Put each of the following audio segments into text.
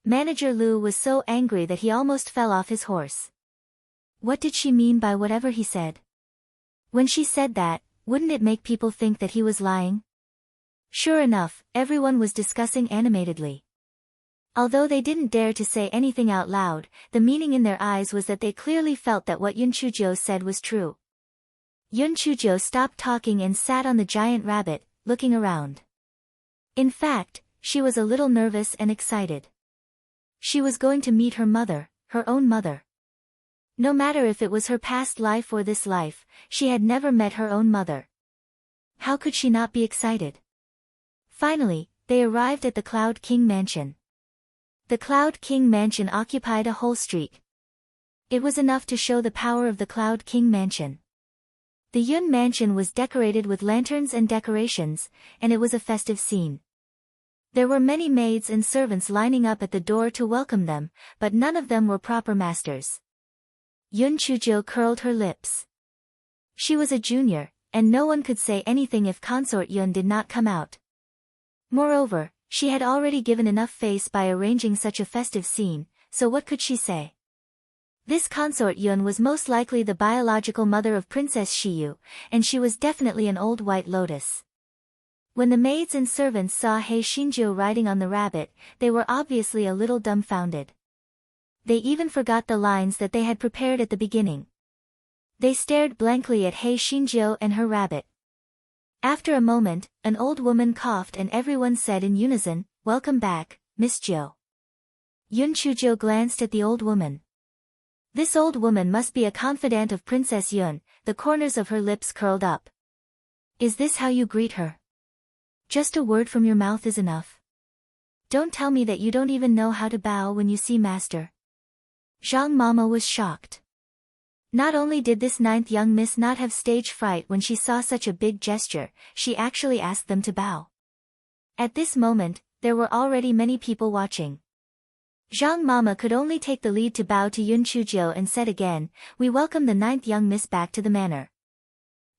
Manager Lu was so angry that he almost fell off his horse. What did she mean by whatever he said? When she said that, wouldn't it make people think that he was lying? Sure enough, everyone was discussing animatedly. Although they didn't dare to say anything out loud, the meaning in their eyes was that they clearly felt that what Yun Chuzhou said was true. Yun Chuzhou stopped talking and sat on the giant rabbit, looking around. In fact, she was a little nervous and excited. She was going to meet her mother, her own mother. No matter if it was her past life or this life, she had never met her own mother. How could she not be excited? Finally, they arrived at the Cloud King Mansion. The Cloud King Mansion occupied a whole street. It was enough to show the power of the Cloud King Mansion. The Yun Mansion was decorated with lanterns and decorations, and it was a festive scene. There were many maids and servants lining up at the door to welcome them, but none of them were proper masters. Yun Chuzhou curled her lips. She was a junior, and no one could say anything if Consort Yun did not come out. Moreover, she had already given enough face by arranging such a festive scene, so what could she say? This Consort Yun was most likely the biological mother of Princess Shiyu, and she was definitely an old white lotus. When the maids and servants saw He Xinjiu riding on the rabbit, they were obviously a little dumbfounded. They even forgot the lines that they had prepared at the beginning. They stared blankly at He Xinjiu and her rabbit. After a moment, an old woman coughed and everyone said in unison, "Welcome back, Miss Jiu." Yun Chuzhou glanced at the old woman. This old woman must be a confidant of Princess Yun, the corners of her lips curled up. Is this how you greet her? Just a word from your mouth is enough. Don't tell me that you don't even know how to bow when you see master. Zhang Mama was shocked. Not only did this ninth young miss not have stage fright when she saw such a big gesture, she actually asked them to bow. At this moment, there were already many people watching. Zhang Mama could only take the lead to bow to Yun Chuzhou and said again, "We welcome the ninth young miss back to the manor."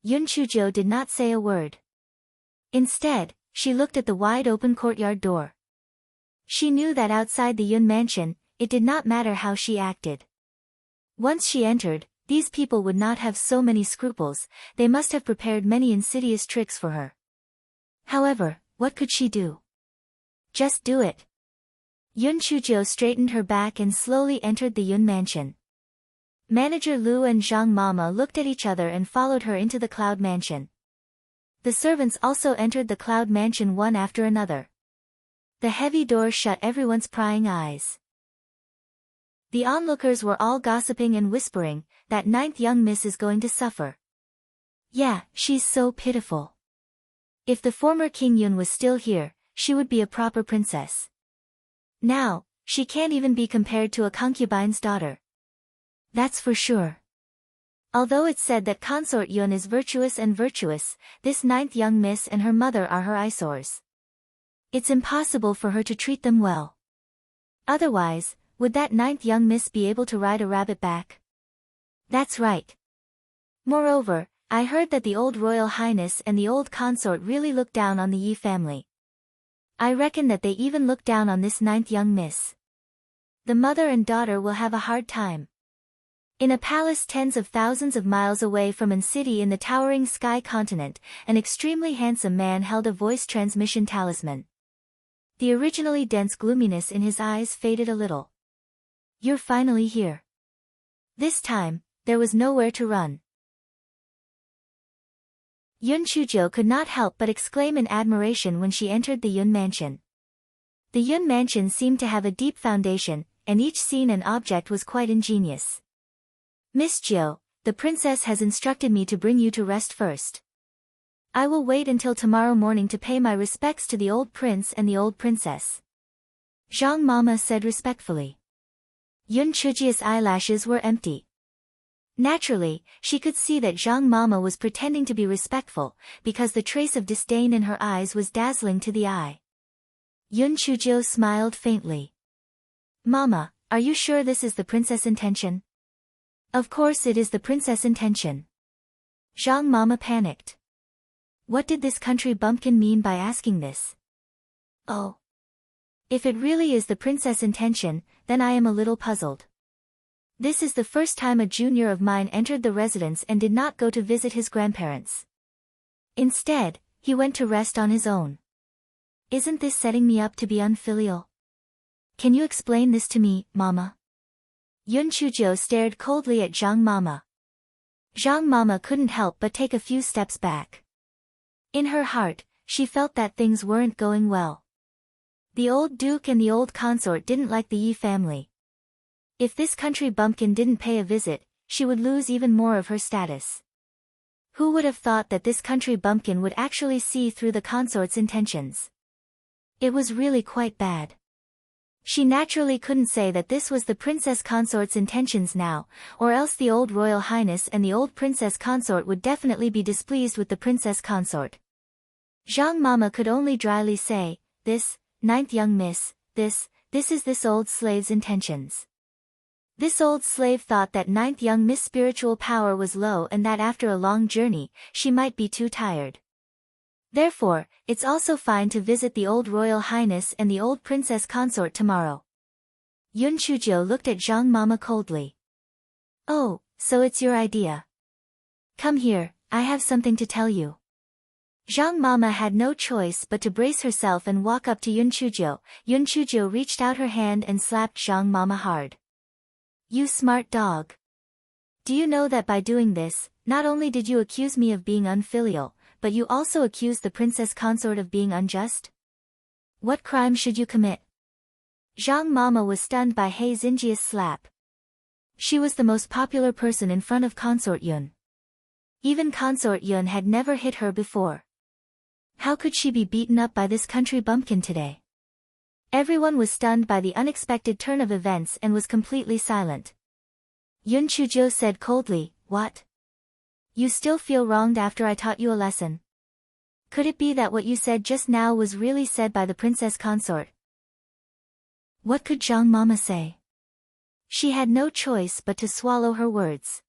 Yun Chuzhou did not say a word. Instead, she looked at the wide-open courtyard door. She knew that outside the Yun mansion, it did not matter how she acted. Once she entered, these people would not have so many scruples, they must have prepared many insidious tricks for her. However, what could she do? Just do it. Yun Chuzhou straightened her back and slowly entered the Yun mansion. Manager Lu and Zhang Mama looked at each other and followed her into the Cloud Mansion. The servants also entered the Cloud Mansion one after another. The heavy door shut everyone's prying eyes. The onlookers were all gossiping and whispering, "That ninth young miss is going to suffer. Yeah, she's so pitiful. If the former King Yun was still here, she would be a proper princess. Now, she can't even be compared to a concubine's daughter. That's for sure." Although it's said that Consort Yun is virtuous and virtuous, this ninth young miss and her mother are her eyesores. It's impossible for her to treat them well. Otherwise, would that ninth young miss be able to ride a rabbit back? That's right. Moreover, I heard that the old royal highness and the old consort really look down on the Yi family. I reckon that they even look down on this ninth young miss. The mother and daughter will have a hard time. In a palace tens of thousands of miles away from an city in the towering sky continent, an extremely handsome man held a voice transmission talisman. The originally dense gloominess in his eyes faded a little. "You're finally here." This time, there was nowhere to run. Yun Chuzhou could not help but exclaim in admiration when she entered the Yun mansion. The Yun mansion seemed to have a deep foundation, and each scene and object was quite ingenious. "Miss Jiu, the princess has instructed me to bring you to rest first. I will wait until tomorrow morning to pay my respects to the old prince and the old princess," Zhang Mama said respectfully. Yun Chuzhiu's eyelashes were empty. Naturally, she could see that Zhang Mama was pretending to be respectful, because the trace of disdain in her eyes was dazzling to the eye. Yun Chuzhiu smiled faintly. "Mama, are you sure this is the princess' intention?" "Of course it is the princess' intention." Zhang Mama panicked. What did this country bumpkin mean by asking this? Oh. If it really is the princess' intention, then I am a little puzzled. This is the first time a junior of mine entered the residence and did not go to visit his grandparents. Instead, he went to rest on his own. Isn't this setting me up to be unfilial? Can you explain this to me, Mama? Yun Chuzhou stared coldly at Zhang Mama. Zhang Mama couldn't help but take a few steps back. In her heart, she felt that things weren't going well. The old duke and the old consort didn't like the Yi family. If this country bumpkin didn't pay a visit, she would lose even more of her status. Who would have thought that this country bumpkin would actually see through the consort's intentions? It was really quite bad. She naturally couldn't say that this was the princess consort's intentions now, or else the old royal highness and the old princess consort would definitely be displeased with the princess consort. Zhang Mama could only dryly say, this, ninth young miss, this is this old slave's intentions. This old slave thought that ninth young miss' spiritual power was low and that after a long journey, she might be too tired. Therefore, it's also fine to visit the old royal highness and the old princess consort tomorrow. Yun Chuzhou looked at Zhang Mama coldly. Oh, so it's your idea. Come here, I have something to tell you. Zhang Mama had no choice but to brace herself and walk up to Yun Chuzhou. Yun Chuzhou reached out her hand and slapped Zhang Mama hard. You smart dog. Do you know that by doing this, not only did you accuse me of being unfilial, but you also accused the princess consort of being unjust? What crime should you commit? Zhang Mama was stunned by He Xinjia's slap. She was the most popular person in front of Consort Yun. Even Consort Yun had never hit her before. How could she be beaten up by this country bumpkin today? Everyone was stunned by the unexpected turn of events and was completely silent. Yun Chuzhou said coldly, What? You still feel wronged after I taught you a lesson? Could it be that what you said just now was really said by the princess consort? What could Zhang Mama say? She had no choice but to swallow her words.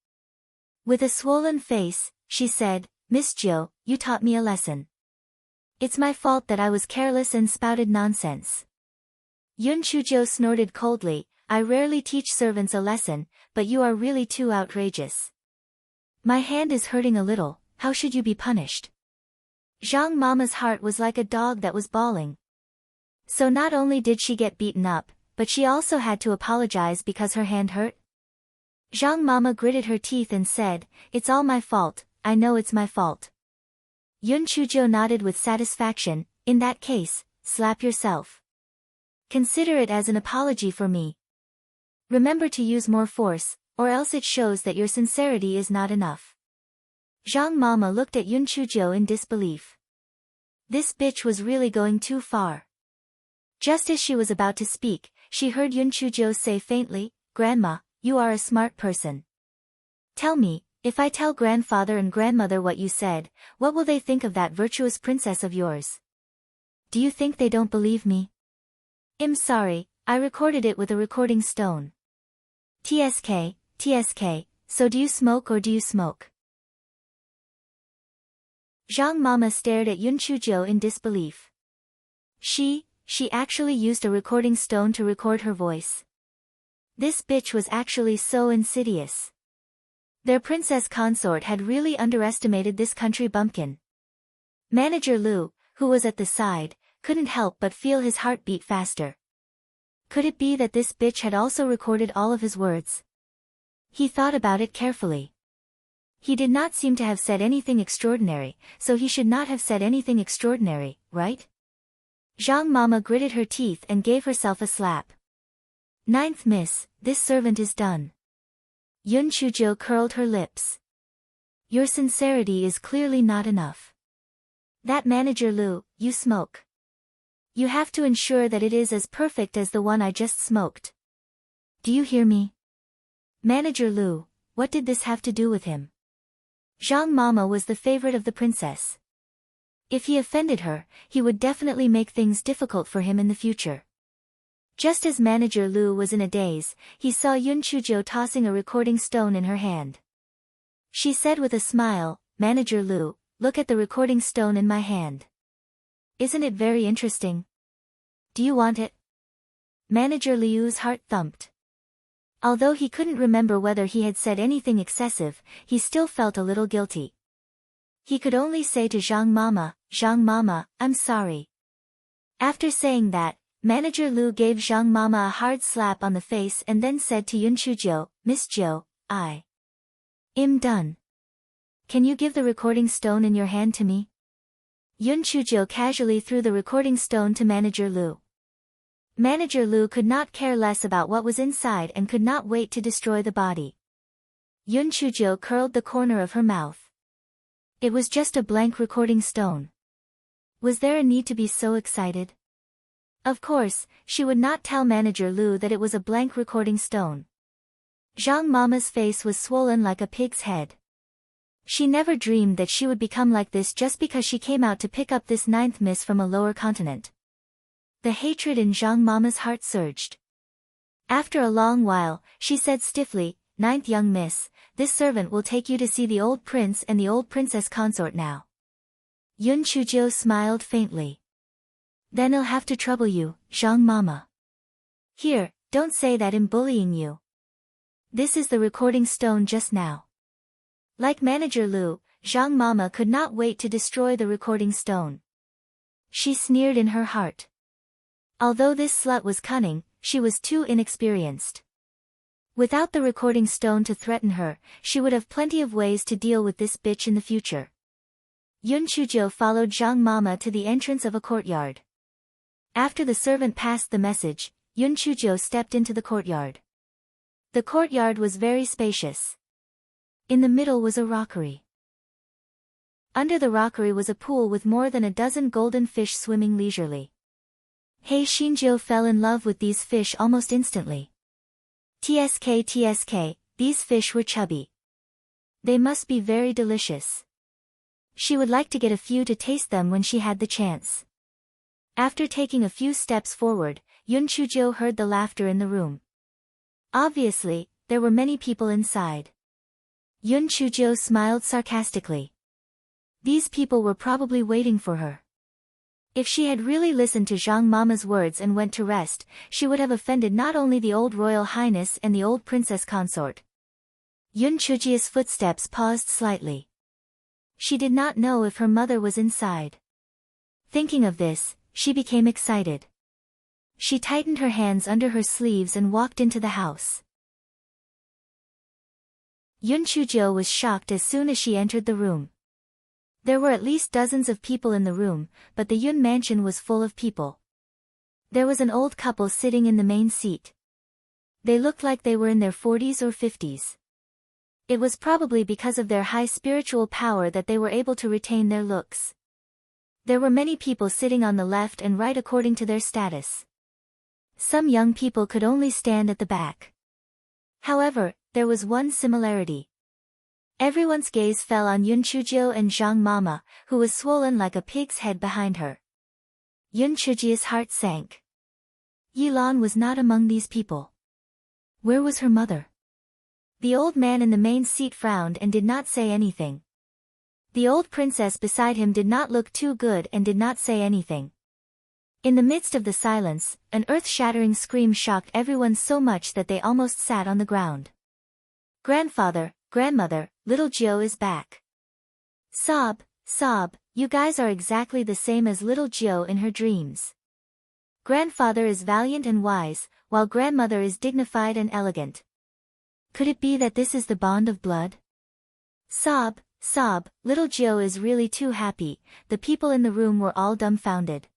With a swollen face, she said, Miss Jiu, you taught me a lesson. It's my fault that I was careless and spouted nonsense. Yun Chuzhou snorted coldly, I rarely teach servants a lesson, but you are really too outrageous. My hand is hurting a little, how should you be punished? Zhang Mama's heart was like a dog that was bawling. So not only did she get beaten up, but she also had to apologize because her hand hurt? Zhang Mama gritted her teeth and said, It's all my fault, I know it's my fault. Yun Chuzhou nodded with satisfaction, in that case, slap yourself. Consider it as an apology for me. Remember to use more force, or else it shows that your sincerity is not enough. Zhang Mama looked at Yun Chuzhou in disbelief. This bitch was really going too far. Just as she was about to speak, she heard Yun Chuzhou say faintly, Grandma, you are a smart person. Tell me, if I tell grandfather and grandmother what you said, what will they think of that virtuous princess of yours? Do you think they don't believe me? I'm sorry, I recorded it with a recording stone. TSK, so do you smoke or do you smoke? Zhang Mama stared at Yun Chuzhou in disbelief. She actually used a recording stone to record her voice. This bitch was actually so insidious. Their princess consort had really underestimated this country bumpkin. Manager Lu, who was at the side, couldn't help but feel his heart beat faster. Could it be that this bitch had also recorded all of his words? He thought about it carefully. He did not seem to have said anything extraordinary, so he should not have said anything extraordinary, right? Zhang Mama gritted her teeth and gave herself a slap. Ninth miss, this servant is done. Yun Chuzhou curled her lips. Your sincerity is clearly not enough. That manager Lu, you smoke. You have to ensure that it is as perfect as the one I just smoked. Do you hear me? Manager Lu, what did this have to do with him? Zhang Mama was the favorite of the princess. If he offended her, he would definitely make things difficult for him in the future. Just as Manager Lu was in a daze, he saw Yun Chuzhou tossing a recording stone in her hand. She said with a smile, Manager Lu, look at the recording stone in my hand. Isn't it very interesting? Do you want it? Manager Liu's heart thumped. Although he couldn't remember whether he had said anything excessive, he still felt a little guilty. He could only say to Zhang Mama, I'm sorry. After saying that, Manager Liu gave Zhang Mama a hard slap on the face and then said to Yun Chuzhou, Miss Zhou, I'm done. Can you give the recording stone in your hand to me? Yun Chuzhou casually threw the recording stone to Manager Liu. Manager Liu could not care less about what was inside and could not wait to destroy the body. Yun Chuzhou curled the corner of her mouth. It was just a blank recording stone. Was there a need to be so excited? Of course, she would not tell Manager Liu that it was a blank recording stone. Zhang Mama's face was swollen like a pig's head. She never dreamed that she would become like this just because she came out to pick up this 9th miss from a lower continent. The hatred in Zhang Mama's heart surged. After a long while, she said stiffly, 9th young miss, this servant will take you to see the old prince and the old princess consort now. Yun Chuzhou smiled faintly. Then I'll have to trouble you, Zhang Mama. Here, don't say that I'm bullying you. This is the recording stone just now. Like Manager Liu, Zhang Mama could not wait to destroy the recording stone. She sneered in her heart. Although this slut was cunning, she was too inexperienced. Without the recording stone to threaten her, she would have plenty of ways to deal with this bitch in the future. Yun Chuzhou followed Zhang Mama to the entrance of a courtyard. After the servant passed the message, Yun Chuzhou stepped into the courtyard. The courtyard was very spacious. In the middle was a rockery. Under the rockery was a pool with more than a dozen golden fish swimming leisurely. He Xinjiu fell in love with these fish almost instantly. TSK, these fish were chubby. They must be very delicious. She would like to get a few to taste them when she had the chance. After taking a few steps forward, Yun Chuzhou heard the laughter in the room. Obviously, there were many people inside. Yun Chuzhou smiled sarcastically. These people were probably waiting for her. If she had really listened to Zhang Mama's words and went to rest, she would have offended not only the old royal highness and the old princess consort. Yun Chuzhou's footsteps paused slightly. She did not know if her mother was inside. Thinking of this, she became excited. She tightened her hands under her sleeves and walked into the house. Yun Chuzhou was shocked as soon as she entered the room. There were at least dozens of people in the room, but the Yun mansion was full of people. There was an old couple sitting in the main seat. They looked like they were in their 40s or 50s. It was probably because of their high spiritual power that they were able to retain their looks. There were many people sitting on the left and right according to their status. Some young people could only stand at the back. However, there was one similarity. Everyone's gaze fell on Yun Chuzhou and Zhang Mama, who was swollen like a pig's head behind her. Yun Chuzhou's heart sank. Yilan was not among these people. Where was her mother? The old man in the main seat frowned and did not say anything. The old princess beside him did not look too good and did not say anything. In the midst of the silence, an earth-shattering scream shocked everyone so much that they almost sat on the ground. Grandfather, grandmother, little Jiu is back. Sob, you guys are exactly the same as little Jiu in her dreams. Grandfather is valiant and wise, while grandmother is dignified and elegant. Could it be that this is the bond of blood? Sob, little Jiu is really too happy. The people in the room were all dumbfounded.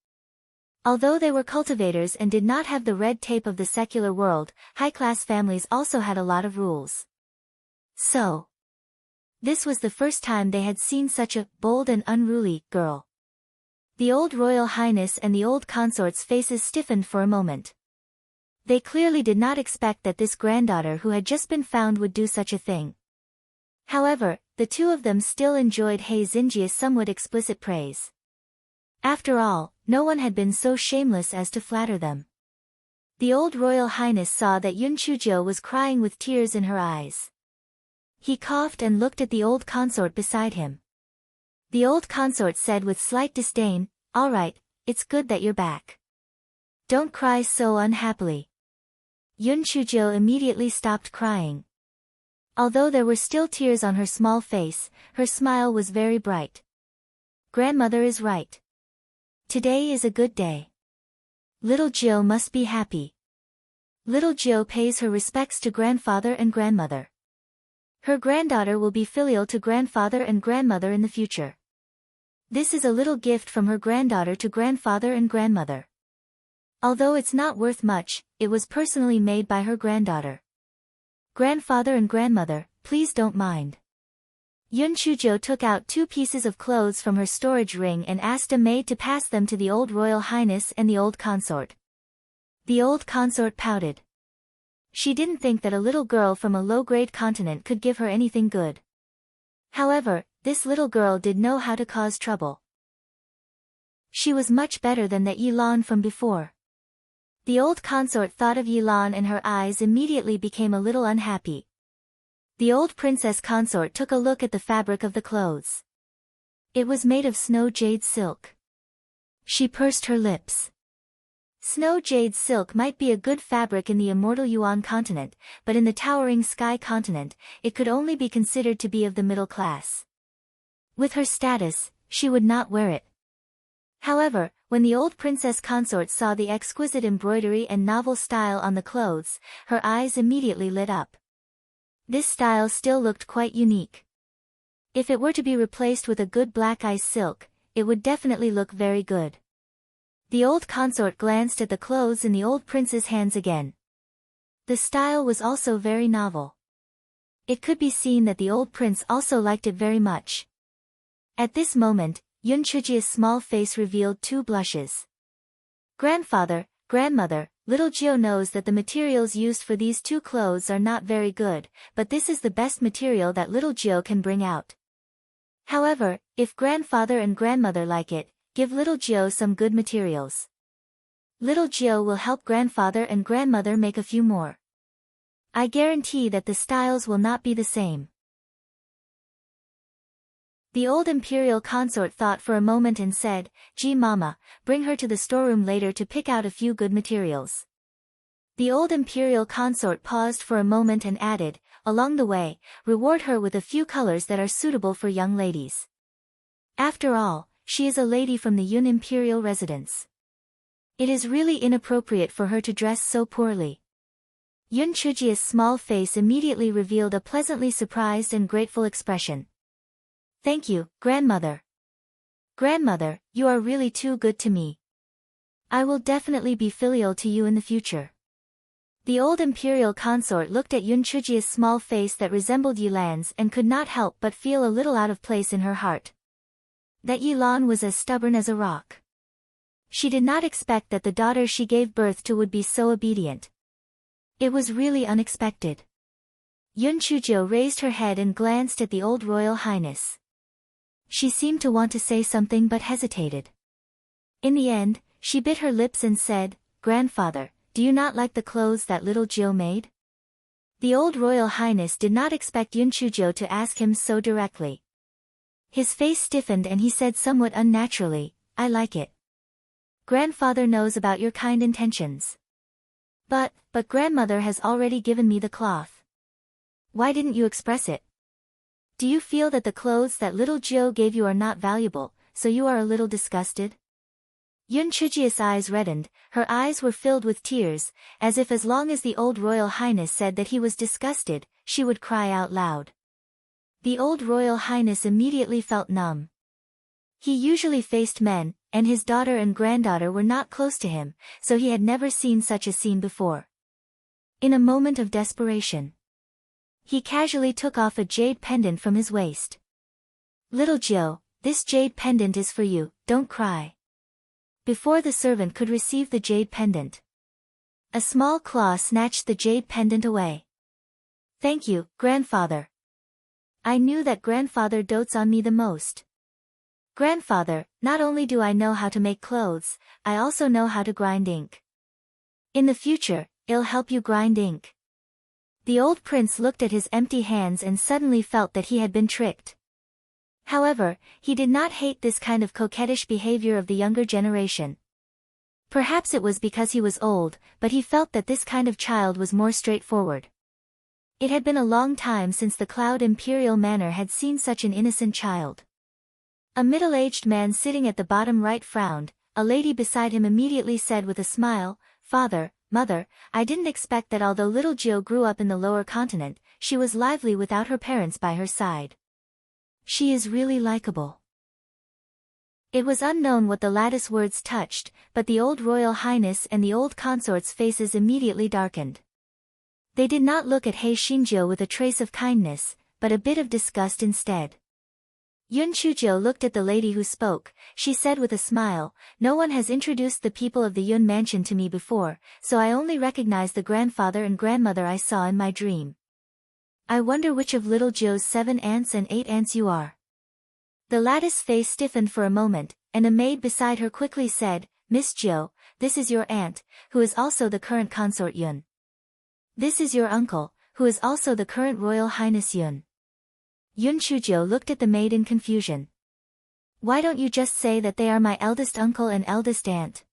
Although they were cultivators and did not have the red tape of the secular world, high-class families also had a lot of rules. So, this was the first time they had seen such a bold and unruly girl. The old royal highness and the old consort's faces stiffened for a moment. They clearly did not expect that this granddaughter who had just been found would do such a thing. However, the two of them still enjoyed He Xinjia's somewhat explicit praise. After all, no one had been so shameless as to flatter them. The old royal highness saw that Yun Chuzhou was crying with tears in her eyes. He coughed and looked at the old consort beside him. The old consort said with slight disdain, "All right, it's good that you're back. Don't cry so unhappily. Yun Chujo immediately stopped crying. Although there were still tears on her small face, her smile was very bright. Grandmother is right. Today is a good day. Little Jo must be happy. Little Jo pays her respects to grandfather and grandmother. Her granddaughter will be filial to grandfather and grandmother in the future. This is a little gift from her granddaughter to grandfather and grandmother. Although it's not worth much, it was personally made by her granddaughter. Grandfather and grandmother, please don't mind. Yun Chujo took out 2 pieces of clothes from her storage ring and asked a maid to pass them to the old royal highness and the old consort. The old consort pouted. She didn't think that a little girl from a low-grade continent could give her anything good. However, this little girl did know how to cause trouble. She was much better than that Yilan from before. The old consort thought of Yilan and her eyes immediately became a little unhappy. The old princess consort took a look at the fabric of the clothes. It was made of snow jade silk. She pursed her lips. Snow jade silk might be a good fabric in the immortal Yuan continent, but in the towering sky continent, it could only be considered to be of the middle class. With her status, she would not wear it. However, when the old princess consort saw the exquisite embroidery and novel style on the clothes, her eyes immediately lit up. This style still looked quite unique. If it were to be replaced with a good black ice silk, it would definitely look very good. The old consort glanced at the clothes in the old prince's hands again. The style was also very novel. It could be seen that the old prince also liked it very much. At this moment, Yun Chujia's small face revealed 2 blushes. Grandfather, grandmother, little Gio knows that the materials used for these 2 clothes are not very good, but this is the best material that little Gio can bring out. However, if grandfather and grandmother like it, give little Gio some good materials. Little Gio will help grandfather and grandmother make a few more. I guarantee that the styles will not be the same. The old imperial consort thought for a moment and said, "Gee mama, bring her to the storeroom later to pick out a few good materials." The old imperial consort paused for a moment and added, "Along the way, reward her with a few colors that are suitable for young ladies. After all, she is a lady from the Yun imperial residence. It is really inappropriate for her to dress so poorly." Yun Chujia's small face immediately revealed a pleasantly surprised and grateful expression. "Thank you, grandmother. Grandmother, you are really too good to me. I will definitely be filial to you in the future." The old imperial consort looked at Yun Chujia's small face that resembled Yilan's and could not help but feel a little out of place in her heart. That Yilan was as stubborn as a rock. She did not expect that the daughter she gave birth to would be so obedient. It was really unexpected. Yun Chujo raised her head and glanced at the old royal highness. She seemed to want to say something but hesitated. In the end, she bit her lips and said, "Grandfather, do you not like the clothes that little Gio made?" The old royal highness did not expect Yun Chujo to ask him so directly. His face stiffened and he said somewhat unnaturally, "I like it. Grandfather knows about your kind intentions. But grandmother has already given me the cloth. Why didn't you express it? Do you feel that the clothes that little Gio gave you are not valuable, so you are a little disgusted?" Yun Chujia's eyes reddened, her eyes were filled with tears, as if as long as the old royal highness said that he was disgusted, she would cry out loud. The old royal highness immediately felt numb. He usually faced men, and his daughter and granddaughter were not close to him, so he had never seen such a scene before. In a moment of desperation, he casually took off a jade pendant from his waist. "Little Gio, this jade pendant is for you, don't cry." Before the servant could receive the jade pendant, a small claw snatched the jade pendant away. "Thank you, grandfather. I knew that grandfather dotes on me the most. Grandfather, not only do I know how to make clothes, I also know how to grind ink. In the future, I'll help you grind ink." The old prince looked at his empty hands and suddenly felt that he had been tricked. However, he did not hate this kind of coquettish behavior of the younger generation. Perhaps it was because he was old, but he felt that this kind of child was more straightforward. It had been a long time since the Cloud Imperial Manor had seen such an innocent child. A middle-aged man sitting at the bottom right frowned. A lady beside him immediately said with a smile, "Father, Mother, I didn't expect that although little Jill grew up in the lower continent, she was lively without her parents by her side. She is really likable." It was unknown what the lattice words touched, but the old royal highness and the old consort's faces immediately darkened. They did not look at He Xingjiu with a trace of kindness, but a bit of disgust instead. Yun Chujiu looked at the lady who spoke. She said with a smile, "No one has introduced the people of the Yun mansion to me before, so I only recognize the grandfather and grandmother I saw in my dream. I wonder which of little Jiu's 7 aunts and 8 aunts you are." The lattice face stiffened for a moment, and a maid beside her quickly said, "Miss Jiu, this is your aunt, who is also the current consort Yun. This is your uncle, who is also the current Royal Highness Yun." Yun Chujiu looked at the maid in confusion. "Why don't you just say that they are my eldest uncle and eldest aunt?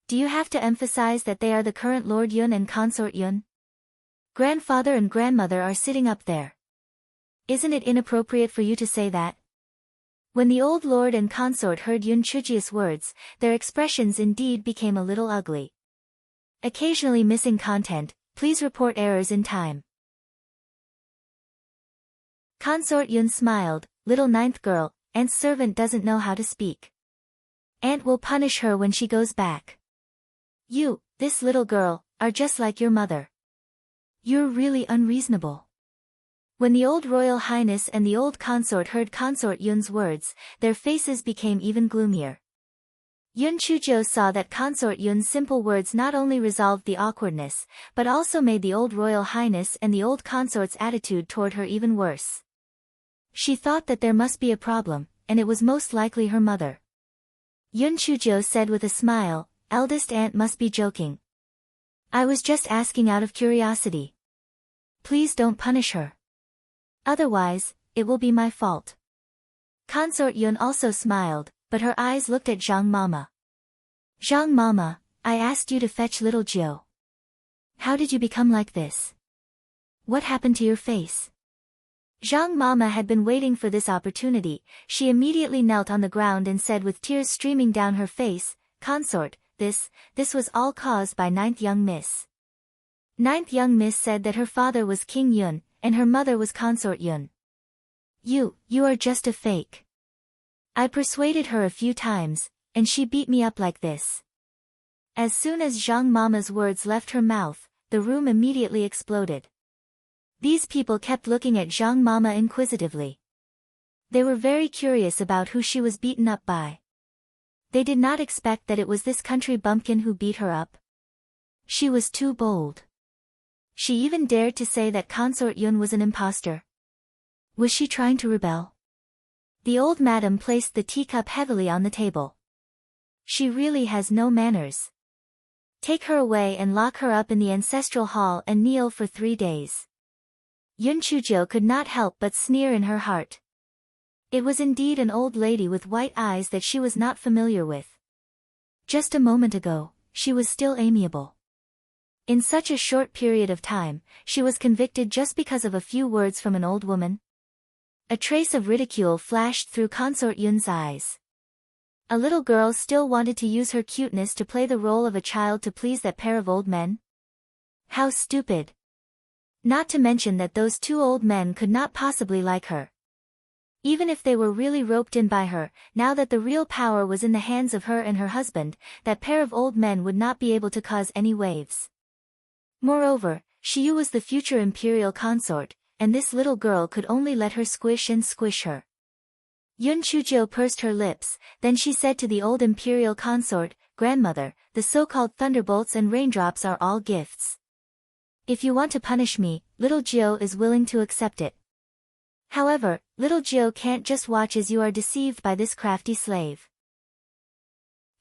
Do you have to emphasize that they are the current Lord Yun and consort Yun? Grandfather and grandmother are sitting up there. Isn't it inappropriate for you to say that?" When the old lord and consort heard Yun Chujiu's words, their expressions indeed became a little ugly. Occasionally missing content, please report errors in time. Consort Yun smiled, "Little ninth girl, aunt's servant doesn't know how to speak. Aunt will punish her when she goes back. You, this little girl, are just like your mother. You're really unreasonable." When the old royal highness and the old consort heard consort Yun's words, their faces became even gloomier. Yun Chujiu saw that consort Yun's simple words not only resolved the awkwardness, but also made the old royal highness and the old consort's attitude toward her even worse. She thought that there must be a problem, and it was most likely her mother. Yun Chujiu said with a smile, "Eldest aunt must be joking. I was just asking out of curiosity. Please don't punish her. Otherwise, it will be my fault." Consort Yun also smiled, but her eyes looked at Zhang Mama. "Zhang Mama, I asked you to fetch little Jiu. How did you become like this? What happened to your face?" Zhang Mama had been waiting for this opportunity. She immediately knelt on the ground and said with tears streaming down her face, "Consort, this was all caused by ninth young miss." Ninth young miss said that her father was King Yun, and her mother was consort Yun. You are just a fake. I persuaded her a few times, and she beat me up like this." As soon as Zhang Mama's words left her mouth, the room immediately exploded. These people kept looking at Zhang Mama inquisitively. They were very curious about who she was beaten up by. They did not expect that it was this country bumpkin who beat her up. She was too bold. She even dared to say that consort Yun was an impostor. Was she trying to rebel? The old madam placed the teacup heavily on the table. She really has no manners. Take her away and lock her up in the ancestral hall and kneel for 3 days. Yun Chujiu could not help but sneer in her heart. It was indeed an old lady with white eyes that she was not familiar with. Just a moment ago, she was still amiable. In such a short period of time, she was convicted just because of a few words from an old woman. A trace of ridicule flashed through consort Yun's eyes. A little girl still wanted to use her cuteness to play the role of a child to please that pair of old men? How stupid. Not to mention that those 2 old men could not possibly like her. Even if they were really roped in by her, now that the real power was in the hands of her and her husband, that pair of old men would not be able to cause any waves. Moreover, Xiyu was the future imperial consort, and this little girl could only let her squish and squish her. Yun Chujiu pursed her lips, then she said to the old imperial consort, "Grandmother, the so-called thunderbolts and raindrops are all gifts. If you want to punish me, little Jiu is willing to accept it. However, little Jiu can't just watch as you are deceived by this crafty slave."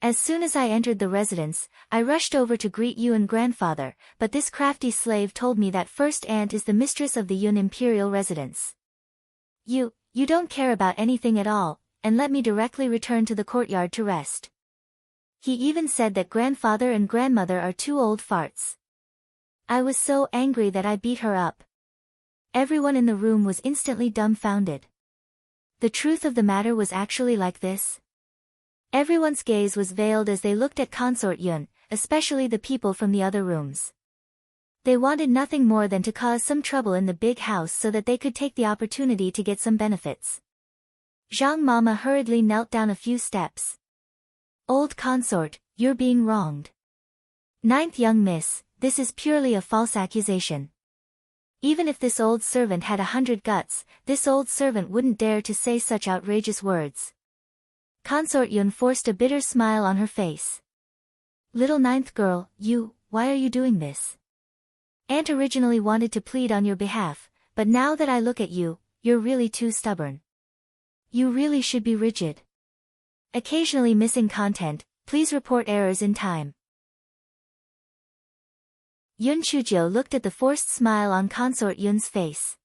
As soon as I entered the residence, I rushed over to greet you and grandfather, but this crafty slave told me that first aunt is the mistress of the Yun imperial residence. You don't care about anything at all, and let me directly return to the courtyard to rest. He even said that grandfather and grandmother are two old farts. I was so angry that I beat her up. Everyone in the room was instantly dumbfounded. The truth of the matter was actually like this. Everyone's gaze was veiled as they looked at Consort Yun, especially the people from the other rooms. They wanted nothing more than to cause some trouble in the big house so that they could take the opportunity to get some benefits. Zhang Mama hurriedly knelt down a few steps. Old consort, you're being wronged. Ninth young miss, this is purely a false accusation. Even if this old servant had 100 guts, this old servant wouldn't dare to say such outrageous words. Consort Yun forced a bitter smile on her face. Little ninth girl, why are you doing this? Aunt originally wanted to plead on your behalf, but now that I look at you, you're really too stubborn. You really should be rigid. Occasionally missing content, please report errors in time. Yun Chujio looked at the forced smile on Consort Yun's face.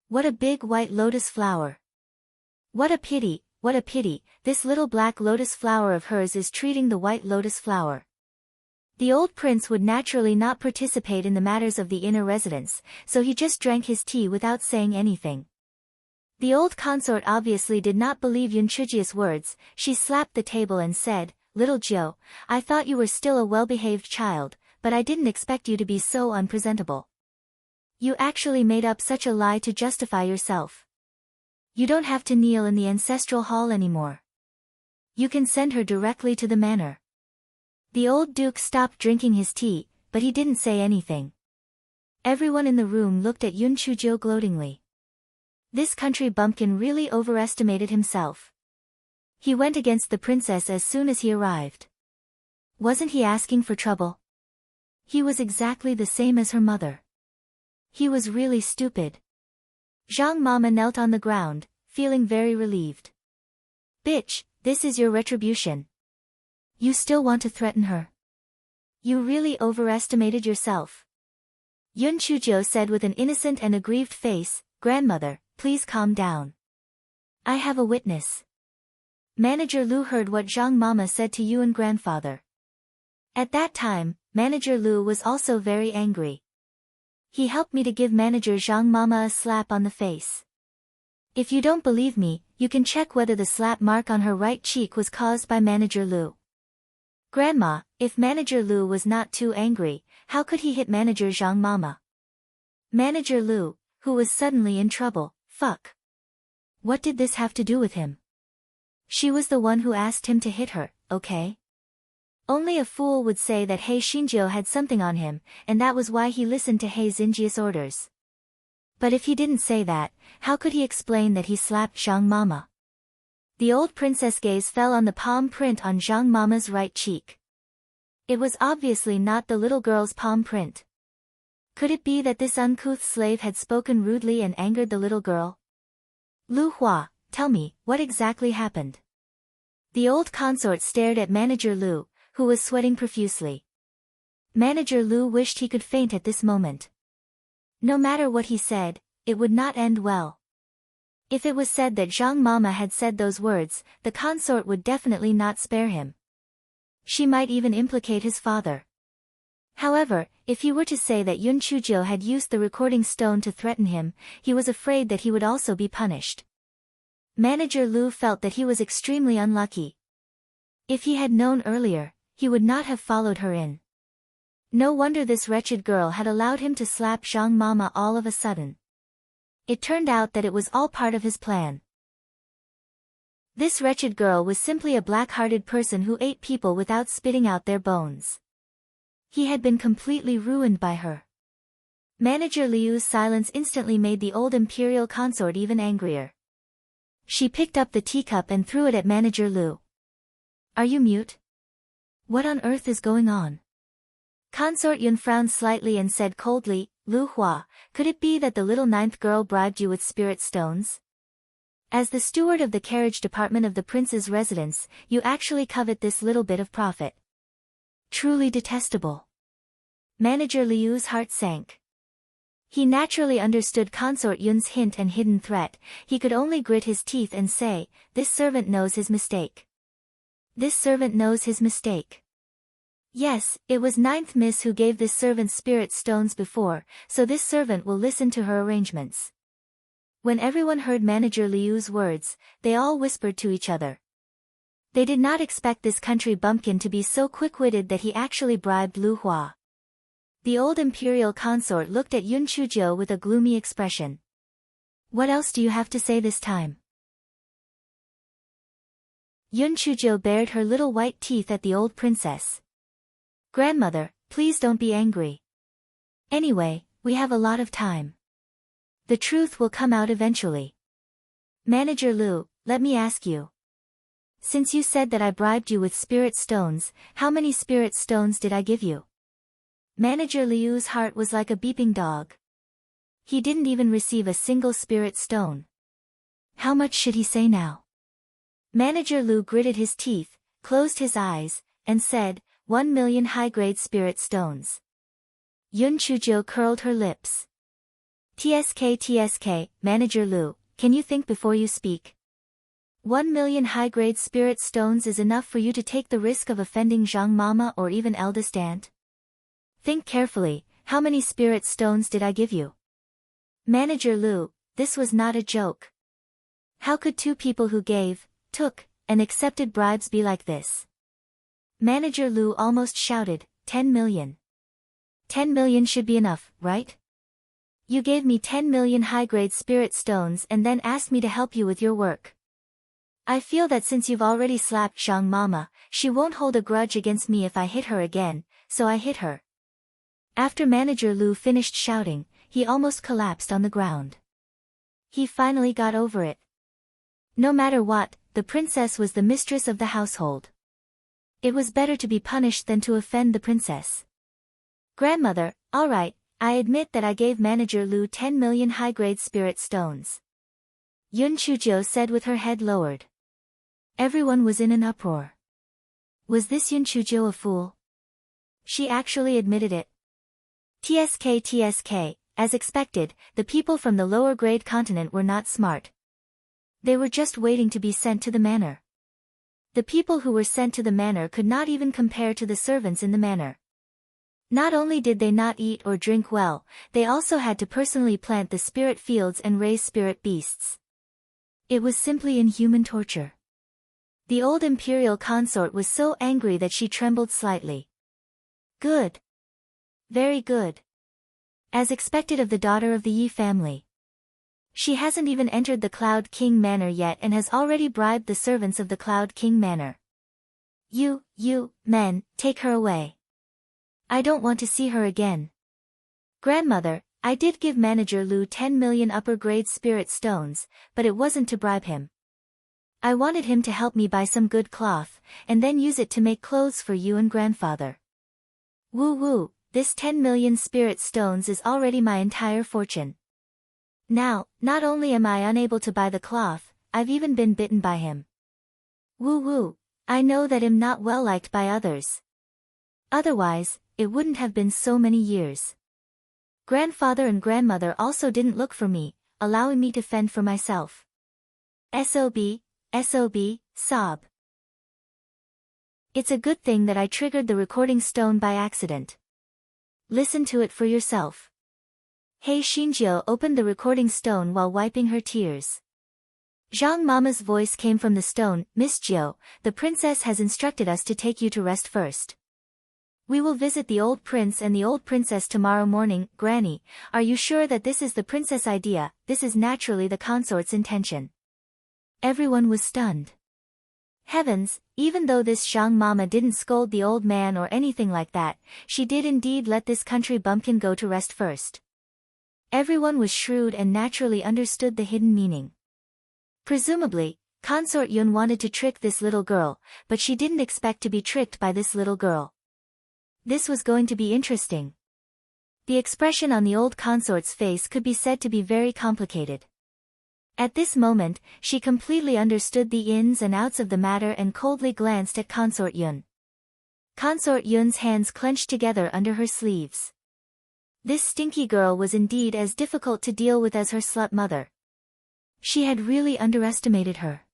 What a big white lotus flower. What a pity, this little black lotus flower of hers is treating the white lotus flower. The old prince would naturally not participate in the matters of the inner residence, so he just drank his tea without saying anything. The old consort obviously did not believe Yun Chujio's words. She slapped the table and said, Little Jiu, I thought you were still a well-behaved child, but I didn't expect you to be so unpresentable. You actually made up such a lie to justify yourself. You don't have to kneel in the ancestral hall anymore. You can send her directly to the manor. The old duke stopped drinking his tea, but he didn't say anything. Everyone in the room looked at Yun Chujio gloatingly. This country bumpkin really overestimated himself. He went against the princess as soon as he arrived. Wasn't he asking for trouble? He was exactly the same as her mother. He was really stupid. Zhang Mama knelt on the ground, feeling very relieved. Bitch, this is your retribution. You still want to threaten her? You really overestimated yourself. Yun Chujio said with an innocent and aggrieved face, Grandmother, please calm down. I have a witness. Manager Lu heard what Zhang Mama said to you and grandfather. At that time, Manager Lu was also very angry. He helped me to give Manager Zhang Mama a slap on the face. If you don't believe me, you can check whether the slap mark on her right cheek was caused by Manager Lu. Grandma, if Manager Lu was not too angry, how could he hit Manager Zhang Mama? Manager Lu, who was suddenly in trouble, fuck. What did this have to do with him? She was the one who asked him to hit her, okay? Only a fool would say that He Xinjiu had something on him, and that was why he listened to He Xinjiu's orders. But if he didn't say that, how could he explain that he slapped Zhang Mama? The old princess gaze fell on the palm print on Zhang Mama's right cheek. It was obviously not the little girl's palm print. Could it be that this uncouth slave had spoken rudely and angered the little girl? Lu Hua, tell me, what exactly happened? The old consort stared at Manager Lu, who was sweating profusely. Manager Lu wished he could faint at this moment. No matter what he said, it would not end well. If it was said that Zhang Mama had said those words, the consort would definitely not spare him. She might even implicate his father. However, if he were to say that Yun Chujio had used the recording stone to threaten him, he was afraid that he would also be punished. Manager Lu felt that he was extremely unlucky. If he had known earlier, he would not have followed her in. No wonder this wretched girl had allowed him to slap Zhang Mama all of a sudden. It turned out that it was all part of his plan. This wretched girl was simply a black-hearted person who ate people without spitting out their bones. He had been completely ruined by her. Manager Liu's silence instantly made the old imperial consort even angrier. She picked up the teacup and threw it at Manager Lu. Are you mute? What on earth is going on? Consort Yun frowned slightly and said coldly, Lu Hua, could it be that the little ninth girl bribed you with spirit stones? As the steward of the carriage department of the prince's residence, you actually covet this little bit of profit. Truly detestable. Manager Liu's heart sank. He naturally understood Consort Yun's hint and hidden threat. He could only grit his teeth and say, this servant knows his mistake. This servant knows his mistake. Yes, it was ninth miss who gave this servant spirit stones before, so this servant will listen to her arrangements. When everyone heard Manager Liu's words, they all whispered to each other. They did not expect this country bumpkin to be so quick-witted that he actually bribed Lu Hua. The old imperial consort looked at Yun Chujiu with a gloomy expression. What else do you have to say this time? Yun Chujiu bared her little white teeth at the old princess. Grandmother, please don't be angry. Anyway, we have a lot of time. The truth will come out eventually. Manager Lu, let me ask you. Since you said that I bribed you with spirit stones, how many spirit stones did I give you? Manager Liu's heart was like a beeping dog. He didn't even receive a single spirit stone. How much should he say now? Manager Lu gritted his teeth, closed his eyes, and said, 1 million high-grade spirit stones. Yun Chujiu curled her lips. TSK, Manager Lu, can you think before you speak? 1 million high-grade spirit stones is enough for you to take the risk of offending Zhang Mama or even eldest aunt? Think carefully, how many spirit stones did I give you? Manager Lu, this was not a joke. How could two people who gave, took, and accepted bribes be like this? Manager Lu almost shouted, 10 million. 10 million should be enough, right? You gave me 10 million high-grade spirit stones and then asked me to help you with your work. I feel that since you've already slapped Zhang Mama, she won't hold a grudge against me if I hit her again, so I hit her. After Manager Lu finished shouting, he almost collapsed on the ground. He finally got over it. No matter what, the princess was the mistress of the household. It was better to be punished than to offend the princess. Grandmother, alright, I admit that I gave Manager Lu 10 million high-grade spirit stones. Yun Chujiu said with her head lowered. Everyone was in an uproar. Was this Yun Chujiu a fool? She actually admitted it. TSK, as expected, the people from the lower grade continent were not smart. They were just waiting to be sent to the manor. The people who were sent to the manor could not even compare to the servants in the manor. Not only did they not eat or drink well, they also had to personally plant the spirit fields and raise spirit beasts. It was simply inhuman torture. The old imperial consort was so angry that she trembled slightly. Good. Very good. As expected of the daughter of the Yi family. She hasn't even entered the Cloud King Manor yet and has already bribed the servants of the Cloud King Manor. You, men, take her away. I don't want to see her again. Grandmother, I did give Manager Lu 10 million upper-grade spirit stones, but it wasn't to bribe him. I wanted him to help me buy some good cloth, and then use it to make clothes for you and grandfather. Woo, this 10 million spirit stones is already my entire fortune. Now, not only am I unable to buy the cloth, I've even been bitten by him. Woo, I know that I'm not well liked by others. Otherwise, it wouldn't have been so many years. Grandfather and grandmother also didn't look for me, allowing me to fend for myself. SOB, sob. It's a good thing that I triggered the recording stone by accident. Listen to it for yourself. Hey Xinjiu opened the recording stone while wiping her tears. Zhang Mama's voice came from the stone. Miss Jiu, the princess has instructed us to take you to rest first. We will visit the old prince and the old princess tomorrow morning. Granny, are you sure that this is the princess' idea? This is naturally the consort's intention. Everyone was stunned. Heavens, even though this Zhang Mama didn't scold the old man or anything like that, she did indeed let this country bumpkin go to rest first. Everyone was shrewd and naturally understood the hidden meaning. Presumably, Consort Yun wanted to trick this little girl, but she didn't expect to be tricked by this little girl. This was going to be interesting. The expression on the old consort's face could be said to be very complicated. At this moment, she completely understood the ins and outs of the matter and coldly glanced at Consort Yun. Consort Yun's hands clenched together under her sleeves. This stinky girl was indeed as difficult to deal with as her slut mother. She had really underestimated her.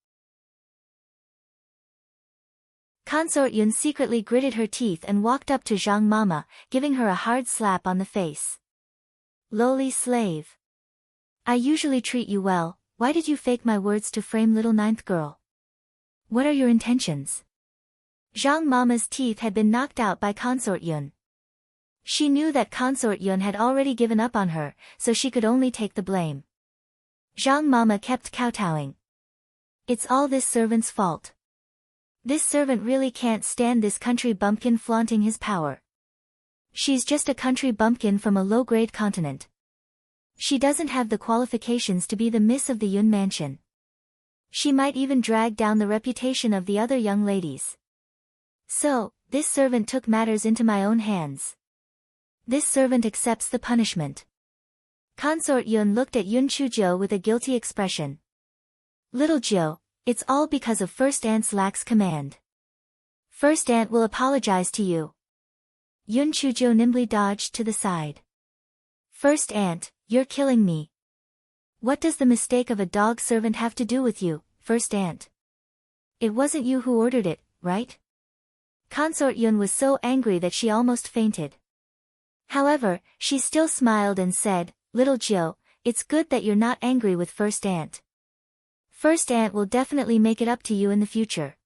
Consort Yun secretly gritted her teeth and walked up to Zhang Mama, giving her a hard slap on the face. Lowly slave. I usually treat you well, why did you fake my words to frame little ninth girl? What are your intentions? Zhang Mama's teeth had been knocked out by Consort Yun. She knew that Consort Yun had already given up on her, so she could only take the blame. Zhang Mama kept kowtowing. It's all this servant's fault. This servant really can't stand this country bumpkin flaunting his power. She's just a country bumpkin from a low-grade continent. She doesn't have the qualifications to be the miss of the Yun mansion. She might even drag down the reputation of the other young ladies. So, this servant took matters into my own hands. This servant accepts the punishment. Consort Yun looked at Yun Chujiu with a guilty expression. Little Jiu, it's all because of First Aunt's lax command. First Aunt will apologize to you. Yun Chujiu nimbly dodged to the side. First Aunt, you're killing me. What does the mistake of a dog servant have to do with you, First Aunt? It wasn't you who ordered it, right? Consort Yun was so angry that she almost fainted. However, she still smiled and said, Little Jiu, it's good that you're not angry with First Aunt. First Aunt will definitely make it up to you in the future.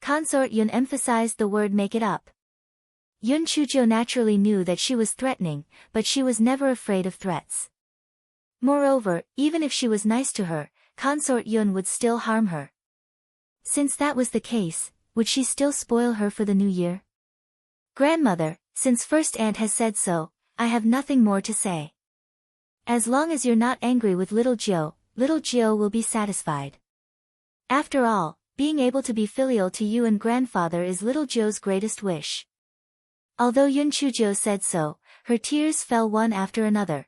Consort Yun emphasized the word make it up. Yun Chujiu naturally knew that she was threatening, but she was never afraid of threats. Moreover, even if she was nice to her, Consort Yun would still harm her. Since that was the case, would she still spoil her for the new year? Grandmother, since First Aunt has said so, I have nothing more to say. As long as you're not angry with Little Jiu will be satisfied. After all, being able to be filial to you and grandfather is Little Jiu's greatest wish. Although Yun Chujiu said so, her tears fell one after another.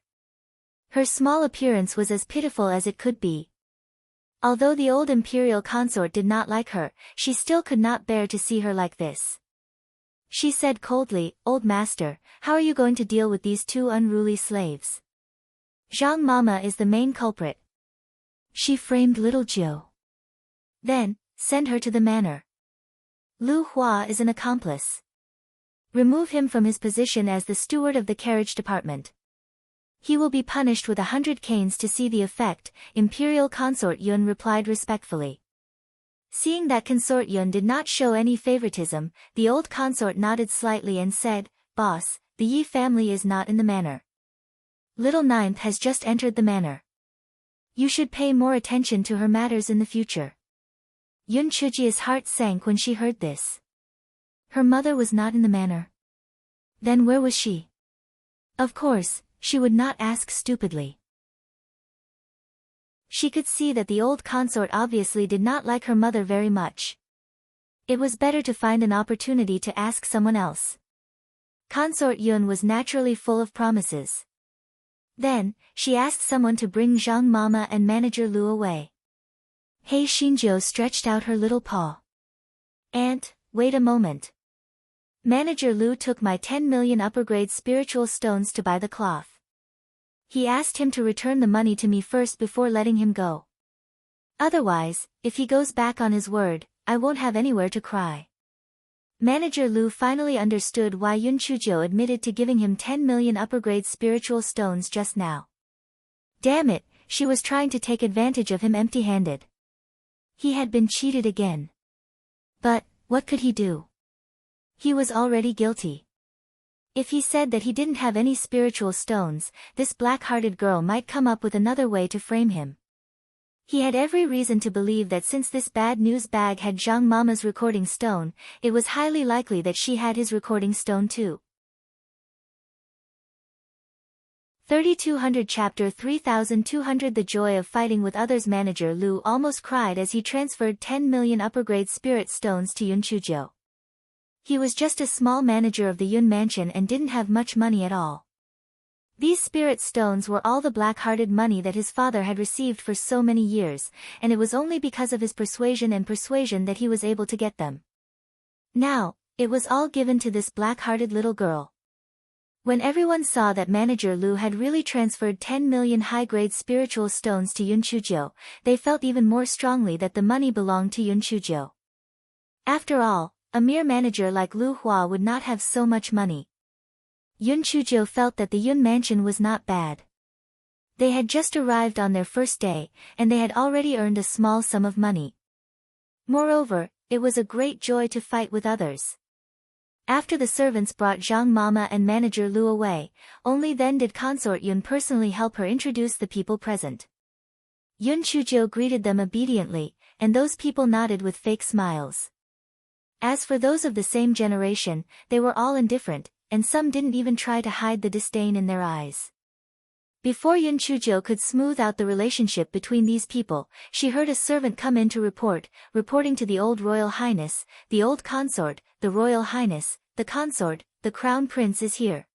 Her small appearance was as pitiful as it could be. Although the old imperial consort did not like her, she still could not bear to see her like this. She said coldly, Old master, how are you going to deal with these two unruly slaves? Zhang Mama is the main culprit. She framed Little Jiu. Then, send her to the manor. Lu Hua is an accomplice. Remove him from his position as the steward of the carriage department. He will be punished with 100 canes to see the effect, Imperial Consort Yun replied respectfully. Seeing that Consort Yun did not show any favoritism, the old consort nodded slightly and said, Boss, the Yi family is not in the manor. Little Ninth has just entered the manor. You should pay more attention to her matters in the future. Yun Chuji's heart sank when she heard this. Her mother was not in the manor. Then where was she? Of course, she would not ask stupidly. She could see that the old consort obviously did not like her mother very much. It was better to find an opportunity to ask someone else. Consort Yun was naturally full of promises. Then, she asked someone to bring Zhang Mama and Manager Lu away. Hei Xinjiu stretched out her little paw. Aunt, wait a moment. Manager Lu took my 10 million upper-grade spiritual stones to buy the cloth. He asked him to return the money to me first before letting him go. Otherwise, if he goes back on his word, I won't have anywhere to cry. Manager Lu finally understood why Yun Chujiu admitted to giving him 10 million upper-grade spiritual stones just now. Damn it, she was trying to take advantage of him empty-handed. He had been cheated again. But, what could he do? He was already guilty. If he said that he didn't have any spiritual stones, this black-hearted girl might come up with another way to frame him. He had every reason to believe that since this bad news bag had Zhang Mama's recording stone, it was highly likely that she had his recording stone too. 3200 Chapter 3200 The joy of fighting with others. Manager Lu almost cried as he transferred 10 million upper-grade spirit stones to Yun Chujiu. He was just a small manager of the Yun mansion and didn't have much money at all. These spirit stones were all the black-hearted money that his father had received for so many years, and it was only because of his persuasion that he was able to get them. Now, it was all given to this black-hearted little girl. When everyone saw that Manager Lu had really transferred 10 million high-grade spiritual stones to Yun Chujiu, they felt even more strongly that the money belonged to Yun Chujiu. After all, A mere manager like Lu Hua would not have so much money. Yun Chujo felt that the Yun mansion was not bad. They had just arrived on their first day, and they had already earned a small sum of money. Moreover, it was a great joy to fight with others. After the servants brought Zhang Mama and manager Lu away, only then did consort Yun personally help her introduce the people present. Yun Chujo greeted them obediently, and those people nodded with fake smiles. As for those of the same generation, they were all indifferent, and some didn't even try to hide the disdain in their eyes. Before Yun Chujo could smooth out the relationship between these people, she heard a servant come in to reporting to the old Royal Highness, the old consort, the Royal Highness, the consort, the Crown Prince is here.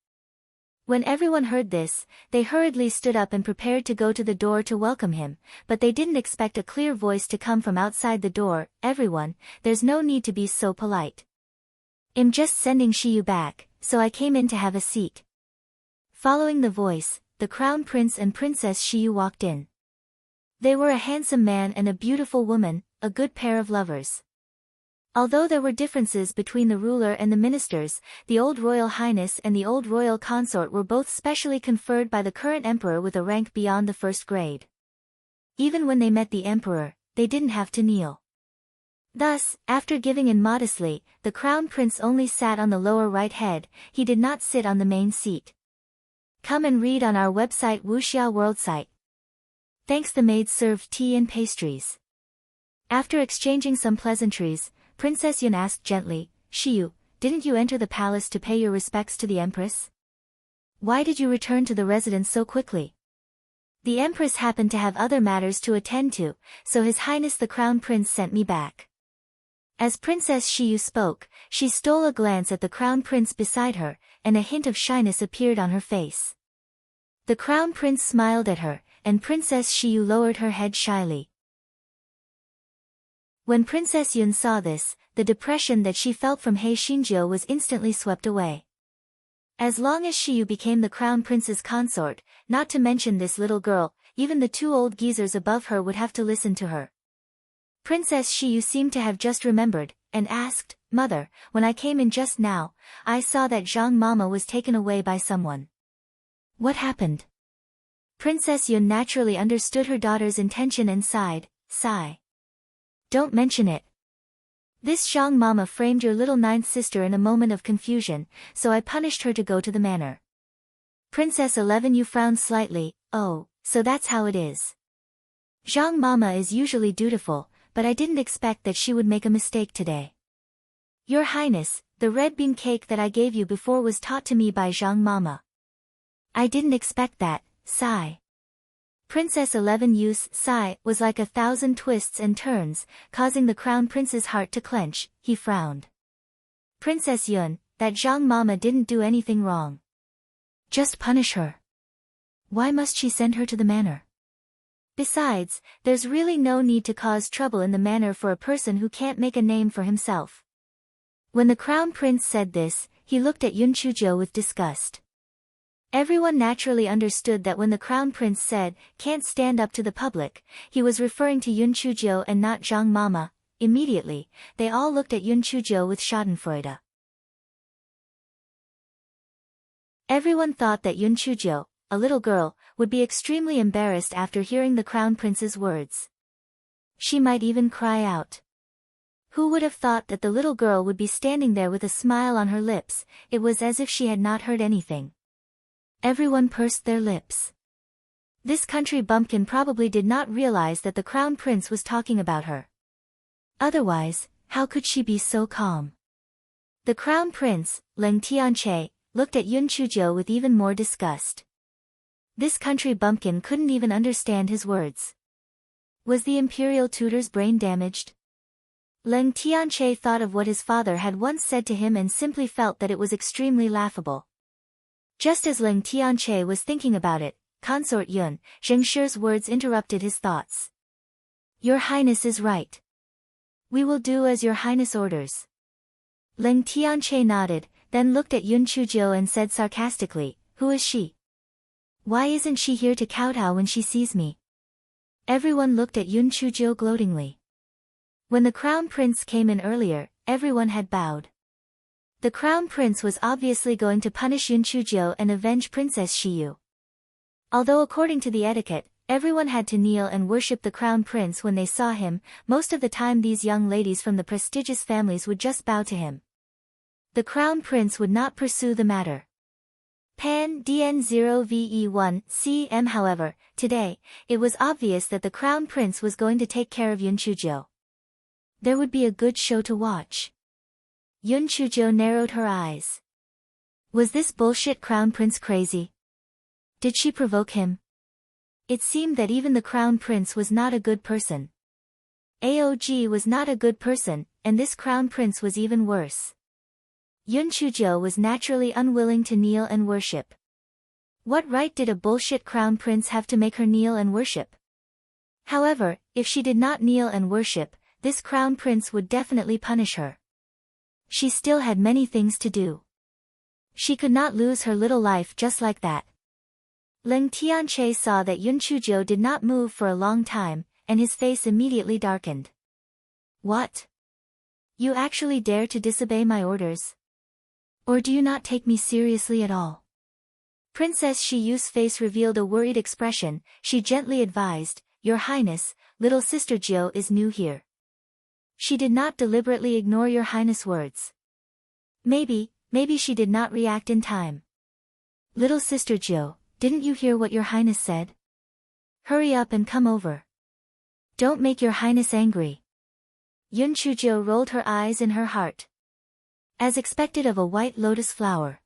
When everyone heard this, they hurriedly stood up and prepared to go to the door to welcome him, but they didn't expect a clear voice to come from outside the door. Everyone, there's no need to be so polite. I'm just sending Shiyu back, so I came in to have a seat. Following the voice, the Crown Prince and Princess Shiyu walked in. They were a handsome man and a beautiful woman, a good pair of lovers. Although there were differences between the ruler and the ministers, the old Royal Highness and the old Royal Consort were both specially conferred by the current emperor with a rank beyond the first grade. Even when they met the emperor, they didn't have to kneel. Thus, after giving in modestly, the Crown Prince only sat on the lower right head, he did not sit on the main seat. Come and read on our website Wuxia World site. Thanks. The maids served tea and pastries. After exchanging some pleasantries, Princess Yun asked gently, Shiyu, didn't you enter the palace to pay your respects to the Empress? Why did you return to the residence so quickly? The Empress happened to have other matters to attend to, so His Highness the Crown Prince sent me back. As Princess Shiyu spoke, she stole a glance at the Crown Prince beside her, and a hint of shyness appeared on her face. The Crown Prince smiled at her, and Princess Shiyu lowered her head shyly. When Princess Yun saw this, the depression that she felt from He Xinjiu was instantly swept away. As long as Shiyu became the Crown Prince's consort, not to mention this little girl, even the two old geezers above her would have to listen to her. Princess Shiyu seemed to have just remembered, and asked, Mother, when I came in just now, I saw that Zhang Mama was taken away by someone. What happened? Princess Yun naturally understood her daughter's intention and sighed, Sigh. Don't mention it. This Zhang Mama framed your little ninth sister in a moment of confusion, so I punished her to go to the manor. Princess 11 You frowned slightly, oh, so that's how it is. Zhang Mama is usually dutiful, but I didn't expect that she would make a mistake today. Your Highness, the red bean cake that I gave you before was taught to me by Zhang Mama. I didn't expect that, sigh. Princess 11 Yu's sigh was like 1,000 twists and turns, causing the Crown Prince's heart to clench. He frowned. Princess Yun, that Zhang Mama didn't do anything wrong. Just punish her. Why must she send her to the manor? Besides, there's really no need to cause trouble in the manor for a person who can't make a name for himself. When the Crown Prince said this, he looked at Yun Chujo with disgust. Everyone naturally understood that when the Crown Prince said, can't stand up to the public, he was referring to Yun Chujo and not Zhang Mama. Immediately, they all looked at Yun Chujo with schadenfreude. Everyone thought that Yun Chujo, a little girl, would be extremely embarrassed after hearing the Crown Prince's words. She might even cry out. Who would have thought that the little girl would be standing there with a smile on her lips? It was as if she had not heard anything. Everyone pursed their lips. This country bumpkin probably did not realize that the Crown Prince was talking about her. Otherwise, how could she be so calm? The Crown Prince, Leng Tianche, looked at Yun Chujo with even more disgust. This country bumpkin couldn't even understand his words. Was the imperial tutor's brain damaged? Leng Tianche thought of what his father had once said to him and simply felt that it was extremely laughable. Just as Leng Tianche was thinking about it, Consort Yun, Zhengshi's words interrupted his thoughts. Your Highness is right. We will do as your Highness orders. Leng Tianche nodded, then looked at Yun Chujo and said sarcastically, Who is she? Why isn't she here to kowtow when she sees me? Everyone looked at Yun Chujo gloatingly. When the Crown Prince came in earlier, everyone had bowed. The crown prince was obviously going to punish Yun Chujio and avenge Princess Shiyu. Although according to the etiquette, everyone had to kneel and worship the crown prince when they saw him, most of the time these young ladies from the prestigious families would just bow to him. The crown prince would not pursue the matter. Pan DN0VE1 CM However, today, it was obvious that the crown prince was going to take care of Yun Chujio. There would be a good show to watch. Yun Chujio narrowed her eyes. Was this bullshit crown prince crazy? Did she provoke him? It seemed that even the crown prince was not a good person. AOG was not a good person, and this crown prince was even worse. Yun Chujio was naturally unwilling to kneel and worship. What right did a bullshit crown prince have to make her kneel and worship? However, if she did not kneel and worship, this crown prince would definitely punish her. She still had many things to do. She could not lose her little life just like that. Leng Tianche saw that Yun Chujio did not move for a long time, and his face immediately darkened. What? You actually dare to disobey my orders? Or do you not take me seriously at all? Princess Shiyu's face revealed a worried expression. She gently advised, Your Highness, little sister Jiu is new here. She did not deliberately ignore Your Highness' words. Maybe she did not react in time. Little sister Jiu, didn't you hear what Your Highness said? Hurry up and come over. Don't make Your Highness angry. Yun Chujio rolled her eyes in her heart. As expected of a white lotus flower.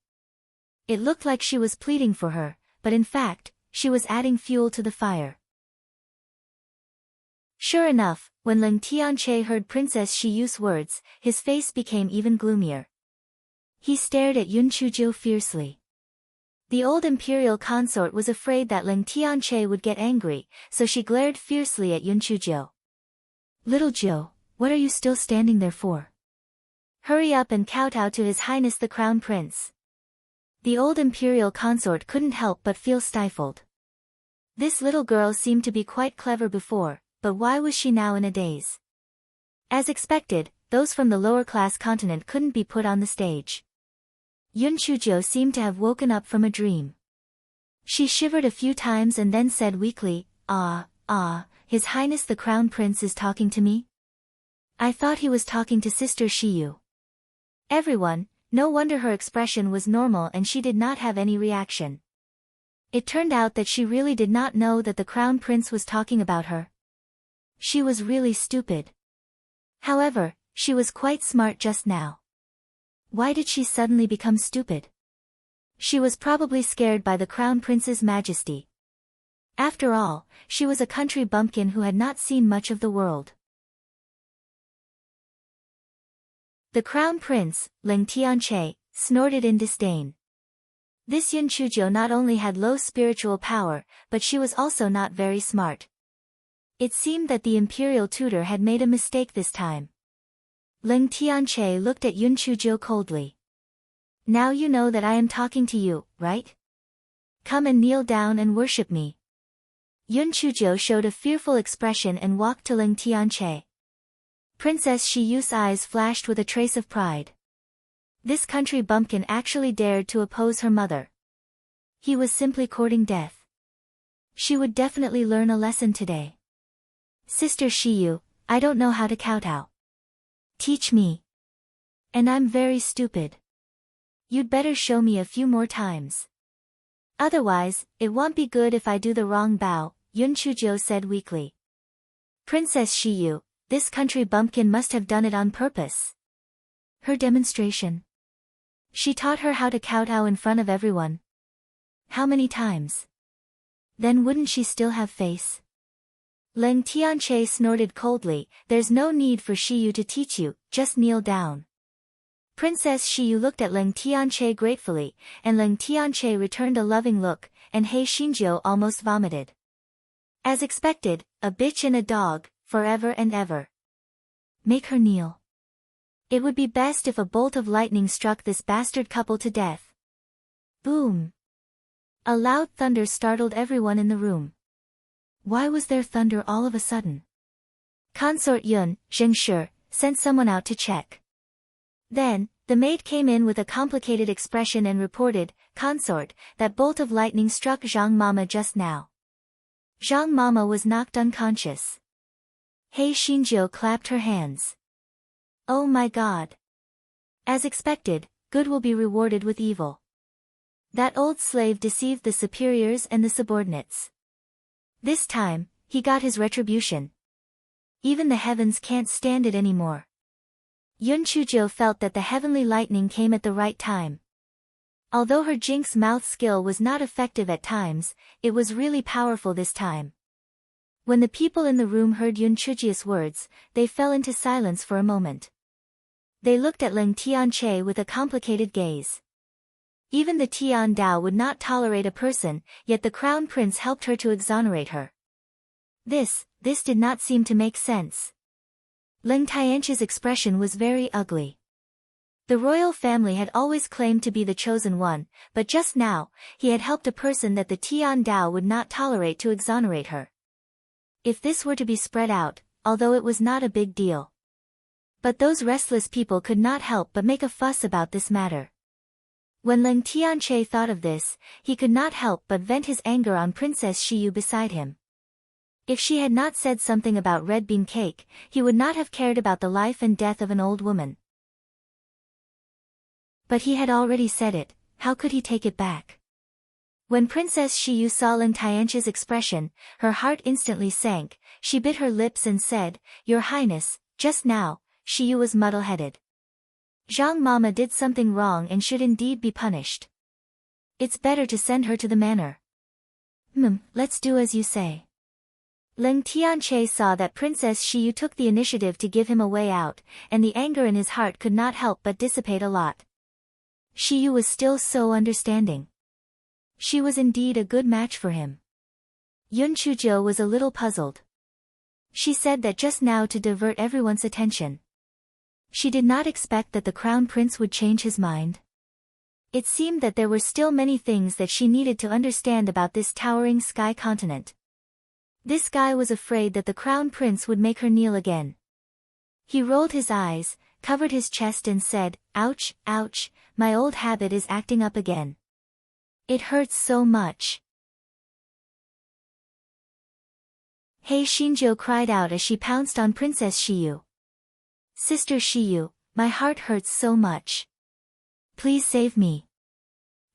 It looked like she was pleading for her, but in fact, she was adding fuel to the fire. Sure enough, when Leng Tianche heard Princess Shiyu's words, his face became even gloomier. He stared at Yun Chujio fiercely. The old imperial consort was afraid that Leng Tianche would get angry, so she glared fiercely at Yun Chujio. Little Jiu, what are you still standing there for? Hurry up and kowtow to His Highness the Crown Prince. The old imperial consort couldn't help but feel stifled. This little girl seemed to be quite clever before, but why was she now in a daze? As expected, those from the lower-class continent couldn't be put on the stage. Yun Chujio seemed to have woken up from a dream. She shivered a few times and then said weakly, His Highness the Crown Prince is talking to me? I thought he was talking to Sister Shiyu. Everyone, no wonder her expression was normal and she did not have any reaction. It turned out that she really did not know that the Crown Prince was talking about her. She was really stupid. However, she was quite smart just now. Why did she suddenly become stupid? She was probably scared by the Crown Prince's majesty. After all, she was a country bumpkin who had not seen much of the world. The Crown Prince, Leng Tianche, snorted in disdain. This Yun Chujio not only had low spiritual power, but she was also not very smart. It seemed that the imperial tutor had made a mistake this time. Leng Tianche looked at Yun Chujio coldly. Now you know that I am talking to you, right? Come and kneel down and worship me. Yun Chujio showed a fearful expression and walked to Leng Tianche. Princess Shiyu's eyes flashed with a trace of pride. This country bumpkin actually dared to oppose her mother. He was simply courting death. She would definitely learn a lesson today. Sister Shiyu, I don't know how to kowtow. Teach me. And I'm very stupid. You'd better show me a few more times. Otherwise, it won't be good if I do the wrong bow, Yun Chujio said weakly. Princess Shiyu, this country bumpkin must have done it on purpose. Her demonstration. She taught her how to kowtow in front of everyone. How many times? Then wouldn't she still have face? Leng Tianche snorted coldly, there's no need for Shiyu to teach you, just kneel down. Princess Shiyu looked at Leng Tianche gratefully, and Leng Tianche returned a loving look, and He Xinjiu almost vomited. As expected, a bitch and a dog, forever and ever. Make her kneel. It would be best if a bolt of lightning struck this bastard couple to death. Boom! A loud thunder startled everyone in the room. Why was there thunder all of a sudden? Consort Yun, Zhengshi, sent someone out to check. Then, the maid came in with a complicated expression and reported, "Consort, that bolt of lightning struck Zhang Mama just now." Zhang Mama was knocked unconscious. Hei Xinjiu clapped her hands. "Oh my God. As expected, good will be rewarded with evil. That old slave deceived the superiors and the subordinates. This time, he got his retribution. Even the heavens can't stand it anymore." Yun Chuzhou felt that the heavenly lightning came at the right time. Although her jinx mouth skill was not effective at times, it was really powerful this time. When the people in the room heard Yun Chujia's words, they fell into silence for a moment. They looked at Ling Tianche with a complicated gaze. Even the Tian Dao would not tolerate a person, yet the crown prince helped her to exonerate her. This did not seem to make sense. Ling Tianche's expression was very ugly. The royal family had always claimed to be the chosen one, but just now, he had helped a person that the Tian Dao would not tolerate to exonerate her. If this were to be spread out, although it was not a big deal. But those restless people could not help but make a fuss about this matter. When Ling Tianche thought of this, he could not help but vent his anger on Princess Shiyu beside him. If she had not said something about red bean cake, he would not have cared about the life and death of an old woman. But he had already said it, how could he take it back? When Princess Shiyu saw Ling Tianche's expression, her heart instantly sank. She bit her lips and said, "Your Highness, just now, Shiyu was muddle-headed. Zhang Mama did something wrong and should indeed be punished. It's better to send her to the manor." Let's do as you say." Ling Tianche saw that Princess Shiyu took the initiative to give him a way out, and the anger in his heart could not help but dissipate a lot. Shiyu was still so understanding. She was indeed a good match for him. Yun Chuzhou was a little puzzled. She said that just now to divert everyone's attention. She did not expect that the crown prince would change his mind. It seemed that there were still many things that she needed to understand about this towering sky continent. This guy was afraid that the crown prince would make her kneel again. He rolled his eyes, covered his chest and said, "Ouch, ouch, my old habit is acting up again. It hurts so much." Hei Xinjiu cried out as she pounced on Princess Shiyu. "Sister Shiyu, my heart hurts so much. Please save me."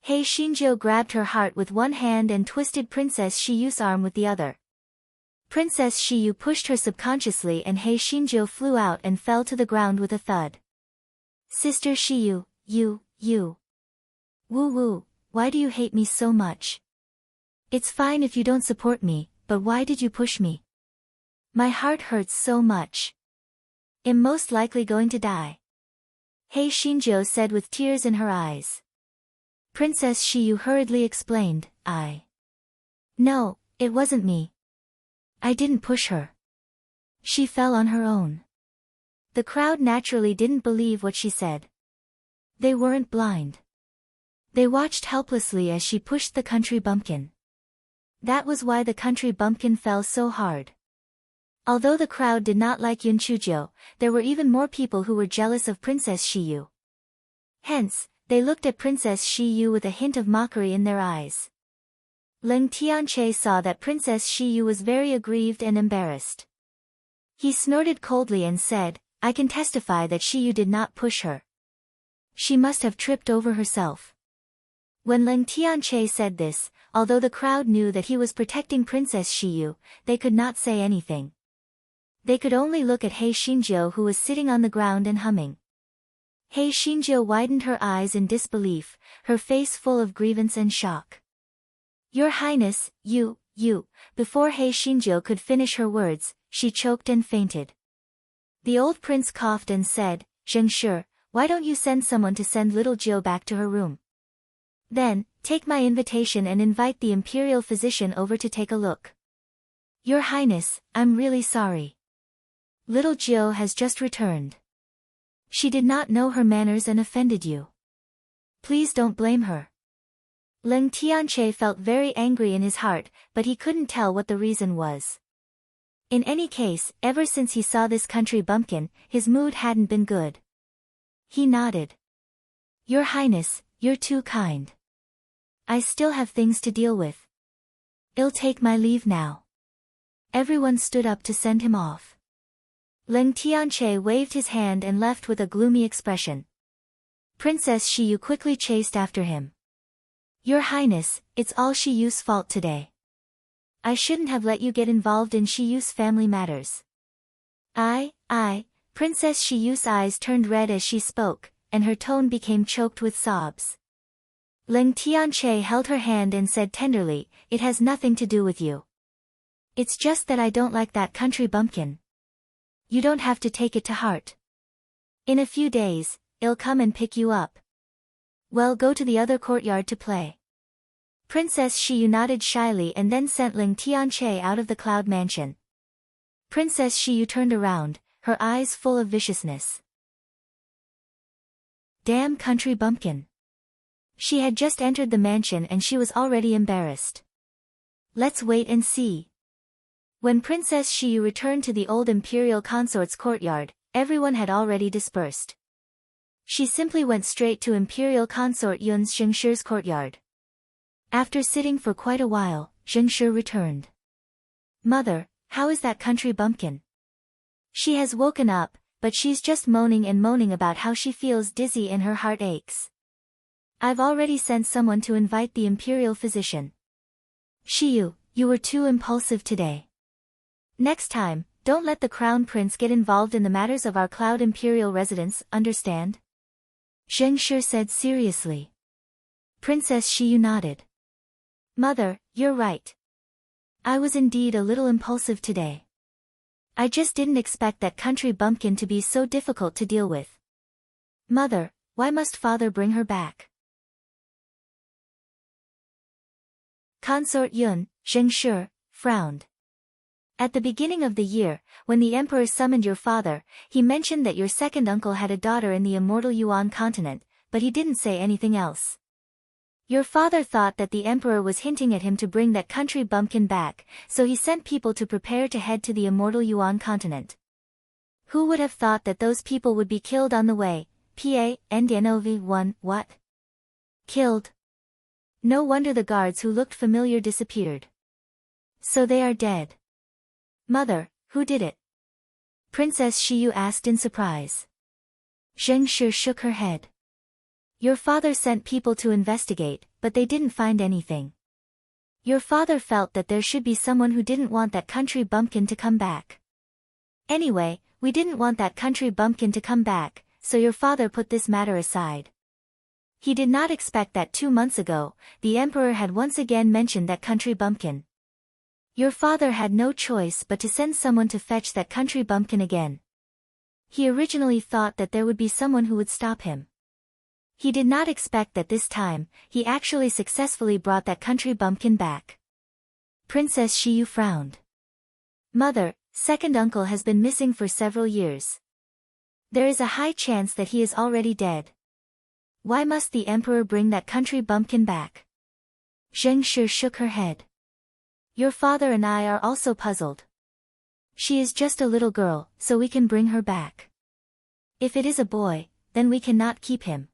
Hei Xinjiu grabbed her heart with one hand and twisted Princess Shiyu's arm with the other. Princess Shiyu pushed her subconsciously and Hei Xinjiu flew out and fell to the ground with a thud. "Sister Shiyu, you. Woo, why do you hate me so much? It's fine if you don't support me, but why did you push me? My heart hurts so much. I'm most likely going to die." Hei Xinjiu said with tears in her eyes. Princess Shiyu hurriedly explained, No, it wasn't me. I didn't push her. She fell on her own." The crowd naturally didn't believe what she said. They weren't blind. They watched helplessly as she pushed the country bumpkin. That was why the country bumpkin fell so hard. Although the crowd did not like Yun Chuzhou, there were even more people who were jealous of Princess Shiyu. Hence, they looked at Princess Shiyu with a hint of mockery in their eyes. Ling Tianche saw that Princess Shiyu was very aggrieved and embarrassed. He snorted coldly and said, "I can testify that Shiyu did not push her. She must have tripped over herself." When Ling Tianche said this, although the crowd knew that he was protecting Princess Shiyu, they could not say anything. They could only look at Hei Xinjiu who was sitting on the ground and humming. Hei Xinjiu widened her eyes in disbelief, her face full of grievance and shock. "Your Highness, you, before Hei Xinjiu could finish her words, she choked and fainted. The old prince coughed and said, "Zheng Shi, why don't you send someone to send little Jiu back to her room? Then, take my invitation and invite the imperial physician over to take a look." "Your Highness, I'm really sorry. Little Jiu has just returned. She did not know her manners and offended you. Please don't blame her." Ling Tianche felt very angry in his heart, but he couldn't tell what the reason was. In any case, ever since he saw this country bumpkin, his mood hadn't been good. He nodded. Your Highness, you're too kind. I still have things to deal with. I'll take my leave now. Everyone stood up to send him off. Ling Tianche waved his hand and left with a gloomy expression. Princess Shiyu quickly chased after him. Your Highness, it's all Shiyu's fault today. I shouldn't have let you get involved in Shiyu's family matters. Princess Shiyu's eyes turned red as she spoke, and her tone became choked with sobs. Ling Tianche held her hand and said tenderly, it has nothing to do with you. It's just that I don't like that country bumpkin. You don't have to take it to heart. In a few days, I'll come and pick you up. Well, go to the other courtyard to play. Princess Shiyu nodded shyly and then sent Ling Tianche out of the Cloud Mansion. Princess Shiyu turned around, her eyes full of viciousness. Damn country bumpkin. She had just entered the mansion and she was already embarrassed. Let's wait and see. When Princess Shiyu returned to the old imperial consort's courtyard, everyone had already dispersed. She simply went straight to Imperial Consort Yun's Zhengshi's courtyard. After sitting for quite a while, Zhengshi returned. Mother, how is that country bumpkin? She has woken up, but she's just moaning and moaning about how she feels dizzy and her heart aches. I've already sent someone to invite the imperial physician. Shiyu, you were too impulsive today. Next time, don't let the crown prince get involved in the matters of our Cloud Imperial residence, understand? Zhengshi said seriously. Princess Shiyu nodded. Mother, you're right. I was indeed a little impulsive today. I just didn't expect that country bumpkin to be so difficult to deal with. Mother, why must father bring her back? Consort Yun, Zhengshi, frowned. At the beginning of the year, when the emperor summoned your father, he mentioned that your second uncle had a daughter in the immortal Yuan continent, but he didn't say anything else. Your father thought that the emperor was hinting at him to bring that country bumpkin back, so he sent people to prepare to head to the immortal Yuan continent. Who would have thought that those people would be killed on the way? PANDNOV1, what? Killed? No wonder the guards who looked familiar disappeared. So they are dead. Mother, who did it? Princess Shiyu asked in surprise. Zhengshi shook her head. Your father sent people to investigate, but they didn't find anything. Your father felt that there should be someone who didn't want that country bumpkin to come back. Anyway, we didn't want that country bumpkin to come back, so your father put this matter aside. He did not expect that 2 months ago, the emperor had once again mentioned that country bumpkin. Your father had no choice but to send someone to fetch that country bumpkin again. He originally thought that there would be someone who would stop him. He did not expect that this time, he actually successfully brought that country bumpkin back. Princess Shiyu frowned. Mother, second uncle has been missing for several years. There is a high chance that he is already dead. Why must the emperor bring that country bumpkin back? Zhengshi shook her head. Your father and I are also puzzled. She is just a little girl, so we can bring her back. If it is a boy, then we cannot keep him.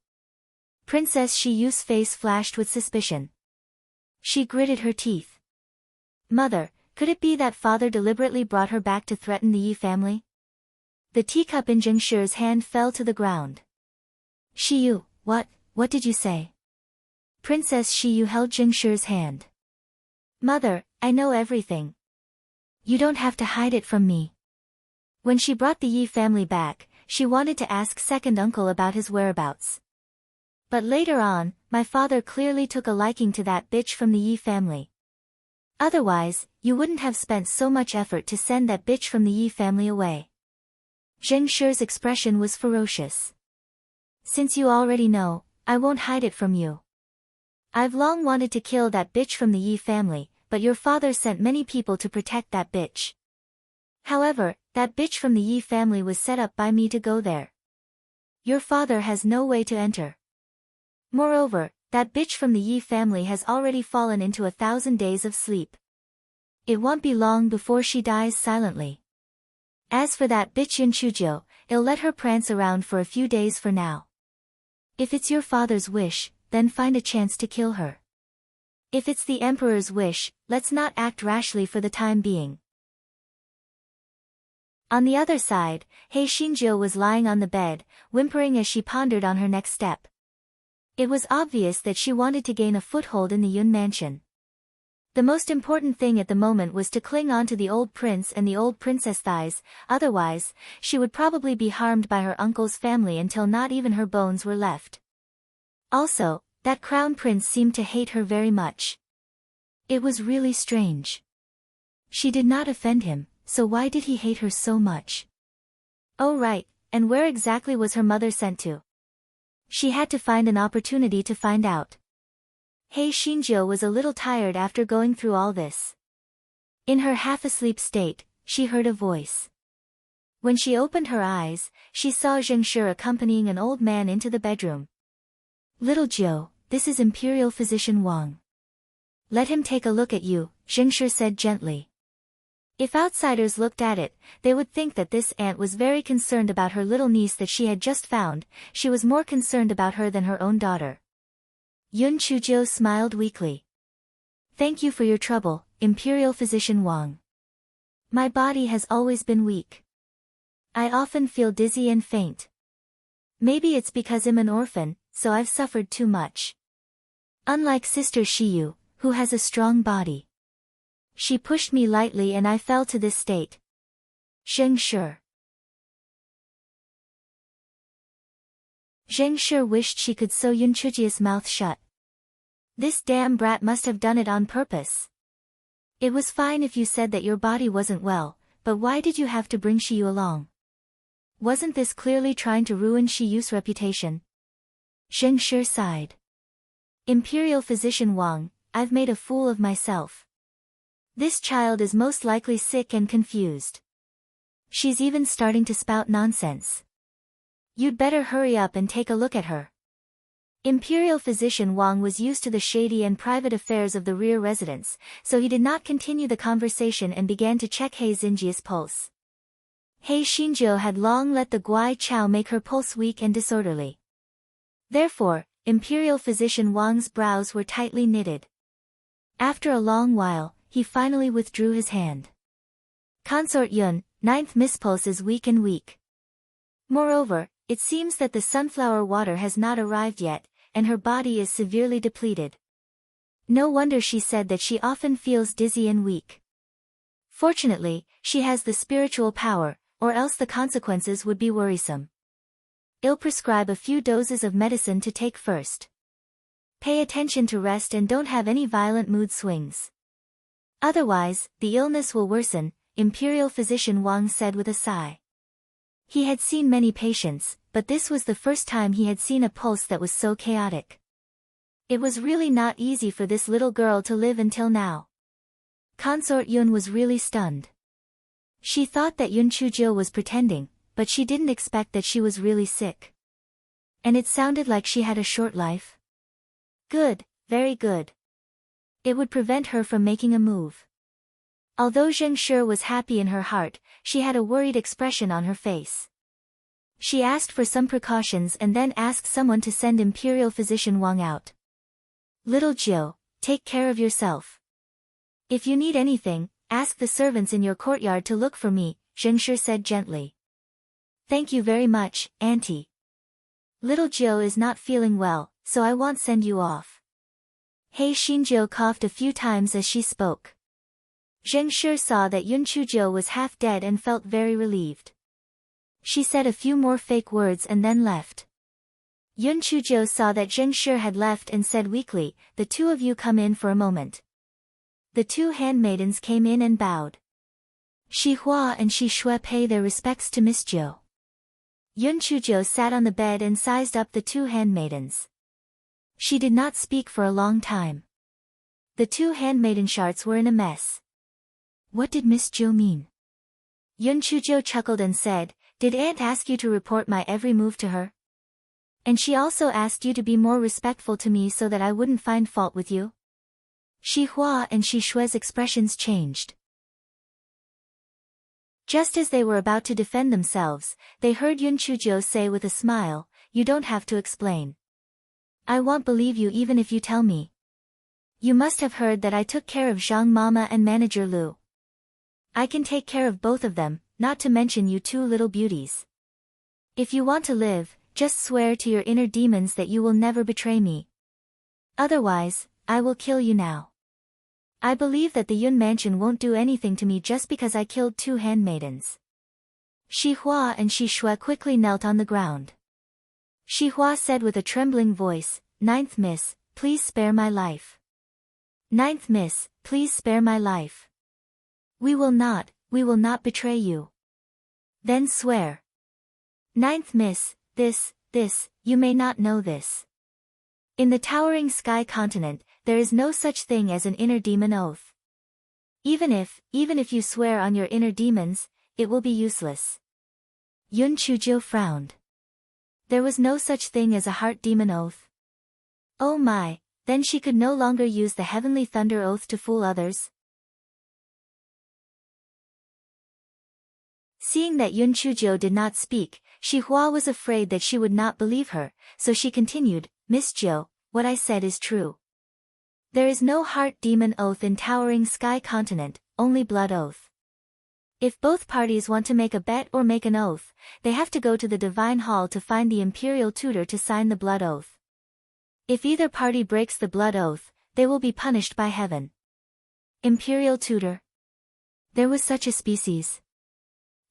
Princess Shiyu's face flashed with suspicion. She gritted her teeth. Mother, could it be that father deliberately brought her back to threaten the Yi family? The teacup in Zhengshi's hand fell to the ground. Shiyu, what did you say? Princess Shiyu held Zhengshi's hand. Mother, I know everything. You don't have to hide it from me. When she brought the Yi family back, she wanted to ask second uncle about his whereabouts. But later on, my father clearly took a liking to that bitch from the Yi family. Otherwise, you wouldn't have spent so much effort to send that bitch from the Yi family away. Zhengshi's expression was ferocious. Since you already know, I won't hide it from you. I've long wanted to kill that bitch from the Yi family, but your father sent many people to protect that bitch. However, that bitch from the Yi family was set up by me to go there. Your father has no way to enter. Moreover, that bitch from the Yi family has already fallen into 1,000 days of sleep. It won't be long before she dies silently. As for that bitch Yun Chuzhou, I'll let her prance around for a few days for now. If it's your father's wish, then find a chance to kill her. If it's the emperor's wish, let's not act rashly for the time being. On the other side, Hei Xinjiu was lying on the bed, whimpering as she pondered on her next step. It was obvious that she wanted to gain a foothold in the Yun mansion. The most important thing at the moment was to cling on to the old prince and the old princess thighs, otherwise, she would probably be harmed by her uncle's family until not even her bones were left. Also, that crown prince seemed to hate her very much. It was really strange. She did not offend him, so why did he hate her so much? Oh right, and where exactly was her mother sent to? She had to find an opportunity to find out. Hei Xinjiu was a little tired after going through all this. In her half-asleep state, she heard a voice. When she opened her eyes, she saw Zheng Shi accompanying an old man into the bedroom. "Little Jiu, this is Imperial Physician Wang. Let him take a look at you," Zheng Shi said gently. If outsiders looked at it, they would think that this aunt was very concerned about her little niece that she had just found. She was more concerned about her than her own daughter. Yun Chuzhou smiled weakly. "Thank you for your trouble, Imperial Physician Wang. My body has always been weak. I often feel dizzy and faint. Maybe it's because I'm an orphan, so I've suffered too much. Unlike Sister Shiyu, who has a strong body. She pushed me lightly and I fell to this state." Zheng Shi. Zheng Shi wished she could sew Yun Chujia's mouth shut. This damn brat must have done it on purpose. It was fine if you said that your body wasn't well, but why did you have to bring Shiyu along? Wasn't this clearly trying to ruin Shiyu's reputation? Zheng Shi sighed. "Imperial Physician Wang, I've made a fool of myself. This child is most likely sick and confused. She's even starting to spout nonsense. You'd better hurry up and take a look at her." Imperial Physician Wang was used to the shady and private affairs of the rear residence, so he did not continue the conversation and began to check Hei Xinjiu's pulse. Hei Xinjiu had long let the Guai Chao make her pulse weak and disorderly. Therefore, Imperial Physician Wang's brows were tightly knitted. After a long while, he finally withdrew his hand. "Consort Yun, 9th Miss Pulse is weak and weak. Moreover, it seems that the sunflower water has not arrived yet, and her body is severely depleted. No wonder she said that she often feels dizzy and weak. Fortunately, she has the spiritual power, or else the consequences would be worrisome. I'll prescribe a few doses of medicine to take first. Pay attention to rest and don't have any violent mood swings. Otherwise, the illness will worsen," Imperial Physician Wang said with a sigh. He had seen many patients, but this was the first time he had seen a pulse that was so chaotic. It was really not easy for this little girl to live until now. Consort Yun was really stunned. She thought that Yun Chuzhou was pretending, but she didn't expect that she was really sick. And it sounded like she had a short life. Good, very good. It would prevent her from making a move. Although Zheng Shi was happy in her heart, she had a worried expression on her face. She asked for some precautions and then asked someone to send Imperial Physician Wang out. "Little Jiu, take care of yourself. If you need anything, ask the servants in your courtyard to look for me," Zheng Shi said gently. "Thank you very much, Auntie. Little Jiu is not feeling well, so I won't send you off." Hei Xinjiu coughed a few times as she spoke. Zheng Shi saw that Yun Chuzhou was half dead and felt very relieved. She said a few more fake words and then left. Yun Chuzhou saw that Zheng Shi had left and said weakly, "The two of you come in for a moment." The two handmaidens came in and bowed. Shi Hua and Shi Shui pay their respects to Miss Jiu. Yun Chuzhou sat on the bed and sized up the two handmaidens. She did not speak for a long time. The two handmaiden charts were in a mess. What did Miss Jiu mean? Yun Chuzhou chuckled and said, "Did Aunt ask you to report my every move to her? And she also asked you to be more respectful to me so that I wouldn't find fault with you?" Shi Hua and Shi Shui's expressions changed. Just as they were about to defend themselves, they heard Yun Chuzhou say with a smile, "You don't have to explain. I won't believe you even if you tell me. You must have heard that I took care of Zhang Mama and Manager Lu. I can take care of both of them, not to mention you two little beauties. If you want to live, just swear to your inner demons that you will never betray me. Otherwise, I will kill you now. I believe that the Yun mansion won't do anything to me just because I killed 2 handmaidens. Shi Hua and Shi Shui quickly knelt on the ground. Shi Hua said with a trembling voice, "Ninth Miss, please spare my life. Ninth Miss, please spare my life. We will not betray you. Then swear. Ninth Miss, this, you may not know this. In the towering sky continent, there is no such thing as an inner demon oath. Even if you swear on your inner demons, it will be useless." Yun Chujiu frowned. There was no such thing as a heart demon oath. Oh my, then she could no longer use the heavenly thunder oath to fool others? Seeing that Yun Chujiu did not speak, Shi Hua was afraid that she would not believe her, so she continued, "Miss Jiu, what I said is true. There is no heart demon oath in towering sky continent, only blood oath. If both parties want to make a bet or make an oath, they have to go to the divine hall to find the imperial tutor to sign the blood oath. If either party breaks the blood oath, they will be punished by heaven." Imperial tutor? There was such a species.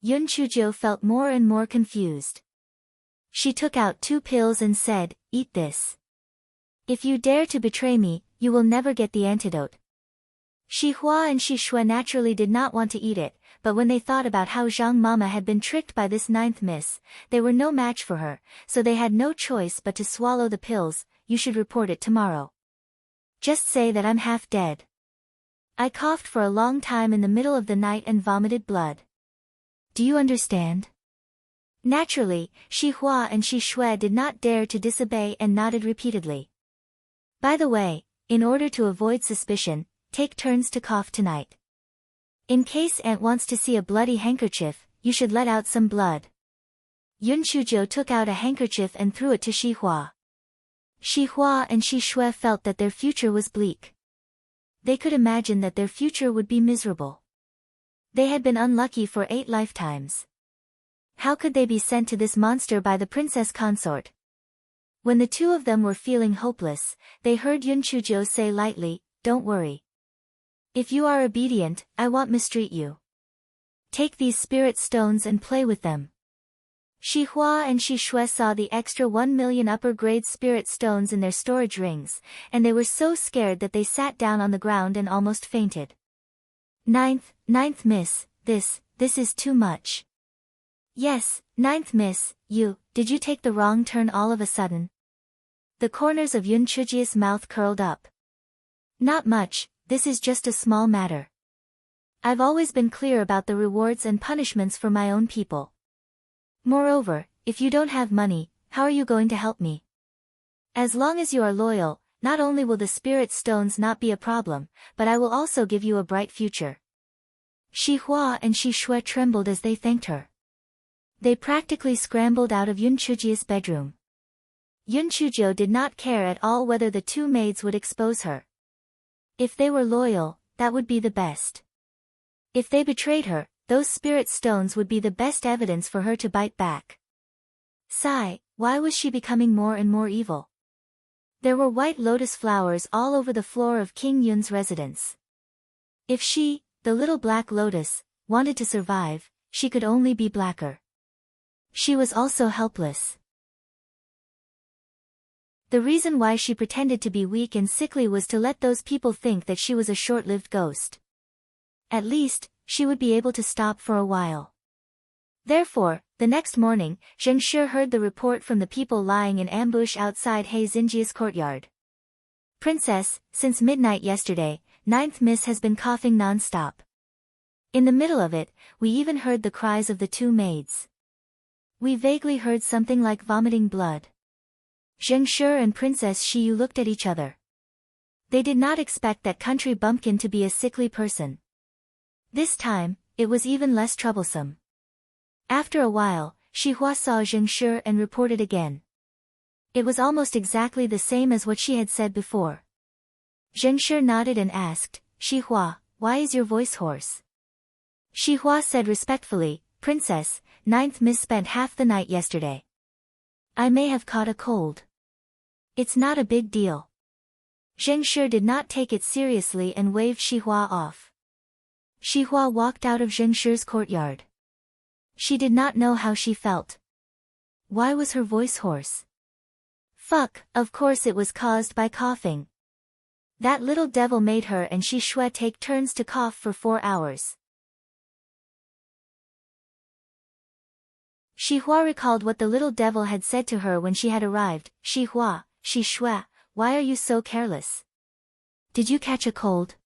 Yun Chujiu felt more and more confused. She took out 2 pills and said, "Eat this. If you dare to betray me, you will never get the antidote." Shi Hua and Shi Shui naturally did not want to eat it, but when they thought about how Zhang Mama had been tricked by this 9th Miss, they were no match for her, so they had no choice but to swallow the pills. "You should report it tomorrow. Just say that I'm half dead. I coughed for a long time in the middle of the night and vomited blood. Do you understand?" Naturally, Shi Hua and Shi Shui did not dare to disobey and nodded repeatedly. "By the way, in order to avoid suspicion, take turns to cough tonight. In case Aunt wants to see a bloody handkerchief, you should let out some blood." Yun Chujiu took out a handkerchief and threw it to Shi Hua. Shi Hua and Shi Shui felt that their future was bleak. They could imagine that their future would be miserable. They had been unlucky for 8 lifetimes. How could they be sent to this monster by the princess consort? When the 2 of them were feeling hopeless, they heard Yun Chujiu say lightly, "Don't worry. If you are obedient, I won't mistreat you. Take these spirit stones and play with them." Shi Hua and Shi Shui saw the extra 1 million upper-grade spirit stones in their storage rings, and they were so scared that they sat down on the ground and almost fainted. Ninth Miss, this is too much." "Yes, 9th Miss, did you take the wrong turn all of a sudden?" The corners of Yun Chujiu's mouth curled up. "Not much, this is just a small matter. I've always been clear about the rewards and punishments for my own people. Moreover, if you don't have money, how are you going to help me? As long as you are loyal, not only will the spirit stones not be a problem, but I will also give you a bright future." Shi Hua and Shi Shui trembled as they thanked her. They practically scrambled out of Yun Chujiu's bedroom. Yun Chujiu did not care at all whether the 2 maids would expose her. If they were loyal, that would be the best. If they betrayed her, those spirit stones would be the best evidence for her to bite back. Sigh, why was she becoming more and more evil? There were white lotus flowers all over the floor of King Yun's residence. If she, the little black lotus, wanted to survive, she could only be blacker. She was also helpless. The reason why she pretended to be weak and sickly was to let those people think that she was a short-lived ghost. At least, she would be able to stop for a while. Therefore, the next morning, Zheng Shi heard the report from the people lying in ambush outside He Xinjia's courtyard. "Princess, since midnight yesterday, 9th Miss has been coughing non-stop. In the middle of it, we even heard the cries of the 2 maids. We vaguely heard something like vomiting blood." Zheng Shi and Princess Shiyu looked at each other. They did not expect that country bumpkin to be a sickly person. This time, it was even less troublesome. After a while, Shi Hua saw Zheng Shi and reported again. It was almost exactly the same as what she had said before. Zhengshi nodded and asked, "Xihua, why is your voice hoarse?" Xihua said respectfully, "Princess, Ninth Miss spent half the night yesterday. I may have caught a cold. It's not a big deal." Zhengshi did not take it seriously and waved Xihua off. Xihua walked out of Zhengshi's courtyard. She did not know how she felt. Why was her voice hoarse? Fuck, of course it was caused by coughing. That little devil made her and Xihua take turns to cough for 4 hours. Xihua recalled what the little devil had said to her when she had arrived. "Xihua, why are you so careless? Did you catch a cold?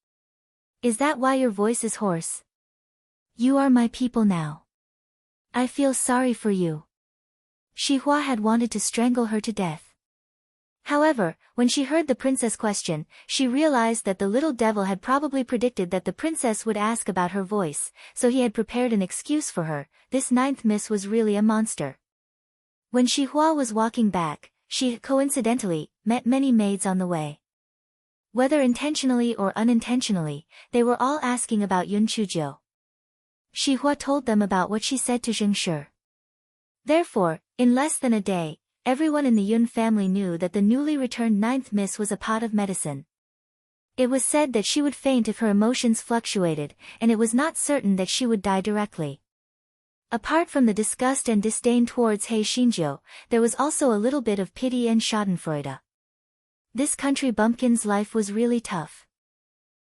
Is that why your voice is hoarse? You are my people now. I feel sorry for you." Xihua had wanted to strangle her to death. However, when she heard the princess question, she realized that the little devil had probably predicted that the princess would ask about her voice, so he had prepared an excuse for her. This ninth miss was really a monster. When Xihua was walking back, she coincidentally met many maids on the way. Whether intentionally or unintentionally, they were all asking about Yun Chuzhou. Xihua told them about what she said to Zhengshi. Therefore, in less than a day, everyone in the Yun family knew that the newly returned ninth miss was a pot of medicine. It was said that she would faint if her emotions fluctuated, and it was not certain that she would die directly. Apart from the disgust and disdain towards He Xinjiu, there was also a little bit of pity and schadenfreude. This country bumpkin's life was really tough.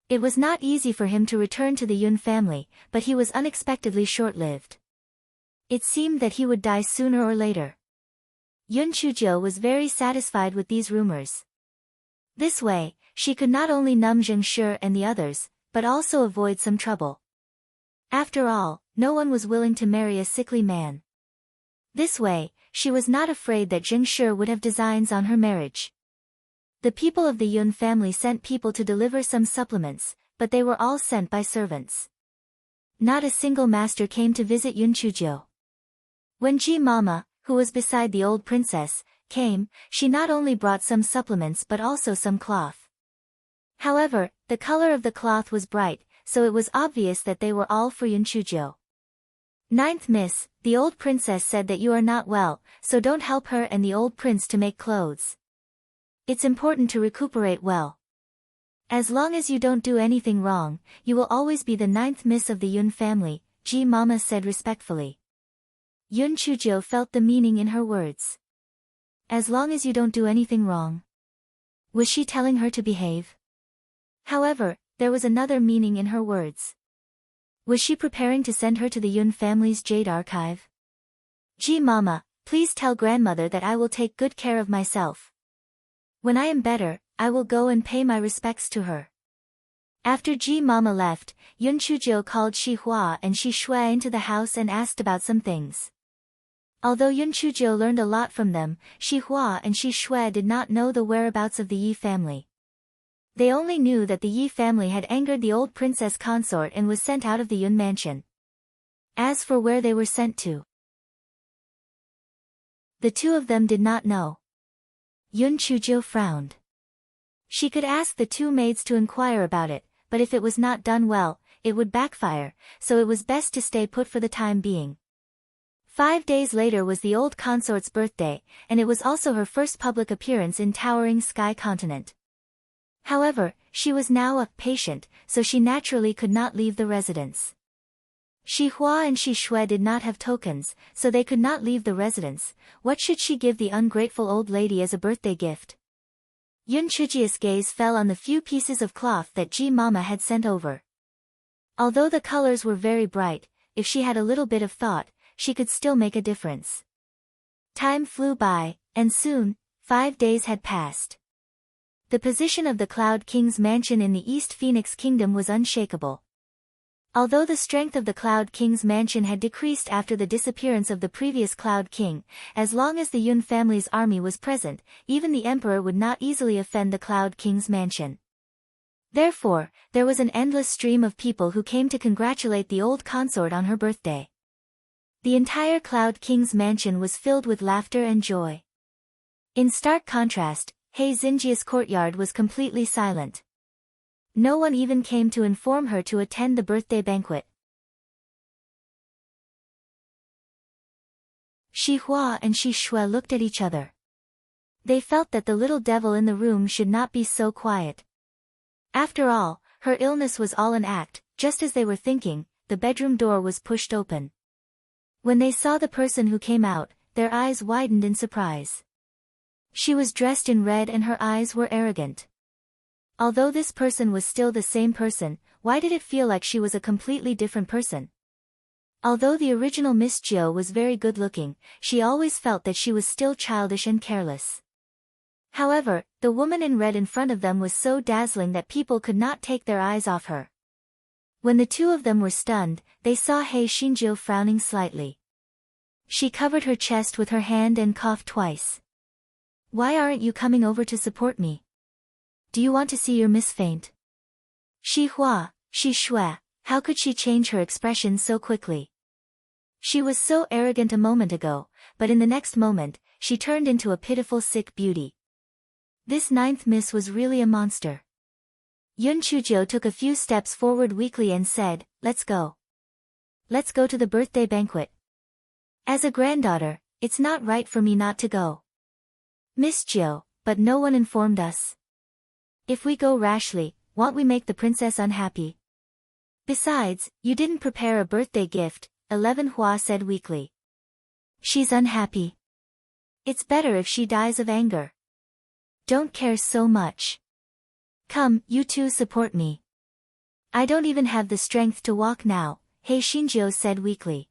It was not easy for him to return to the Yun family, but he was unexpectedly short-lived. It seemed that he would die sooner or later. Yun Chuzhou was very satisfied with these rumors. This way, she could not only numb Zhengshi and the others, but also avoid some trouble. After all, no one was willing to marry a sickly man. This way, she was not afraid that Zhengshi would have designs on her marriage. The people of the Yun family sent people to deliver some supplements, but they were all sent by servants. Not a single master came to visit Yun Chuzhou. When Ji Mama, who was beside the old princess, came, she not only brought some supplements but also some cloth. However, the color of the cloth was bright, so it was obvious that they were all for Yun Chuzhou. "Ninth miss, the old princess said that you are not well, so don't help her and the old prince to make clothes. It's important to recuperate well. As long as you don't do anything wrong, you will always be the ninth miss of the Yun family," Ji Mama said respectfully. Yun Chuzhou felt the meaning in her words. As long as you don't do anything wrong. Was she telling her to behave? However, there was another meaning in her words. Was she preparing to send her to the Yun family's jade archive? "Ji Mama, please tell grandmother that I will take good care of myself. When I am better, I will go and pay my respects to her." After Ji Mama left, Yun Chuzhou called Xihua and Xihua into the house and asked about some things. Although Yun Chuzhou learned a lot from them, Xihua and Xihua did not know the whereabouts of the Yi family. They only knew that the Yi family had angered the old princess consort and was sent out of the Yun mansion. As for where they were sent to, the two of them did not know. Yun Chuzhou frowned. She could ask the two maids to inquire about it, but if it was not done well, it would backfire, so it was best to stay put for the time being. 5 days later was the old consort's birthday, and it was also her first public appearance in Towering Sky Continent. However, she was now a patient, so she naturally could not leave the residence. Xihua and Xihua did not have tokens, so they could not leave the residence. What should she give the ungrateful old lady as a birthday gift? Yun Chuzhou's gaze fell on the few pieces of cloth that Ji Mama had sent over. Although the colors were very bright, if she had a little bit of thought, she could still make a difference. Time flew by, and soon, 5 days had passed. The position of the Cloud King's mansion in the East Phoenix Kingdom was unshakable. Although the strength of the Cloud King's mansion had decreased after the disappearance of the previous Cloud King, as long as the Yun family's army was present, even the emperor would not easily offend the Cloud King's mansion. Therefore, there was an endless stream of people who came to congratulate the old consort on her birthday. The entire Cloud King's mansion was filled with laughter and joy. In stark contrast, Hei Xinjia's courtyard was completely silent. No one even came to inform her to attend the birthday banquet. Shi Hua and Shi Shui looked at each other. They felt that the little devil in the room should not be so quiet. After all, her illness was all an act. Just as they were thinking, the bedroom door was pushed open. When they saw the person who came out, their eyes widened in surprise. She was dressed in red and her eyes were arrogant. Although this person was still the same person, why did it feel like she was a completely different person? Although the original Miss Jiu was very good-looking, she always felt that she was still childish and careless. However, the woman in red in front of them was so dazzling that people could not take their eyes off her. When the two of them were stunned, they saw Hei Xinjiu frowning slightly. She covered her chest with her hand and coughed twice. "Why aren't you coming over to support me? Do you want to see your miss faint?" Shi Hua, Shi Shui, how could she change her expression so quickly? She was so arrogant a moment ago, but in the next moment, she turned into a pitiful sick beauty. This ninth miss was really a monster. Yun Chuzhou took a few steps forward weakly and said, "Let's go. Let's go to the birthday banquet. As a granddaughter, it's not right for me not to go. Miss Jiu, but no one informed us. If we go rashly, won't we make the princess unhappy? Besides, you didn't prepare a birthday gift," 11 Hua said weakly. "She's unhappy. It's better if she dies of anger. Don't care so much. Come, you two support me. I don't even have the strength to walk now," Hei Xinjiu said weakly.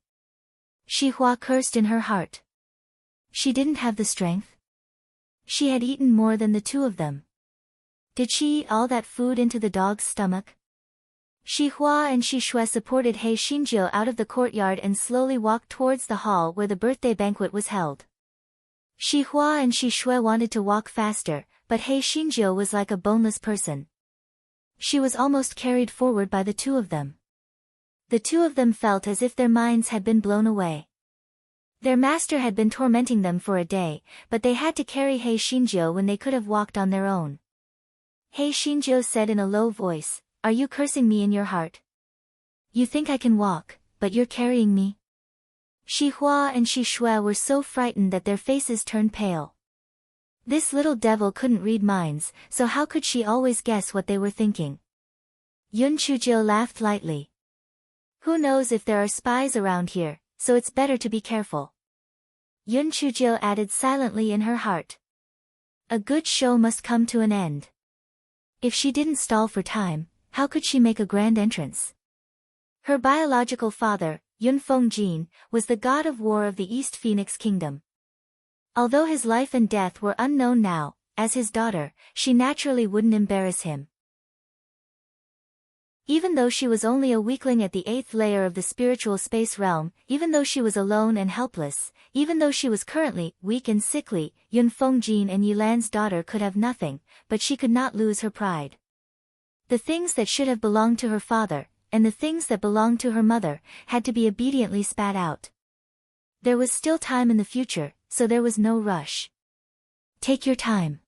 Shi Hua cursed in her heart. She didn't have the strength? She had eaten more than the two of them. Did she eat all that food into the dog's stomach? Shi Hua and Shi Shui supported Hei Xinjiu out of the courtyard and slowly walked towards the hall where the birthday banquet was held. Shi Hua and Shi Shui wanted to walk faster, but Hei Xinjiu was like a boneless person. She was almost carried forward by the two of them. The two of them felt as if their minds had been blown away. Their master had been tormenting them for a day, but they had to carry Hei Xinjiu when they could have walked on their own. Hei Xinjiu said in a low voice, "Are you cursing me in your heart? You think I can walk, but you're carrying me?" Shi Hua and Shi Shui were so frightened that their faces turned pale. This little devil couldn't read minds, so how could she always guess what they were thinking? Yun Chuzhou laughed lightly. "Who knows if there are spies around here, so it's better to be careful." Yun Chuzhou added silently in her heart. A good show must come to an end. If she didn't stall for time, how could she make a grand entrance? Her biological father, Yun Fengjin, was the god of war of the East Phoenix Kingdom. Although his life and death were unknown now, as his daughter, she naturally wouldn't embarrass him. Even though she was only a weakling at the 8th layer of the spiritual space realm, even though she was alone and helpless, even though she was currently weak and sickly, Yun Fengjin and Yilan's daughter could have nothing, but she could not lose her pride. The things that should have belonged to her father, and the things that belonged to her mother, had to be obediently spat out. There was still time in the future, so there was no rush. Take your time.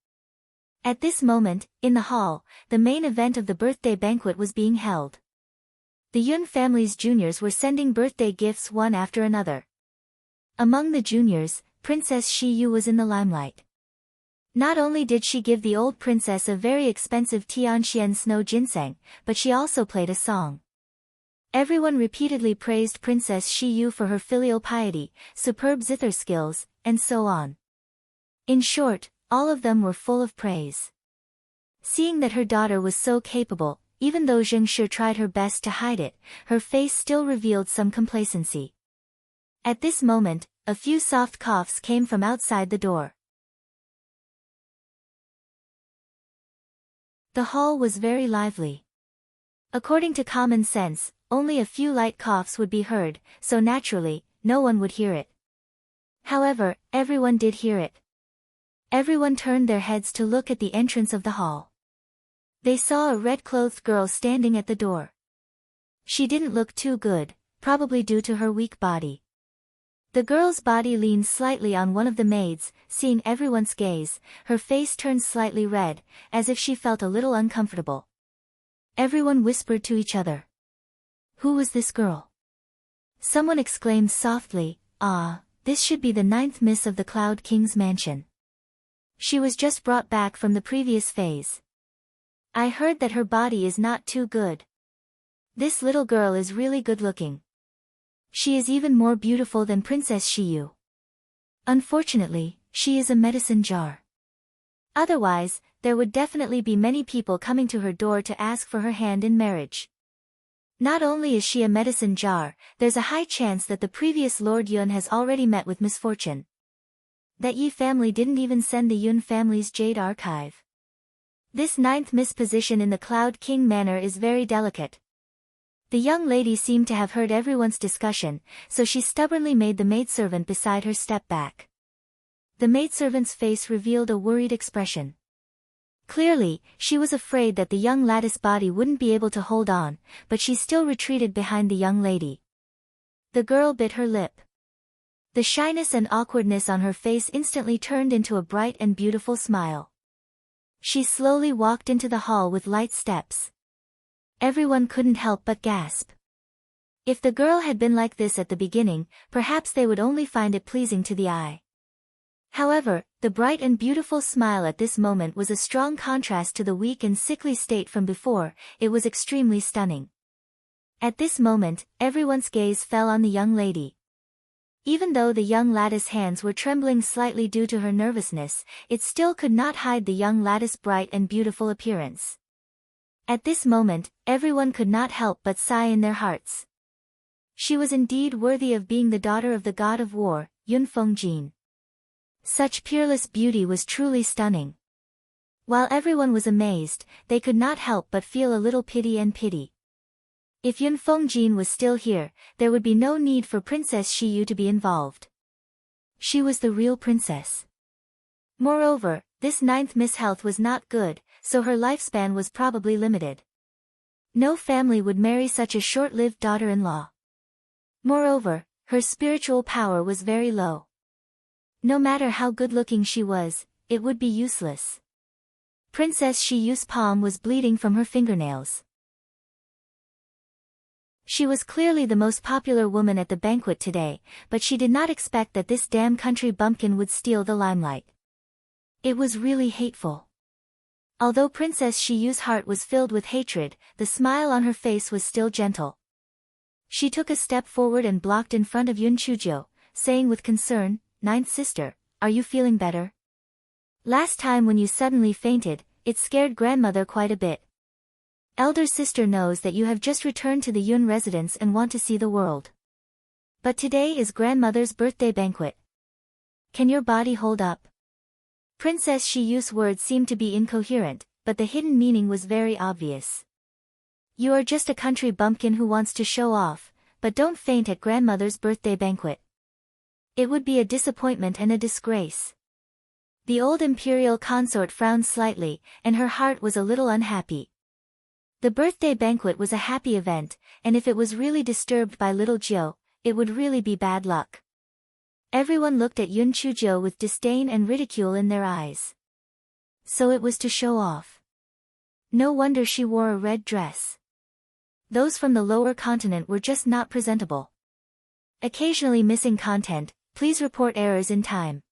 At this moment, in the hall, the main event of the birthday banquet was being held. The Yun family's juniors were sending birthday gifts one after another. Among the juniors, Princess Shi Yu was in the limelight. Not only did she give the old princess a very expensive Tianxian snow ginseng, but she also played a song. Everyone repeatedly praised Princess Shi Yu for her filial piety, superb zither skills, and so on. In short, all of them were full of praise. Seeing that her daughter was so capable, even though Zheng Shi tried her best to hide it, her face still revealed some complacency. At this moment, a few soft coughs came from outside the door. The hall was very lively. According to common sense, only a few light coughs would be heard, so naturally, no one would hear it. However, everyone did hear it. Everyone turned their heads to look at the entrance of the hall. They saw a red-clothed girl standing at the door. She didn't look too good, probably due to her weak body. The girl's body leaned slightly on one of the maids, seeing everyone's gaze, her face turned slightly red, as if she felt a little uncomfortable. Everyone whispered to each other. Who was this girl? Someone exclaimed softly, "Ah, this should be the 9th Miss of the Cloud King's mansion. She was just brought back from the previous phase. I heard that her body is not too good. This little girl is really good-looking. She is even more beautiful than Princess Shiyu. Unfortunately, she is a medicine jar. Otherwise, there would definitely be many people coming to her door to ask for her hand in marriage. Not only is she a medicine jar, there's a high chance that the previous Lord Yun has already met with misfortune. That Yi family didn't even send the Yun family's jade archive. This 9th Miss position in the Cloud King Manor is very delicate." The young lady seemed to have heard everyone's discussion, so she stubbornly made the maidservant beside her step back. The maidservant's face revealed a worried expression. Clearly, she was afraid that the young lattice body wouldn't be able to hold on, but she still retreated behind the young lady. The girl bit her lip. The shyness and awkwardness on her face instantly turned into a bright and beautiful smile. She slowly walked into the hall with light steps. Everyone couldn't help but gasp. If the girl had been like this at the beginning, perhaps they would only find it pleasing to the eye. However, the bright and beautiful smile at this moment was a strong contrast to the weak and sickly state from before. It was extremely stunning. At this moment, everyone's gaze fell on the young lady. Even though the young lattice hands were trembling slightly due to her nervousness, it still could not hide the young lattice's bright and beautiful appearance. At this moment, everyone could not help but sigh in their hearts. She was indeed worthy of being the daughter of the god of war, Yun Fengjin. Such peerless beauty was truly stunning. While everyone was amazed, they could not help but feel a little pity. If Yun Fengjin was still here, there would be no need for Princess Shiyu to be involved. She was the real princess. Moreover, this 9th Miss health was not good, so her lifespan was probably limited. No family would marry such a short-lived daughter-in-law. Moreover, her spiritual power was very low. No matter how good-looking she was, it would be useless. Princess Shiyu's palm was bleeding from her fingernails. She was clearly the most popular woman at the banquet today, but she did not expect that this damn country bumpkin would steal the limelight. It was really hateful. Although Princess Shiyu's heart was filled with hatred, the smile on her face was still gentle. She took a step forward and blocked in front of Yun Chujio, saying with concern, "Ninth sister, are you feeling better? Last time when you suddenly fainted, it scared grandmother quite a bit. Elder sister knows that you have just returned to the Yun residence and want to see the world. But today is grandmother's birthday banquet. Can your body hold up?" Princess Shiyu's words seemed to be incoherent, but the hidden meaning was very obvious. You are just a country bumpkin who wants to show off, but don't faint at grandmother's birthday banquet. It would be a disappointment and a disgrace. The old imperial consort frowned slightly, and her heart was a little unhappy. The birthday banquet was a happy event, and if it was really disturbed by little Jiu, it would really be bad luck. Everyone looked at Yun Chujio with disdain and ridicule in their eyes. So it was to show off. No wonder she wore a red dress. Those from the lower continent were just not presentable. Occasionally missing content, please report errors in time.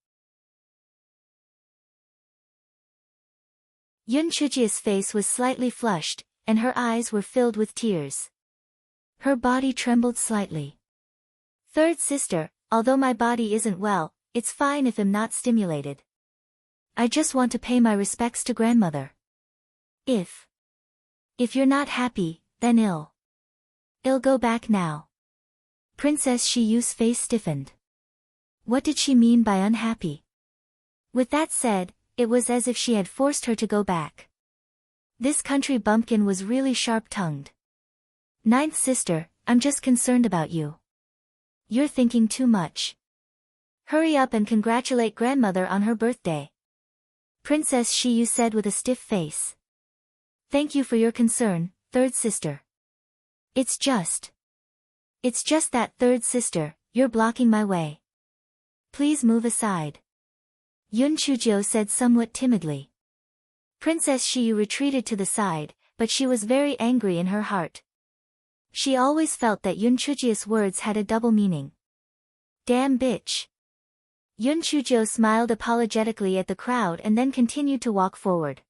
Yun Chujio's face was slightly flushed, and her eyes were filled with tears. Her body trembled slightly. Third sister, although my body isn't well, it's fine if I'm not stimulated. I just want to pay my respects to grandmother. If you're not happy, then I'll go back now. Princess Shiyu's face stiffened. What did she mean by unhappy? With that said, it was as if she had forced her to go back. This country bumpkin was really sharp-tongued. Ninth sister, I'm just concerned about you. You're thinking too much. Hurry up and congratulate grandmother on her birthday. Princess Shiyu said with a stiff face. Thank you for your concern, third sister. It's just that third sister, you're blocking my way. Please move aside. Yun Chujio said somewhat timidly. Princess Shiyu retreated to the side, but she was very angry in her heart. She always felt that Yun Chujio's words had a double meaning. Damn bitch. Yun Chujio smiled apologetically at the crowd and then continued to walk forward.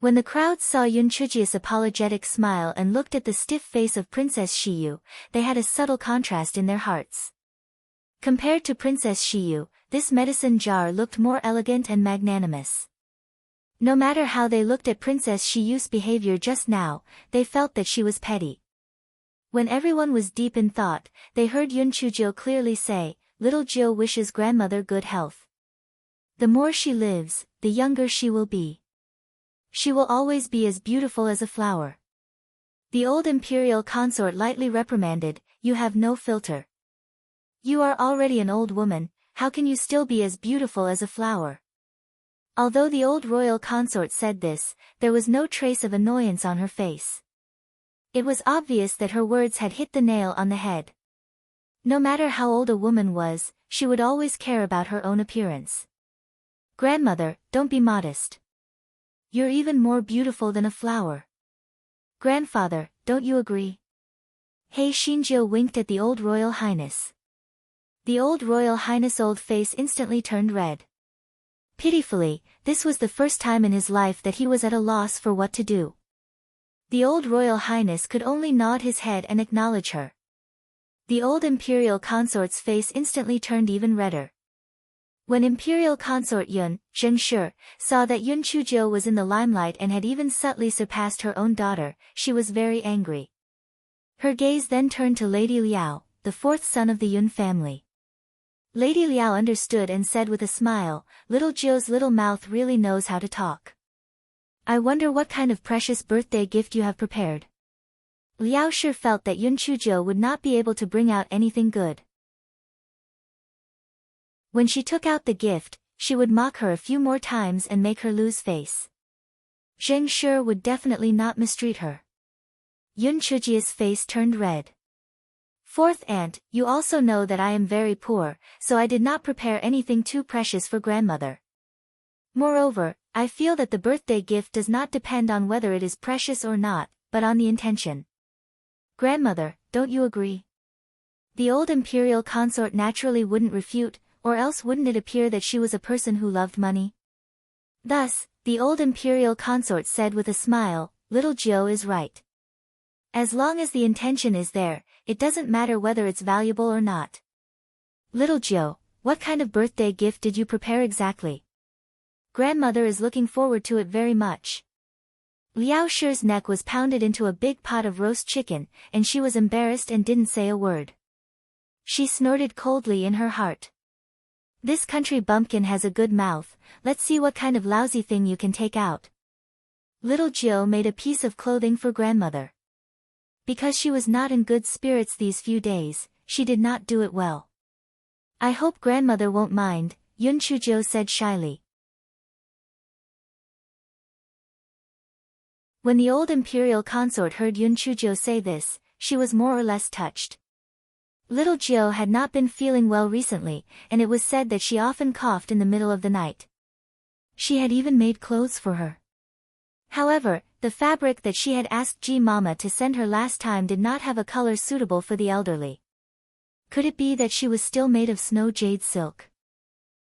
When the crowd saw Yun Chujio's apologetic smile and looked at the stiff face of Princess Shiyu, they had a subtle contrast in their hearts. Compared to Princess Shiyu, this medicine jar looked more elegant and magnanimous. No matter how they looked at Princess Shiyu's behavior just now, they felt that she was petty. When everyone was deep in thought, they heard Yun Chujio clearly say, "Little Jiu wishes grandmother good health. The more she lives, the younger she will be. She will always be as beautiful as a flower." The old imperial consort lightly reprimanded, "You have no filter. You are already an old woman, how can you still be as beautiful as a flower?" Although the old royal consort said this, there was no trace of annoyance on her face. It was obvious that her words had hit the nail on the head. No matter how old a woman was, she would always care about her own appearance. "Grandmother, don't be modest. You're even more beautiful than a flower." "Grandfather, don't you agree?" Hei Shinjio winked at the old royal highness. The old royal highness' old face instantly turned red. Pitifully, this was the first time in his life that he was at a loss for what to do. The old royal highness could only nod his head and acknowledge her. The old imperial consort's face instantly turned even redder. When imperial consort Yun Zhengshi saw that Yun Chujio was in the limelight and had even subtly surpassed her own daughter, she was very angry. Her gaze then turned to Lady Liao, the fourth son of the Yun family. Lady Liao understood and said with a smile, "Little Jio's little mouth really knows how to talk. I wonder what kind of precious birthday gift you have prepared." Liao sure felt that Yun Chujio would not be able to bring out anything good. When she took out the gift, she would mock her a few more times and make her lose face. Zheng Shi would definitely not mistreat her. Yun Chujio's face turned red. "Fourth aunt, you also know that I am very poor, so I did not prepare anything too precious for grandmother. Moreover, I feel that the birthday gift does not depend on whether it is precious or not, but on the intention. Grandmother, don't you agree?" The old imperial consort naturally wouldn't refute, or else wouldn't it appear that she was a person who loved money? Thus, the old imperial consort said with a smile, "Little Jio is right. As long as the intention is there, it doesn't matter whether it's valuable or not. Little Jio, what kind of birthday gift did you prepare exactly? Grandmother is looking forward to it very much." Liao Shi's neck was pounded into a big pot of roast chicken, and she was embarrassed and didn't say a word. She snorted coldly in her heart. "This country bumpkin has a good mouth, let's see what kind of lousy thing you can take out." Little Jio made a piece of clothing for grandmother. Because she was not in good spirits these few days, she did not do it well. "I hope grandmother won't mind," Yun Chujio said shyly. When the old imperial consort heard Yun Chujio say this, she was more or less touched. Little Jio had not been feeling well recently, and it was said that she often coughed in the middle of the night. She had even made clothes for her. However, the fabric that she had asked G-Mama to send her last time did not have a color suitable for the elderly. Could it be that she was still made of snow jade silk?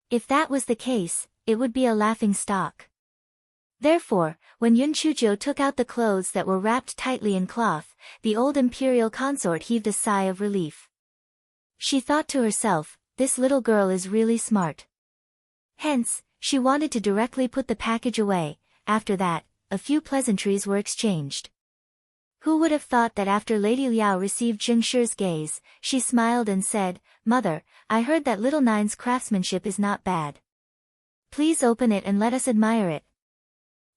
If that was the case, it would be a laughing stock. Therefore, when Yun Chujio took out the clothes that were wrapped tightly in cloth, the old imperial consort heaved a sigh of relief. She thought to herself, "This little girl is really smart." Hence, she wanted to directly put the package away. After that, a few pleasantries were exchanged. Who would have thought that after Lady Liao received Zheng Shi's gaze, she smiled and said, "Mother, I heard that little Nine's craftsmanship is not bad. Please open it and let us admire it."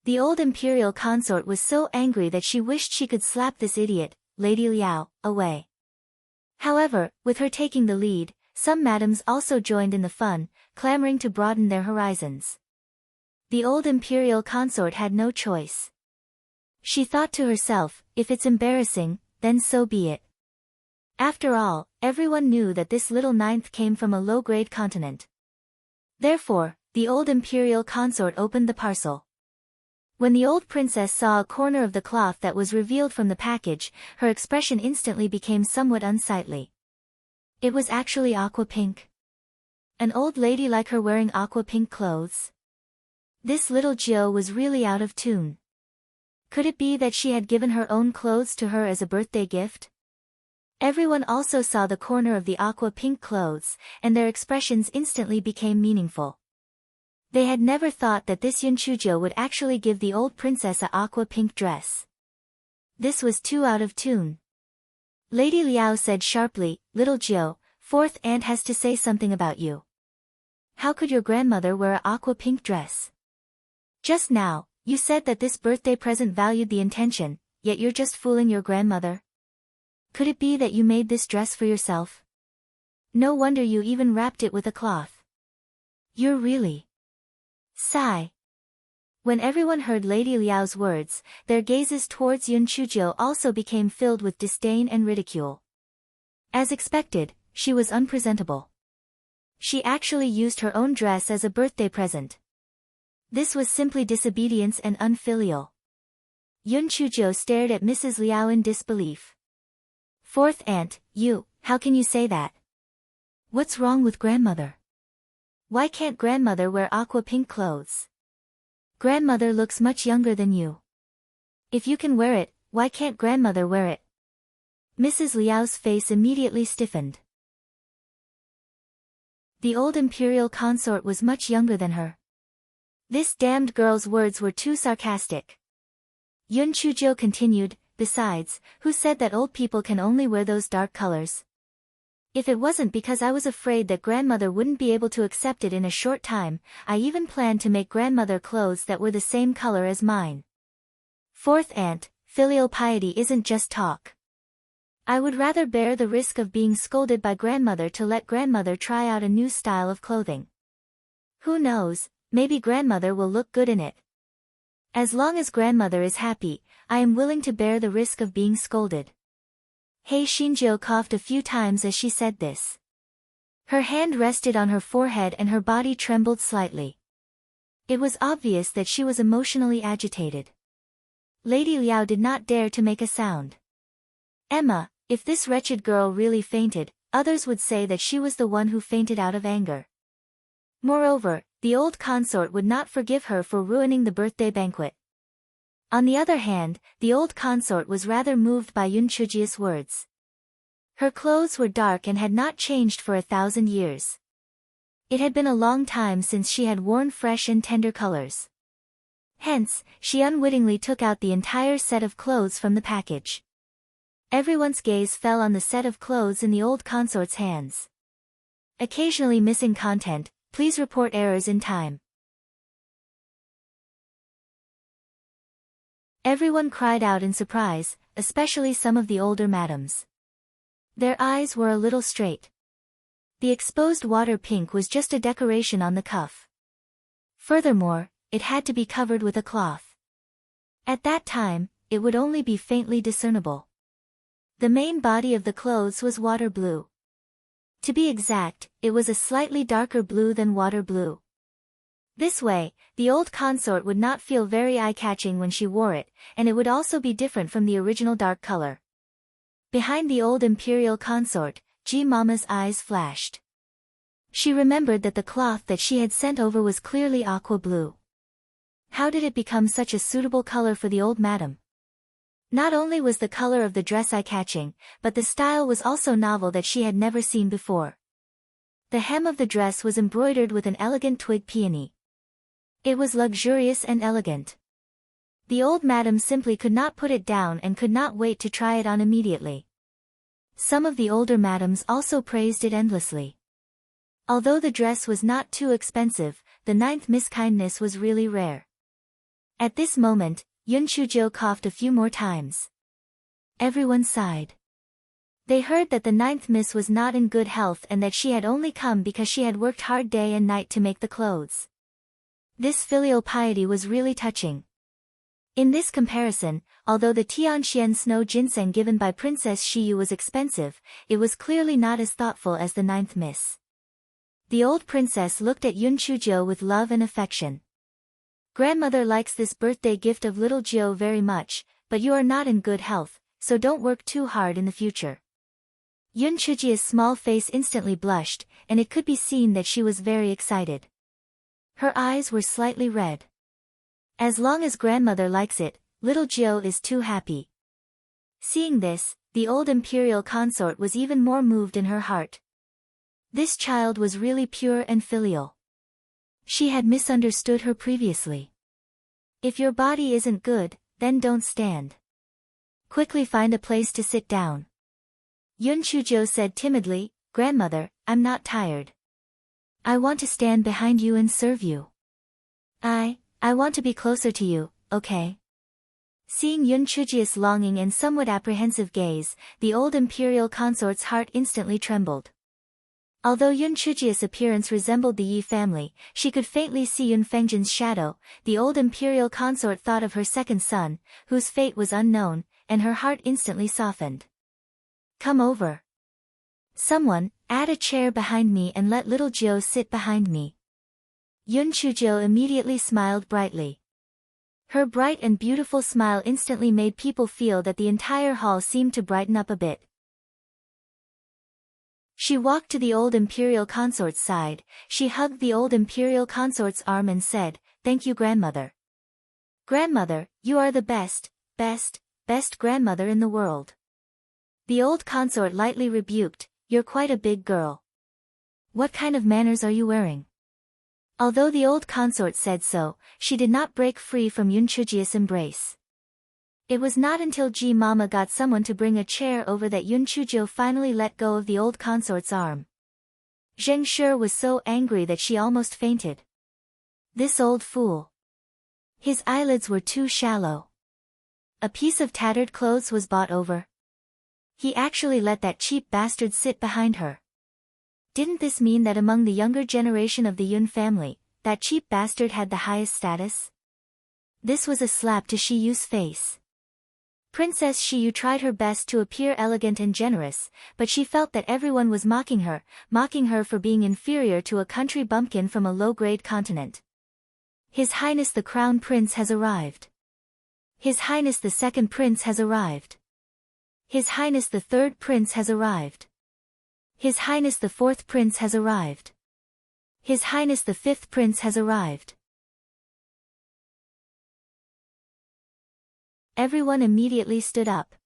The old imperial consort was so angry that she wished she could slap this idiot, Lady Liao, away. However, with her taking the lead, some madams also joined in the fun, clamoring to broaden their horizons. The old imperial consort had no choice. She thought to herself, if it's embarrassing, then so be it. After all, everyone knew that this little ninth came from a low-grade continent. Therefore, the old imperial consort opened the parcel. When the old princess saw a corner of the cloth that was revealed from the package, her expression instantly became somewhat unsightly. It was actually aqua pink. An old lady like her wearing aqua pink clothes? This little Jill was really out of tune. Could it be that she had given her own clothes to her as a birthday gift? Everyone also saw the corner of the aqua pink clothes, and their expressions instantly became meaningful. They had never thought that this Yunchujo would actually give the old princess a aqua pink dress. This was too out of tune. Lady Liao said sharply, "Little Jill, fourth aunt has to say something about you. How could your grandmother wear a aqua pink dress? Just now, you said that this birthday present valued the intention, yet you're just fooling your grandmother. Could it be that you made this dress for yourself? No wonder you even wrapped it with a cloth. You're really..." Sigh. When everyone heard Lady Liao's words, their gazes towards Yun Chujo also became filled with disdain and ridicule. As expected, she was unpresentable. She actually used her own dress as a birthday present. This was simply disobedience and unfilial. Yun Chujo stared at Mrs. Liao in disbelief. "Fourth aunt, how can you say that? What's wrong with grandmother? Why can't grandmother wear aqua pink clothes? Grandmother looks much younger than you. If you can wear it, why can't grandmother wear it?" Mrs. Liao's face immediately stiffened. The old imperial consort was much younger than her. This damned girl's words were too sarcastic. Yun Chujo continued, "Besides, who said that old people can only wear those dark colors? If it wasn't because I was afraid that grandmother wouldn't be able to accept it in a short time, I even planned to make grandmother clothes that were the same color as mine. Fourth aunt, filial piety isn't just talk. I would rather bear the risk of being scolded by grandmother to let grandmother try out a new style of clothing. Who knows, maybe grandmother will look good in it. As long as grandmother is happy, I am willing to bear the risk of being scolded." Hei Shinjo coughed a few times as she said this. Her hand rested on her forehead and her body trembled slightly. It was obvious that she was emotionally agitated. Lady Liao did not dare to make a sound. "Emma, if this wretched girl really fainted, others would say that she was the one who fainted out of anger. Moreover, the old consort would not forgive her for ruining the birthday banquet." On the other hand, the old consort was rather moved by Yun Chuji's words. Her clothes were dark and had not changed for 1,000 years. It had been a long time since she had worn fresh and tender colors. Hence, she unwittingly took out the entire set of clothes from the package. Everyone's gaze fell on the set of clothes in the old consort's hands. Occasionally missing content, please report errors in time. Everyone cried out in surprise, especially some of the older madams. Their eyes were a little straight. The exposed water pink was just a decoration on the cuff. Furthermore, it had to be covered with a cloth. At that time, it would only be faintly discernible. The main body of the clothes was water blue. To be exact, it was a slightly darker blue than water blue. This way, the old consort would not feel very eye-catching when she wore it, and it would also be different from the original dark color. Behind the old imperial consort, Ji Mama's eyes flashed. She remembered that the cloth that she had sent over was clearly aqua blue. How did it become such a suitable color for the old madam? Not only was the color of the dress eye-catching, but the style was also novel that she had never seen before. The hem of the dress was embroidered with an elegant twig peony. It was luxurious and elegant. The old madam simply could not put it down and could not wait to try it on immediately. Some of the older madams also praised it endlessly. Although the dress was not too expensive, the ninth miskindness was really rare. At this moment, Yun Chujo coughed a few more times. Everyone sighed. They heard that the ninth miss was not in good health and that she had only come because she had worked hard day and night to make the clothes. This filial piety was really touching. In this comparison, although the Tianxian snow ginseng given by Princess Shiyu was expensive, it was clearly not as thoughtful as the ninth miss. The old princess looked at Yun Chujiu with love and affection. Grandmother likes this birthday gift of little Jiu very much, but you are not in good health, so don't work too hard in the future. Yun Chujiu's small face instantly blushed, and it could be seen that she was very excited. Her eyes were slightly red. As long as grandmother likes it, little Jiu is too happy. Seeing this, the old imperial consort was even more moved in her heart. This child was really pure and filial. She had misunderstood her previously. If your body isn't good, then don't stand. Quickly find a place to sit down. Yun Chujiu said timidly, Grandmother, I'm not tired. I want to stand behind you and serve you. I want to be closer to you, okay? Seeing Yun Chujiu's longing and somewhat apprehensive gaze, the old imperial consort's heart instantly trembled. Although Yun Chujiu's appearance resembled the Yi family, she could faintly see Yun Fengjin's shadow. The old imperial consort thought of her second son, whose fate was unknown, and her heart instantly softened. Come over. Someone, add a chair behind me and let little Jiu sit behind me. Yun Chujiu immediately smiled brightly. Her bright and beautiful smile instantly made people feel that the entire hall seemed to brighten up a bit. She walked to the old imperial consort's side, she hugged the old imperial consort's arm and said, Thank you grandmother. Grandmother, you are the best grandmother in the world. The old consort lightly rebuked, You're quite a big girl. What kind of manners are you wearing? Although the old consort said so, she did not break free from Yun Chujiu's embrace. It was not until Ji Mama got someone to bring a chair over that Yun Chujiu finally let go of the old consort's arm. Zheng Shi was so angry that she almost fainted. This old fool. His eyelids were too shallow. A piece of tattered clothes was bought over. He actually let that cheap bastard sit behind her. Didn't this mean that among the younger generation of the Yun family, that cheap bastard had the highest status? This was a slap to Shiyu's face. Princess Shiyu tried her best to appear elegant and generous, but she felt that everyone was mocking her for being inferior to a country bumpkin from a low-grade continent. His Highness the Crown Prince has arrived. His Highness the Second Prince has arrived. His Highness the Third Prince has arrived. His Highness the Fourth Prince has arrived. His Highness the Fifth Prince has arrived. Everyone immediately stood up.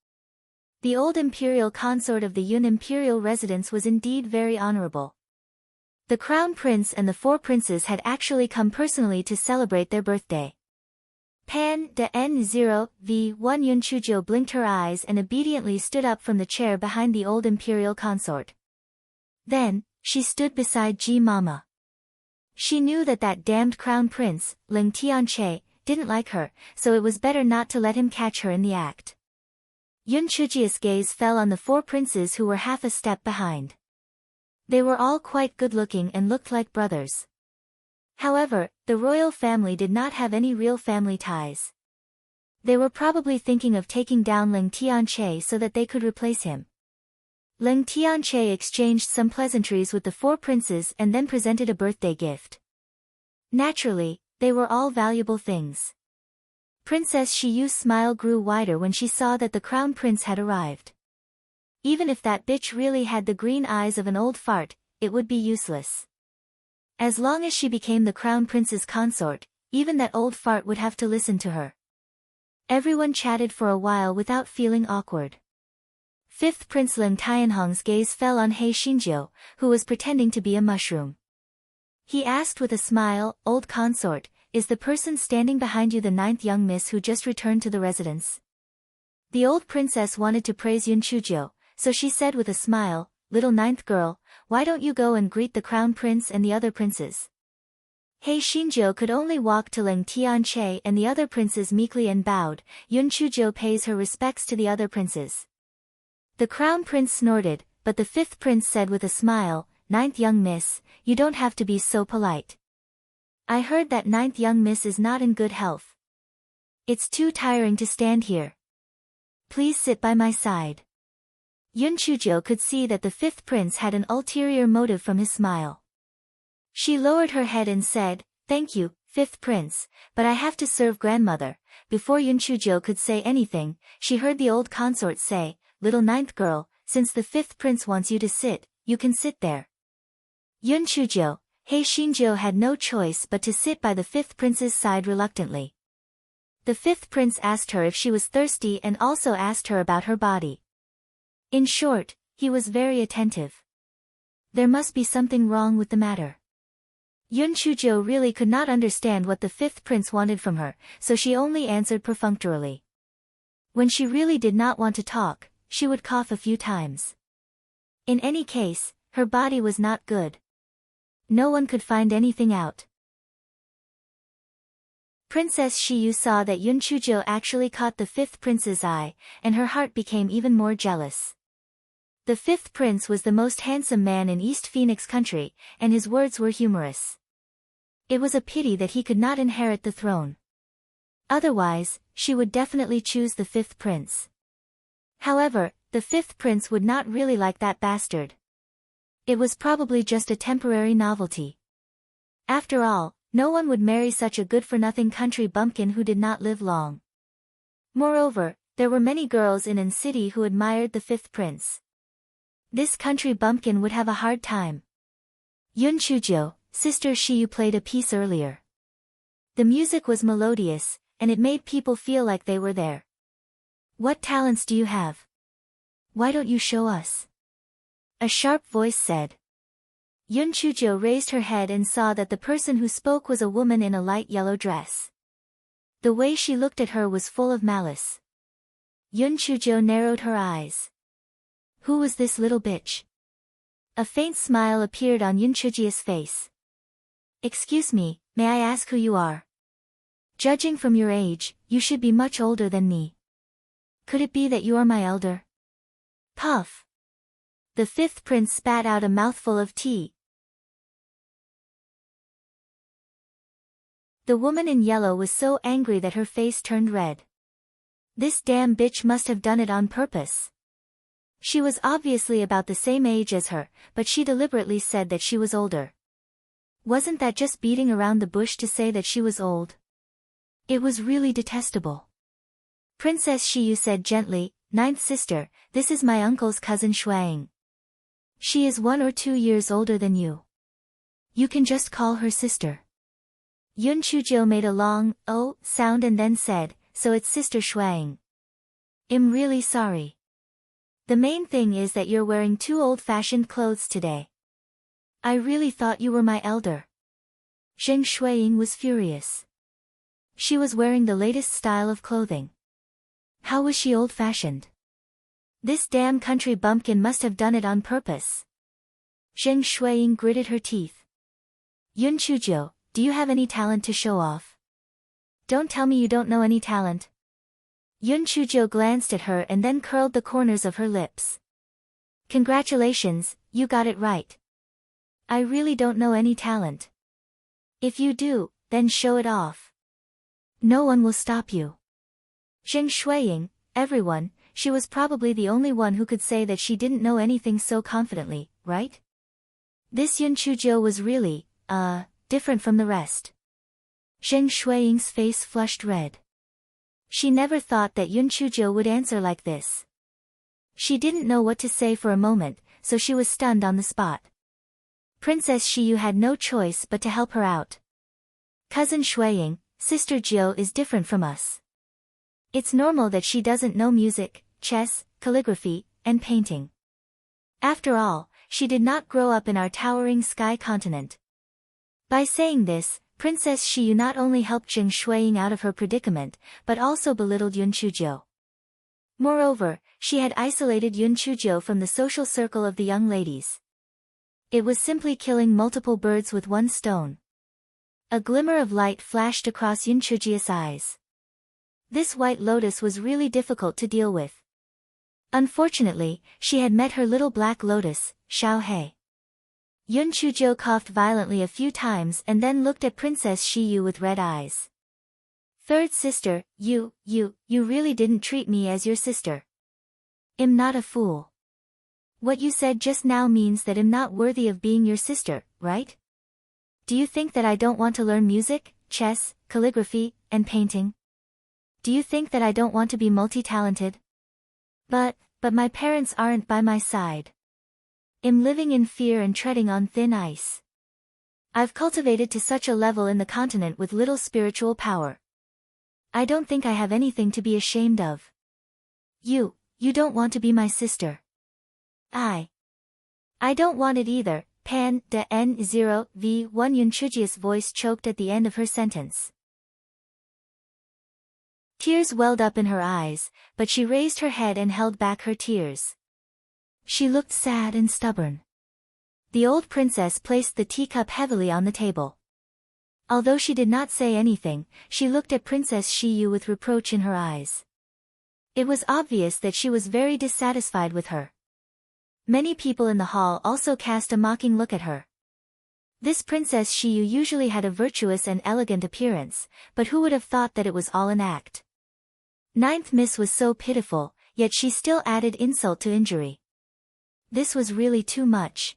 The old imperial consort of the Yun imperial residence was indeed very honorable. The Crown Prince and the four princes had actually come personally to celebrate their birthday. Pan de N0v1 Yun Chujiu blinked her eyes and obediently stood up from the chair behind the old imperial consort. Then, she stood beside Ji Mama. She knew that damned crown prince, Ling Tianche, didn't like her, so it was better not to let him catch her in the act. Yun Chujiu's gaze fell on the four princes who were half a step behind. They were all quite good-looking and looked like brothers. However, the royal family did not have any real family ties. They were probably thinking of taking down Ling Tianche so that they could replace him. Ling Tianche exchanged some pleasantries with the four princes and then presented a birthday gift. Naturally, they were all valuable things. Princess Shiyu's smile grew wider when she saw that the crown prince had arrived. Even if that bitch really had the green eyes of an old fart, it would be useless. As long as she became the crown prince's consort, even that old fart would have to listen to her. Everyone chatted for a while without feeling awkward. Fifth Prince Ling Tianhong's gaze fell on He Xinjiu, who was pretending to be a mushroom. He asked with a smile, Old consort, is the person standing behind you the ninth young miss who just returned to the residence? The old princess wanted to praise Yun Chujiu, so she said with a smile, Little ninth girl, why don't you go and greet the crown prince and the other princes? He Xinjiu could only walk to Ling Tianche and the other princes meekly and bowed. Yun Chujiu pays her respects to the other princes. The crown prince snorted, but the fifth prince said with a smile, Ninth young miss, you don't have to be so polite. I heard that ninth young miss is not in good health. It's too tiring to stand here. Please sit by my side. Yun Chujo could see that the fifth prince had an ulterior motive from his smile. She lowered her head and said, "Thank you, fifth prince, but I have to serve grandmother." Before Yun Chujo could say anything, she heard the old consort say, "Little ninth girl, since the fifth prince wants you to sit, you can sit there." Yun Chujo, Hei Shinjo had no choice but to sit by the fifth prince's side reluctantly. The fifth prince asked her if she was thirsty and also asked her about her body. In short, he was very attentive. There must be something wrong with the matter. Yun Chujo really could not understand what the fifth prince wanted from her, so she only answered perfunctorily. When she really did not want to talk, she would cough a few times. In any case, her body was not good. No one could find anything out. Princess Shiyu saw that Yun Chujo actually caught the fifth prince's eye, and her heart became even more jealous. The fifth prince was the most handsome man in East Phoenix country, and his words were humorous. It was a pity that he could not inherit the throne. Otherwise, she would definitely choose the fifth prince. However, the fifth prince would not really like that bastard. It was probably just a temporary novelty. After all, no one would marry such a good-for-nothing country bumpkin who did not live long. Moreover, there were many girls in an city who admired the fifth prince. This country bumpkin would have a hard time. Yun Chujo, Sister Shiyu played a piece earlier. The music was melodious, and it made people feel like they were there. What talents do you have? Why don't you show us? A sharp voice said. Yun Chujo raised her head and saw that the person who spoke was a woman in a light yellow dress. The way she looked at her was full of malice. Yun Chujo narrowed her eyes. Who was this little bitch? A faint smile appeared on Yun Chujia's face. Excuse me, may I ask who you are? Judging from your age, you should be much older than me. Could it be that you are my elder? Puff. The fifth prince spat out a mouthful of tea. The woman in yellow was so angry that her face turned red. This damn bitch must have done it on purpose. She was obviously about the same age as her, but she deliberately said that she was older. Wasn't that just beating around the bush to say that she was old? It was really detestable. Princess Shiyu said gently, "Ninth sister, this is my uncle's cousin Shuang. She is 1 or 2 years older than you. You can just call her sister." Yun Chujo made a long, "oh" sound and then said, "So it's Sister Shuang. I'm really sorry. The main thing is that you're wearing too old-fashioned clothes today. I really thought you were my elder." Zheng Shuiying was furious. She was wearing the latest style of clothing. How was she old-fashioned? This damn country bumpkin must have done it on purpose. Zheng Shuiying gritted her teeth. Yun Chujo, do you have any talent to show off? Don't tell me you don't know any talent. Yun Chujo glanced at her and then curled the corners of her lips. Congratulations, you got it right. I really don't know any talent. If you do, then show it off. No one will stop you. Zheng Shuiying, everyone, she was probably the only one who could say that she didn't know anything so confidently, right? This Yun Chujo was really, different from the rest. Zheng Shuiying's face flushed red. She never thought that Yun Chujo would answer like this. She didn't know what to say for a moment, so she was stunned on the spot. Princess Shiyu had no choice but to help her out. Cousin Shuiying, Sister Jiu is different from us. It's normal that she doesn't know music, chess, calligraphy, and painting. After all, she did not grow up in our towering sky continent. By saying this, Princess Shiyu not only helped Zheng Shuiying out of her predicament, but also belittled Yun Chujo. Moreover, she had isolated Yun Chujo from the social circle of the young ladies. It was simply killing multiple birds with one stone. A glimmer of light flashed across Yun Chujia's eyes. This white lotus was really difficult to deal with. Unfortunately, she had met her little black lotus, Xiao He. Yun Chujo coughed violently a few times and then looked at Princess Shiyu with red eyes. Third sister, you really didn't treat me as your sister. I'm not a fool. What you said just now means that I'm not worthy of being your sister, right? Do you think that I don't want to learn music, chess, calligraphy, and painting? Do you think that I don't want to be multi-talented? But my parents aren't by my side. I'm living in fear and treading on thin ice. I've cultivated to such a level in the continent with little spiritual power. I don't think I have anything to be ashamed of. You don't want to be my sister. I don't want it either. Pan de N0 V1 Yunchuji's voice choked at the end of her sentence. Tears welled up in her eyes, but she raised her head and held back her tears. She looked sad and stubborn. The old princess placed the teacup heavily on the table. Although she did not say anything, she looked at Princess Shiyu with reproach in her eyes. It was obvious that she was very dissatisfied with her. Many people in the hall also cast a mocking look at her. This Princess Shiyu usually had a virtuous and elegant appearance, but who would have thought that it was all an act? Ninth Miss was so pitiful, yet she still added insult to injury. This was really too much.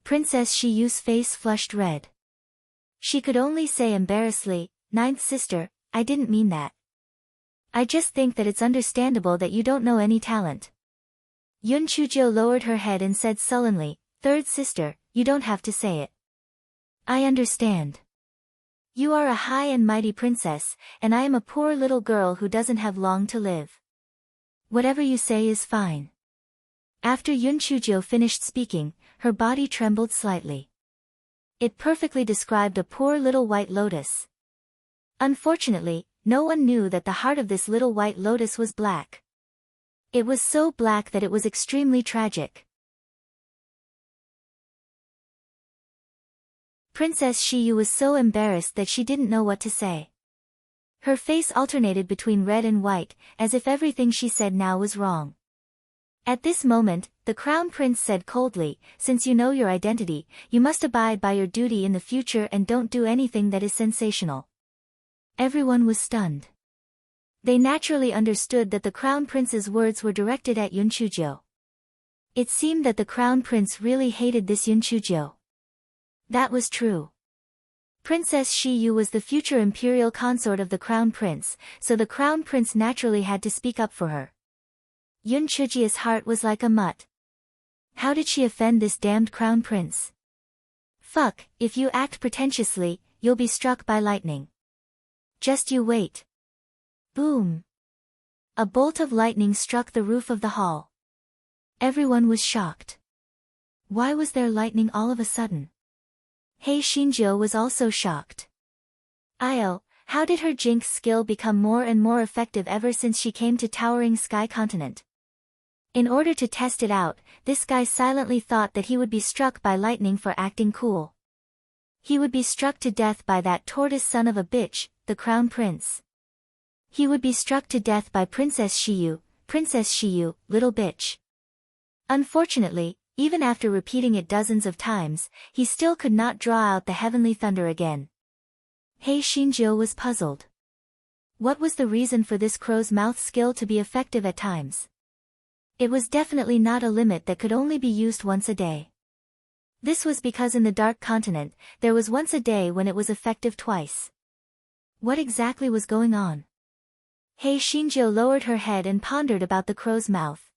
Princess Shiyu's face flushed red. She could only say embarrassedly, "Ninth sister, I didn't mean that. I just think that it's understandable that you don't know any talent." Yun Chujio lowered her head and said sullenly, "Third sister, you don't have to say it. I understand. You are a high and mighty princess, and I am a poor little girl who doesn't have long to live. Whatever you say is fine." After Yun Chujio finished speaking, her body trembled slightly. It perfectly described a poor little white lotus. Unfortunately, no one knew that the heart of this little white lotus was black. It was so black that it was extremely tragic. Princess Shiyu was so embarrassed that she didn't know what to say. Her face alternated between red and white, as if everything she said now was wrong. At this moment, the Crown Prince said coldly, "Since you know your identity, you must abide by your duty in the future and don't do anything that is sensational." Everyone was stunned. They naturally understood that the Crown Prince's words were directed at Yun Chujio. It seemed that the Crown Prince really hated this Yun Chujio. That was true. Princess Shiyu was the future imperial consort of the Crown Prince, so the Crown Prince naturally had to speak up for her. Yun Chujio's heart was like a mutt. How did she offend this damned Crown Prince? Fuck, if you act pretentiously, you'll be struck by lightning. Just you wait. Boom. A bolt of lightning struck the roof of the hall. Everyone was shocked. Why was there lightning all of a sudden? Hei Shinjo was also shocked. Io, how did her jinx skill become more and more effective ever since she came to Towering Sky Continent? In order to test it out, this guy silently thought that he would be struck by lightning for acting cool. He would be struck to death by that tortoise son of a bitch, the Crown Prince. He would be struck to death by Princess Shiyu, little bitch. Unfortunately, even after repeating it dozens of times, he still could not draw out the heavenly thunder again. Hei Shinjo was puzzled. What was the reason for this crow's mouth skill to be effective at times? It was definitely not a limit that could only be used once a day. This was because in the Dark Continent, there was once a day when it was effective twice. What exactly was going on? Hei Shinjo lowered her head and pondered about the crow's mouth.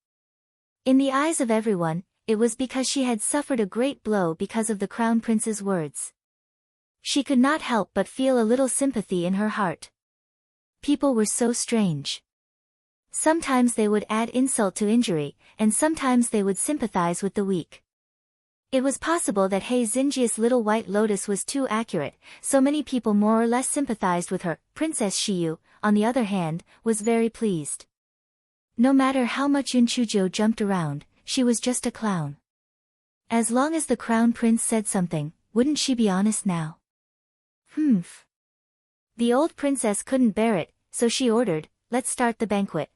In the eyes of everyone, it was because she had suffered a great blow because of the Crown Prince's words. She could not help but feel a little sympathy in her heart. People were so strange. Sometimes they would add insult to injury, and sometimes they would sympathize with the weak. It was possible that Hei Xinjia's little white lotus was too accurate, so many people more or less sympathized with her. Princess Shiyu, on the other hand, was very pleased. No matter how much Yun Chujio jumped around, she was just a clown. As long as the Crown Prince said something, wouldn't she be honest now? Humph. The old princess couldn't bear it, so she ordered, "Let's start the banquet."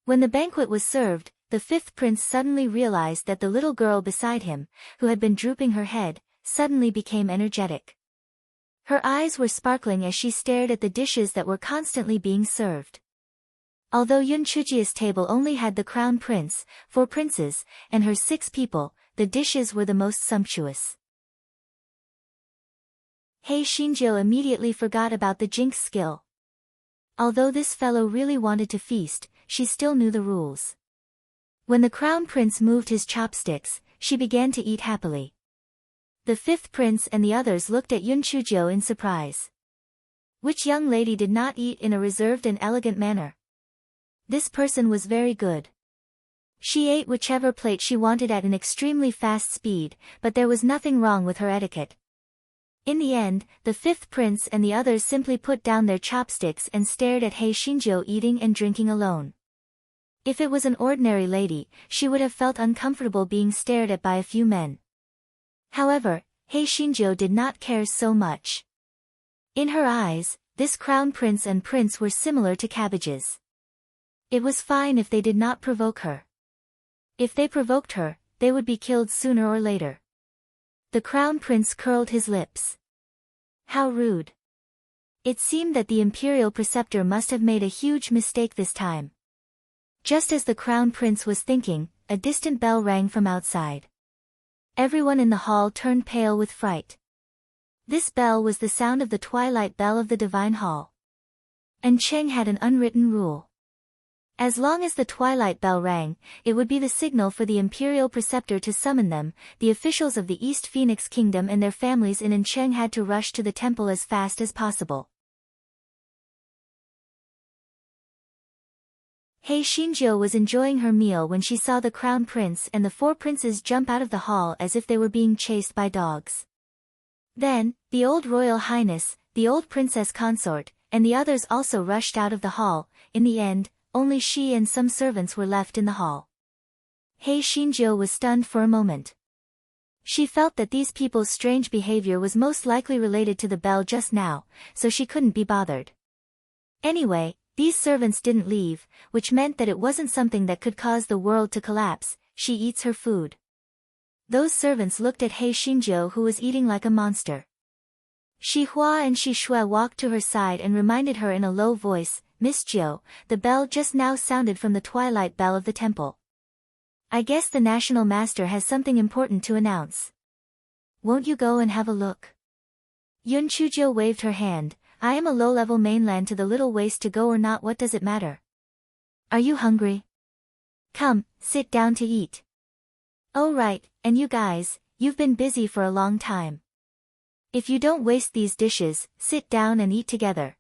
When the banquet was served, the fifth prince suddenly realized that the little girl beside him, who had been drooping her head, suddenly became energetic. Her eyes were sparkling as she stared at the dishes that were constantly being served. Although Yun Chujia's table only had the crown prince, 4 princes, and her 6 people, the dishes were the most sumptuous. He Xinjiu immediately forgot about the jinx skill. Although this fellow really wanted to feast, she still knew the rules. When the crown prince moved his chopsticks, she began to eat happily. The 5th prince and the others looked at Yun Chujiu in surprise. Which young lady did not eat in a reserved and elegant manner? This person was very good. She ate whichever plate she wanted at an extremely fast speed, but there was nothing wrong with her etiquette. In the end, the 5th prince and the others simply put down their chopsticks and stared at He Xinjiu eating and drinking alone. If it was an ordinary lady, she would have felt uncomfortable being stared at by a few men. However, He Xinjiu did not care so much. In her eyes, this crown prince and prince were similar to cabbages. It was fine if they did not provoke her. If they provoked her, they would be killed sooner or later. The crown prince curled his lips. How rude. It seemed that the imperial preceptor must have made a huge mistake this time. Just as the crown prince was thinking, a distant bell rang from outside. Everyone in the hall turned pale with fright. This bell was the sound of the twilight bell of the divine hall. And Cheng had an unwritten rule. As long as the twilight bell rang, it would be the signal for the imperial preceptor to summon them. The officials of the East Phoenix Kingdom and their families in Cheng had to rush to the temple as fast as possible. He Xinjiu was enjoying her meal when she saw the crown prince and the 4 princes jump out of the hall as if they were being chased by dogs. Then, the old royal highness, the old princess consort, and the others also rushed out of the hall. In the end, only she and some servants were left in the hall. He Xinjiu was stunned for a moment. She felt that these people's strange behavior was most likely related to the bell just now, so she couldn't be bothered. Anyway, these servants didn't leave, which meant that it wasn't something that could cause the world to collapse. She eats her food. Those servants looked at He Xinjiu, who was eating like a monster. Shi Hua and Shi Shui walked to her side and reminded her in a low voice, "Miss Jiu, the bell just now sounded from the twilight bell of the temple. I guess the national master has something important to announce. Won't you go and have a look?" Yun Chujiu waved her hand. "I am a low-level mainland to the little waste to go or not, what does it matter? Are you hungry? Come, sit down to eat." "Oh right, and you guys, you've been busy for a long time. If you don't waste these dishes, sit down and eat together.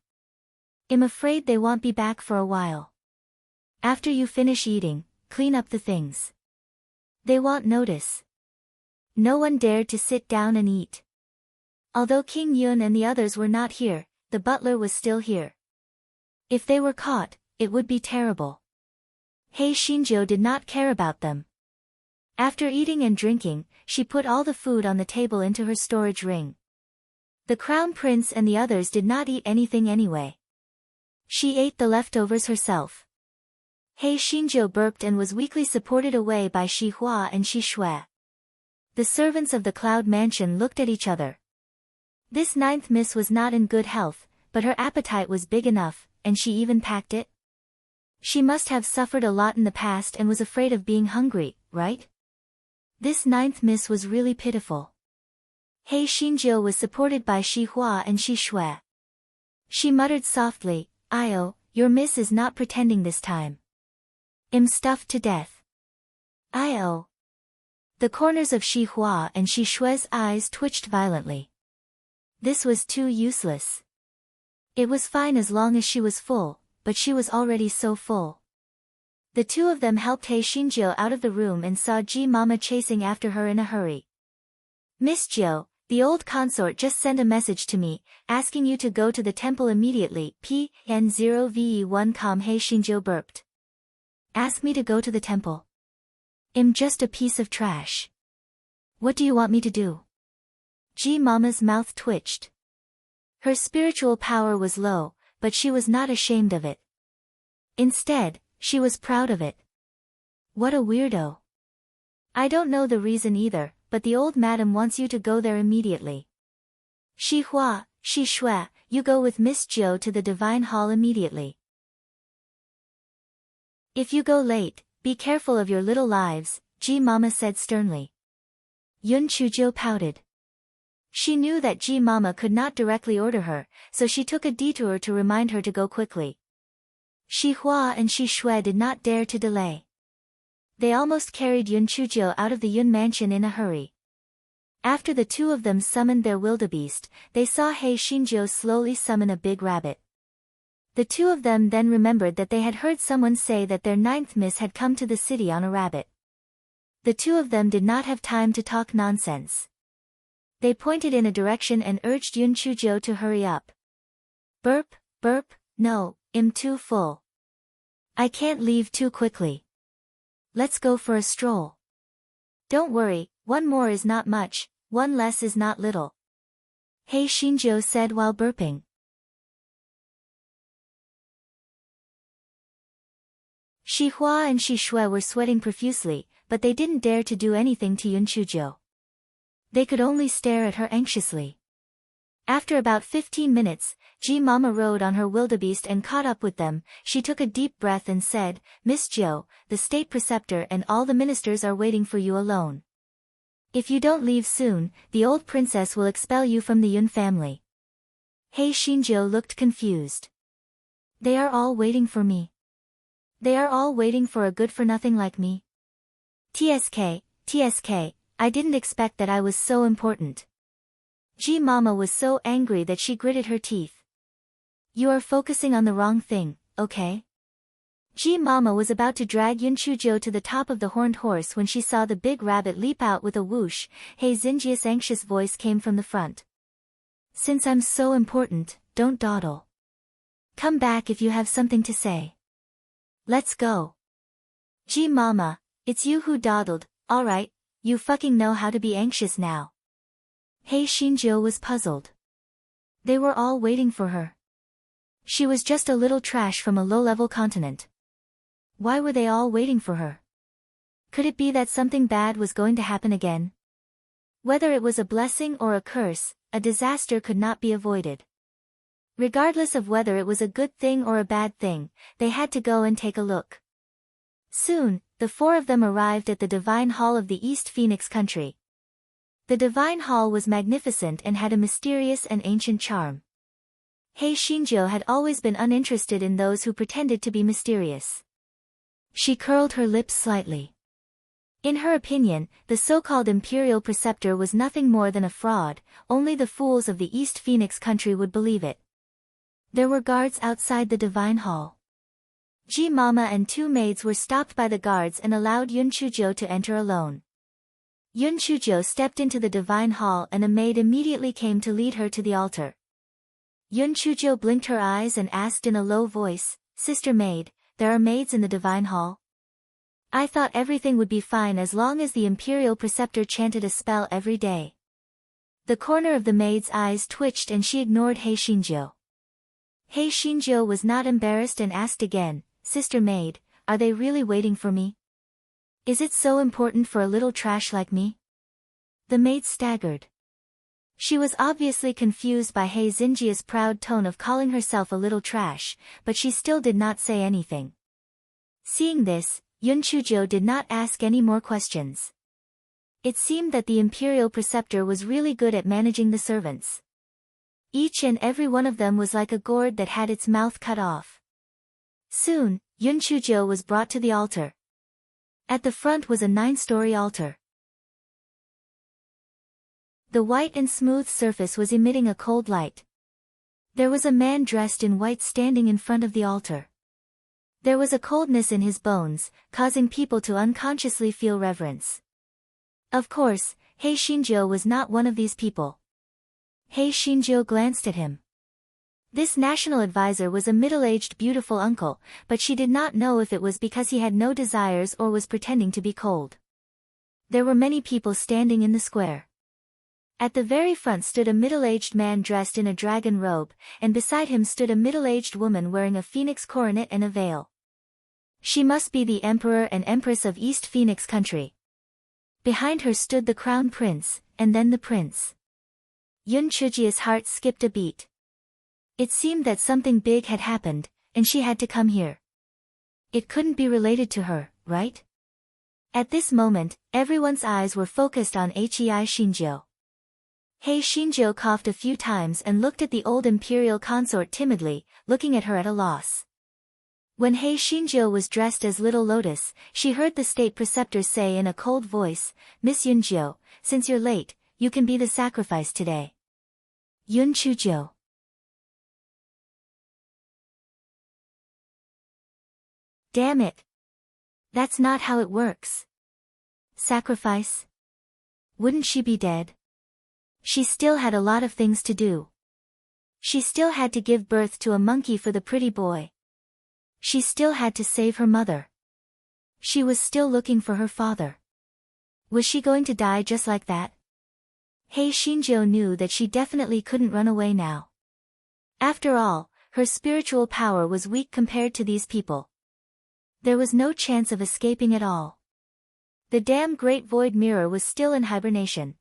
I'm afraid they won't be back for a while. After you finish eating, clean up the things. They won't notice." No one dared to sit down and eat. Although King Yun and the others were not here, the butler was still here. If they were caught, it would be terrible. He Xinjiu did not care about them. After eating and drinking, she put all the food on the table into her storage ring. The crown prince and the others did not eat anything anyway. She ate the leftovers herself. He Xinjiu burped and was weakly supported away by Shi Hua and Shi Shui. The servants of the Cloud Mansion looked at each other. This 9th miss was not in good health, but her appetite was big enough, and she even packed it. She must have suffered a lot in the past and was afraid of being hungry, right? This 9th miss was really pitiful. He Xinjiu was supported by Shi Hua and Shi Shui. She muttered softly, "Io, your miss is not pretending this time. I'm stuffed to death." "Io." The corners of Shi Hua and Shi Shui's eyes twitched violently. This was too useless. It was fine as long as she was full, but she was already so full. The two of them helped He Xinjiu out of the room and saw Ji Mama chasing after her in a hurry. "Miss Jiu, the old consort just sent a message to me, asking you to go to the temple immediately." PN0VE1 He Xinjiu burped. "Ask me to go to the temple? I'm just a piece of trash. What do you want me to do?" Ji Mama's mouth twitched. Her spiritual power was low, but she was not ashamed of it. Instead, she was proud of it. What a weirdo. "I don't know the reason either, but the old madam wants you to go there immediately." Shi Hua, Shi Shui, you go with Miss Zhou to the Divine Hall immediately. If you go late, be careful of your little lives, Ji Mama said sternly. Yun Chuzhou pouted. She knew that Ji Mama could not directly order her, so she took a detour to remind her to go quickly. Shi Hua and Shi Shui did not dare to delay. They almost carried Yun Chuzhou out of the Yun mansion in a hurry. After the two of them summoned their wildebeest, they saw He Xinjiu slowly summon a big rabbit. The two of them then remembered that they had heard someone say that their ninth miss had come to the city on a rabbit. The two of them did not have time to talk nonsense. They pointed in a direction and urged Yun Chuzhou to hurry up. Burp, burp, no, I'm too full. I can't leave too quickly. Let's go for a stroll. Don't worry, one more is not much, one less is not little. He Xinjiu said while burping. Shi Hua and Shi Shui were sweating profusely, but they didn't dare to do anything to Yun Chuzhou. They could only stare at her anxiously. After about 15 minutes, Ji Mama rode on her wildebeest and caught up with them. She took a deep breath and said, Miss Zhou, the state preceptor and all the ministers are waiting for you alone. If you don't leave soon, the old princess will expel you from the Yun family. He Xinjiu looked confused. They are all waiting for me. They are all waiting for a good-for-nothing like me. TSK, I didn't expect that I was so important. Ji Mama was so angry that she gritted her teeth. You are focusing on the wrong thing, okay? Ji Mama was about to drag Yun Chuzhou to the top of the horned horse when she saw the big rabbit leap out with a whoosh. He Xinjiu's anxious voice came from the front. Since I'm so important, don't dawdle. Come back if you have something to say. Let's go. Ji Mama, it's you who dawdled, alright, you fucking know how to be anxious now. He Xinjiu was puzzled. They were all waiting for her. She was just a little trash from a low-level continent. Why were they all waiting for her? Could it be that something bad was going to happen again? Whether it was a blessing or a curse, a disaster could not be avoided. Regardless of whether it was a good thing or a bad thing, they had to go and take a look. Soon, the four of them arrived at the Divine Hall of the East Phoenix country. The Divine Hall was magnificent and had a mysterious and ancient charm. He Xinjiu had always been uninterested in those who pretended to be mysterious. She curled her lips slightly. In her opinion, the so-called imperial preceptor was nothing more than a fraud, only the fools of the East Phoenix country would believe it. There were guards outside the Divine Hall. Ji Mama and two maids were stopped by the guards and allowed Yun Chuzhou to enter alone. Yun Chuzhou stepped into the Divine Hall and a maid immediately came to lead her to the altar. Yun Chuzhou blinked her eyes and asked in a low voice, Sister Maid, there are maids in the Divine Hall? I thought everything would be fine as long as the imperial preceptor chanted a spell every day. The corner of the maid's eyes twitched and she ignored He Xinjiu. He Xinjiu was not embarrassed and asked again, Sister Maid, are they really waiting for me? Is it so important for a little trash like me? The maid staggered. She was obviously confused by He Xinjiu's proud tone of calling herself a little trash, but she still did not say anything. Seeing this, Yun Chuzhou did not ask any more questions. It seemed that the imperial preceptor was really good at managing the servants. Each and every one of them was like a gourd that had its mouth cut off. Soon, Yun Chuzhou was brought to the altar. At the front was a 9-story altar. The white and smooth surface was emitting a cold light. There was a man dressed in white standing in front of the altar. There was a coldness in his bones, causing people to unconsciously feel reverence. Of course, He Xinjiu was not one of these people. He Xinjiu glanced at him. This national advisor was a middle-aged beautiful uncle, but she did not know if it was because he had no desires or was pretending to be cold. There were many people standing in the square. At the very front stood a middle-aged man dressed in a dragon robe, and beside him stood a middle-aged woman wearing a phoenix coronet and a veil. She must be the emperor and empress of East Phoenix country. Behind her stood the crown prince, and then the prince. Yun Chujia's heart skipped a beat. It seemed that something big had happened, and she had to come here. It couldn't be related to her, right? At this moment, everyone's eyes were focused on Hei Shinjo. Hei Shinjo coughed a few times and looked at the old imperial consort timidly, looking at her at a loss. When Hei Shinjo was dressed as Little Lotus, she heard the state preceptor say in a cold voice, "Miss Yunjo, since you're late, you can be the sacrifice today." Yun Chujo. Damn it. That's not how it works. Sacrifice? Wouldn't she be dead? She still had a lot of things to do. She still had to give birth to a monkey for the pretty boy. She still had to save her mother. She was still looking for her father. Was she going to die just like that? Hei Shinjo knew that she definitely couldn't run away now. After all, her spiritual power was weak compared to these people. There was no chance of escaping at all. The damn Great Void Mirror was still in hibernation.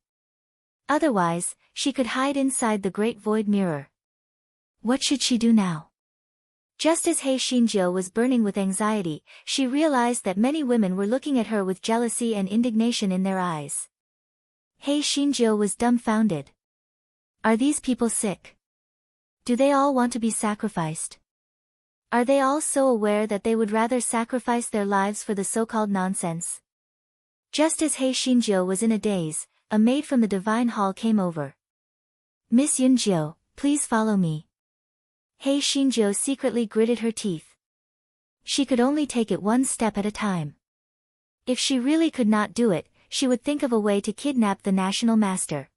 Otherwise, she could hide inside the Great Void Mirror. What should she do now? Just as Hei Shinjo was burning with anxiety, she realized that many women were looking at her with jealousy and indignation in their eyes. Hei Shinjo was dumbfounded. Are these people sick? Do they all want to be sacrificed? Are they all so aware that they would rather sacrifice their lives for the so-called nonsense? Just as Hei Shinjo was in a daze, a maid from the Divine Hall came over. "Miss Yunjo, please follow me." Hei Shinjo secretly gritted her teeth. She could only take it one step at a time. If she really could not do it, she would think of a way to kidnap the National Master.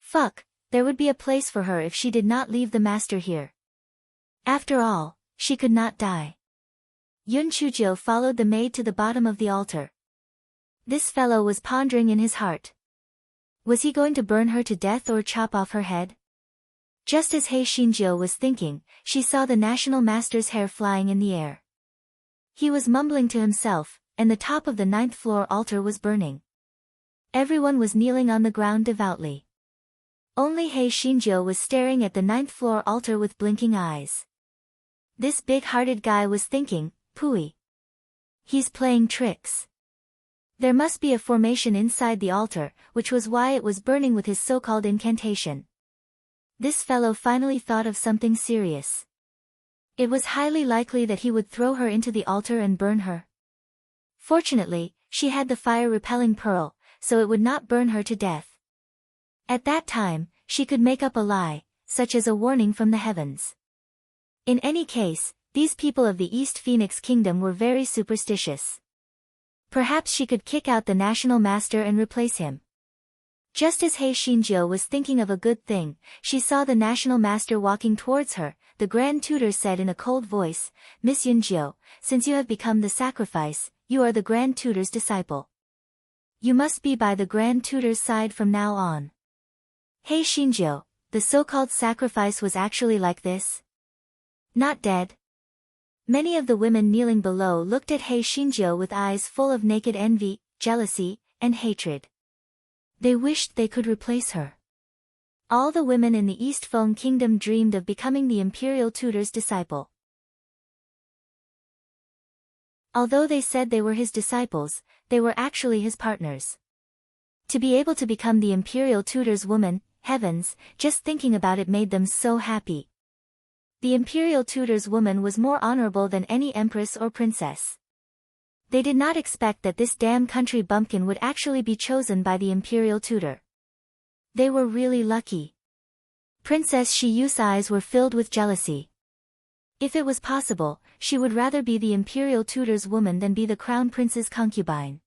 Fuck, there would be a place for her if she did not leave the Master here. After all, she could not die. Yun Chujo followed the maid to the bottom of the altar. This fellow was pondering in his heart. Was he going to burn her to death or chop off her head? Just as Hei Shinjo was thinking, she saw the National Master's hair flying in the air. He was mumbling to himself, and the top of the 9th floor altar was burning. Everyone was kneeling on the ground devoutly. Only Hei Shinjo was staring at the 9th floor altar with blinking eyes. This big-hearted guy was thinking, "Pooey. He's playing tricks." There must be a formation inside the altar, which was why it was burning with his so-called incantation. This fellow finally thought of something serious. It was highly likely that he would throw her into the altar and burn her. Fortunately, she had the fire-repelling pearl, so it would not burn her to death. At that time, she could make up a lie, such as a warning from the heavens. In any case, these people of the East Phoenix Kingdom were very superstitious. Perhaps she could kick out the National Master and replace him. Just as Hei Shinjo was thinking of a good thing, she saw the National Master walking towards her. The Grand Tutor said in a cold voice, "Miss Yunjo, since you have become the sacrifice, you are the Grand Tutor's disciple. You must be by the Grand Tutor's side from now on." Hei Shinjo, the so-called sacrifice was actually like this? Not dead. Many of the women kneeling below looked at Hei Shinjo with eyes full of naked envy, jealousy, and hatred. They wished they could replace her. All the women in the East Feng Kingdom dreamed of becoming the Imperial Tutor's disciple. Although they said they were his disciples, they were actually his partners. To be able to become the Imperial Tutor's woman, heavens, just thinking about it made them so happy. The Imperial Tutor's woman was more honorable than any empress or princess. They did not expect that this damn country bumpkin would actually be chosen by the Imperial Tutor. They were really lucky. Princess Shiyu's eyes were filled with jealousy. If it was possible, she would rather be the Imperial Tutor's woman than be the Crown Prince's concubine.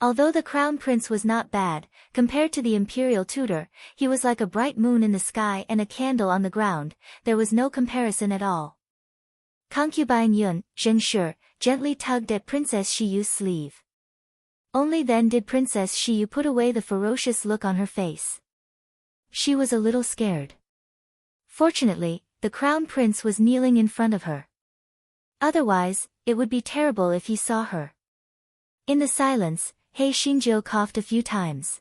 Although the Crown Prince was not bad, compared to the Imperial Tutor, he was like a bright moon in the sky and a candle on the ground. There was no comparison at all. Concubine Yun, Zhengshi, gently tugged at Princess Shiyu's sleeve. Only then did Princess Shiyu put away the ferocious look on her face. She was a little scared. Fortunately, the Crown Prince was kneeling in front of her. Otherwise, it would be terrible if he saw her. In the silence, Hei Shinjo coughed a few times.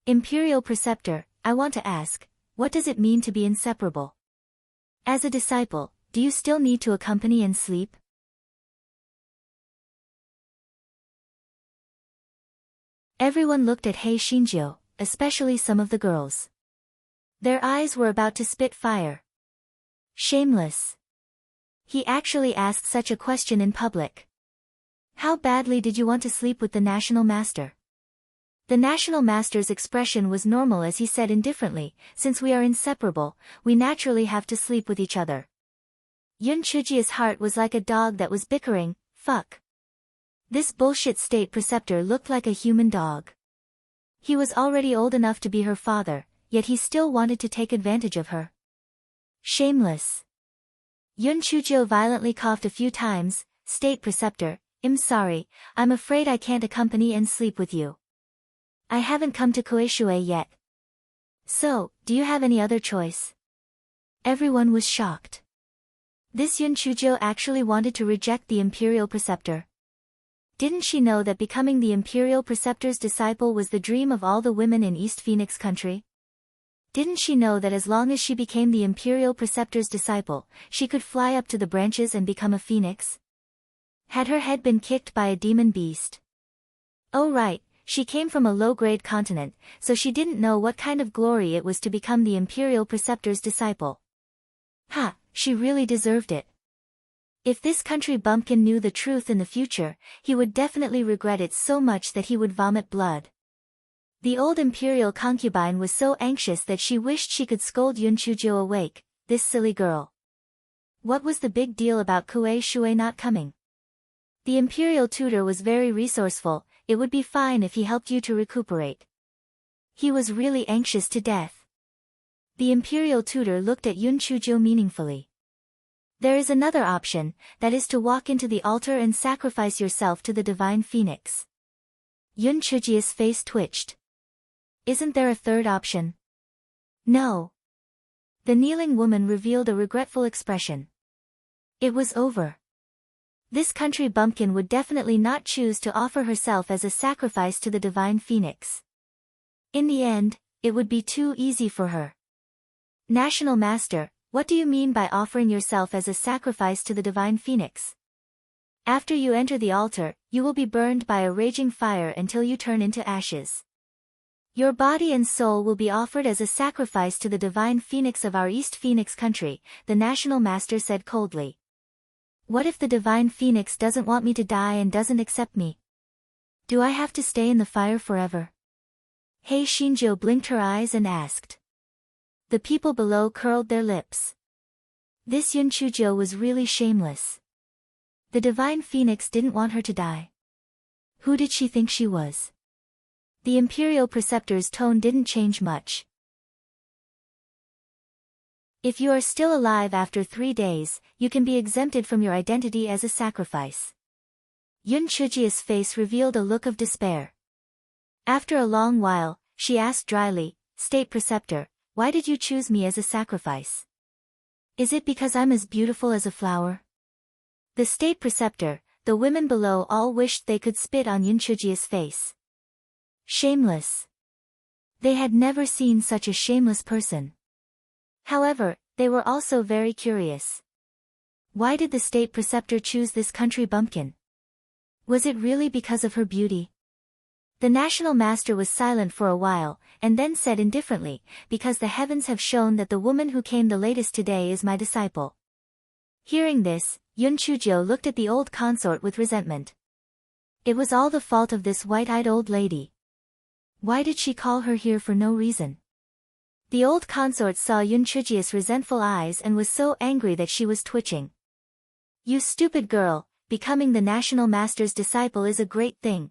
"Imperial Preceptor, I want to ask, what does it mean to be inseparable? As a disciple, do you still need to accompany and sleep? Everyone looked at Hei Shinjo, especially some of the girls. Their eyes were about to spit fire. Shameless. He actually asked such a question in public. How badly did you want to sleep with the national master? The national master's expression was normal as he said indifferently, since we are inseparable, we naturally have to sleep with each other. Yun Chujia's heart was like a dog that was bickering, fuck. This bullshit state preceptor looked like a human dog. He was already old enough to be her father, yet he still wanted to take advantage of her. Shameless. Yun Chujio violently coughed a few times. State preceptor, I'm sorry, I'm afraid I can't accompany and sleep with you. I haven't come to Koishue yet. So, do you have any other choice? Everyone was shocked. This Yun Chujio actually wanted to reject the imperial preceptor. Didn't she know that becoming the imperial preceptor's disciple was the dream of all the women in East Phoenix country? Didn't she know that as long as she became the imperial preceptor's disciple, she could fly up to the branches and become a phoenix? Had her head been kicked by a demon beast? Oh right, she came from a low-grade continent, so she didn't know what kind of glory it was to become the imperial preceptor's disciple. Ha, she really deserved it. If this country bumpkin knew the truth in the future, he would definitely regret it so much that he would vomit blood. The old imperial concubine was so anxious that she wished she could scold Yun Chujio awake, this silly girl. What was the big deal about Kue Shui not coming? The imperial tutor was very resourceful, it would be fine if he helped you to recuperate. He was really anxious to death. The imperial tutor looked at Yun Chujio meaningfully. There is another option, that is to walk into the altar and sacrifice yourself to the divine phoenix. Yun Chujio's face twitched. Isn't there a third option? No. The kneeling woman revealed a regretful expression. It was over. This country bumpkin would definitely not choose to offer herself as a sacrifice to the divine phoenix. In the end, it would be too easy for her. National Master, what do you mean by offering yourself as a sacrifice to the divine phoenix? After you enter the altar, you will be burned by a raging fire until you turn into ashes. Your body and soul will be offered as a sacrifice to the divine phoenix of our East Phoenix country, the national master said coldly. What if the divine phoenix doesn't want me to die and doesn't accept me? Do I have to stay in the fire forever? Hei Shinjo blinked her eyes and asked. The people below curled their lips. This Yun Chujio was really shameless. The divine phoenix didn't want her to die. Who did she think she was? The imperial preceptor's tone didn't change much. If you are still alive after 3 days, you can be exempted from your identity as a sacrifice. Yun Chujio's face revealed a look of despair. After a long while, she asked dryly, State Preceptor, why did you choose me as a sacrifice? Is it because I'm as beautiful as a flower? The state preceptor, the women below all wished they could spit on Yun Chujio's face. Shameless. They had never seen such a shameless person. However, they were also very curious. Why did the state preceptor choose this country bumpkin? Was it really because of her beauty? The national master was silent for a while, and then said indifferently, because the heavens have shown that the woman who came the latest today is my disciple. Hearing this, Yun Chujio looked at the old consort with resentment. It was all the fault of this white-eyed old lady. Why did she call her here for no reason? The old consort saw Yun Chujio's resentful eyes and was so angry that she was twitching. You stupid girl, becoming the national master's disciple is a great thing.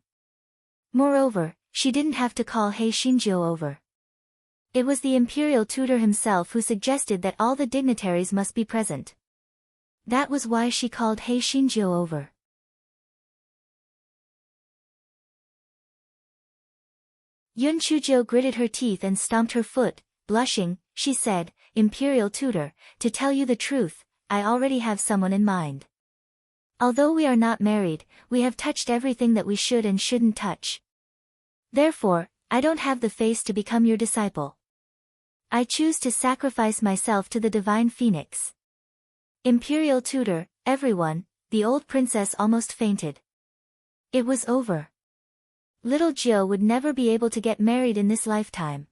Moreover, she didn't have to call Hei Shinjo over. It was the imperial tutor himself who suggested that all the dignitaries must be present. That was why she called Hei Shinjo over. Yun Chujio gritted her teeth and stomped her foot. Blushing, she said, Imperial tutor, to tell you the truth, I already have someone in mind. Although we are not married, we have touched everything that we should and shouldn't touch. Therefore, I don't have the face to become your disciple. I choose to sacrifice myself to the divine phoenix. Imperial tutor, everyone, the old princess almost fainted. It was over. Little Jill would never be able to get married in this lifetime.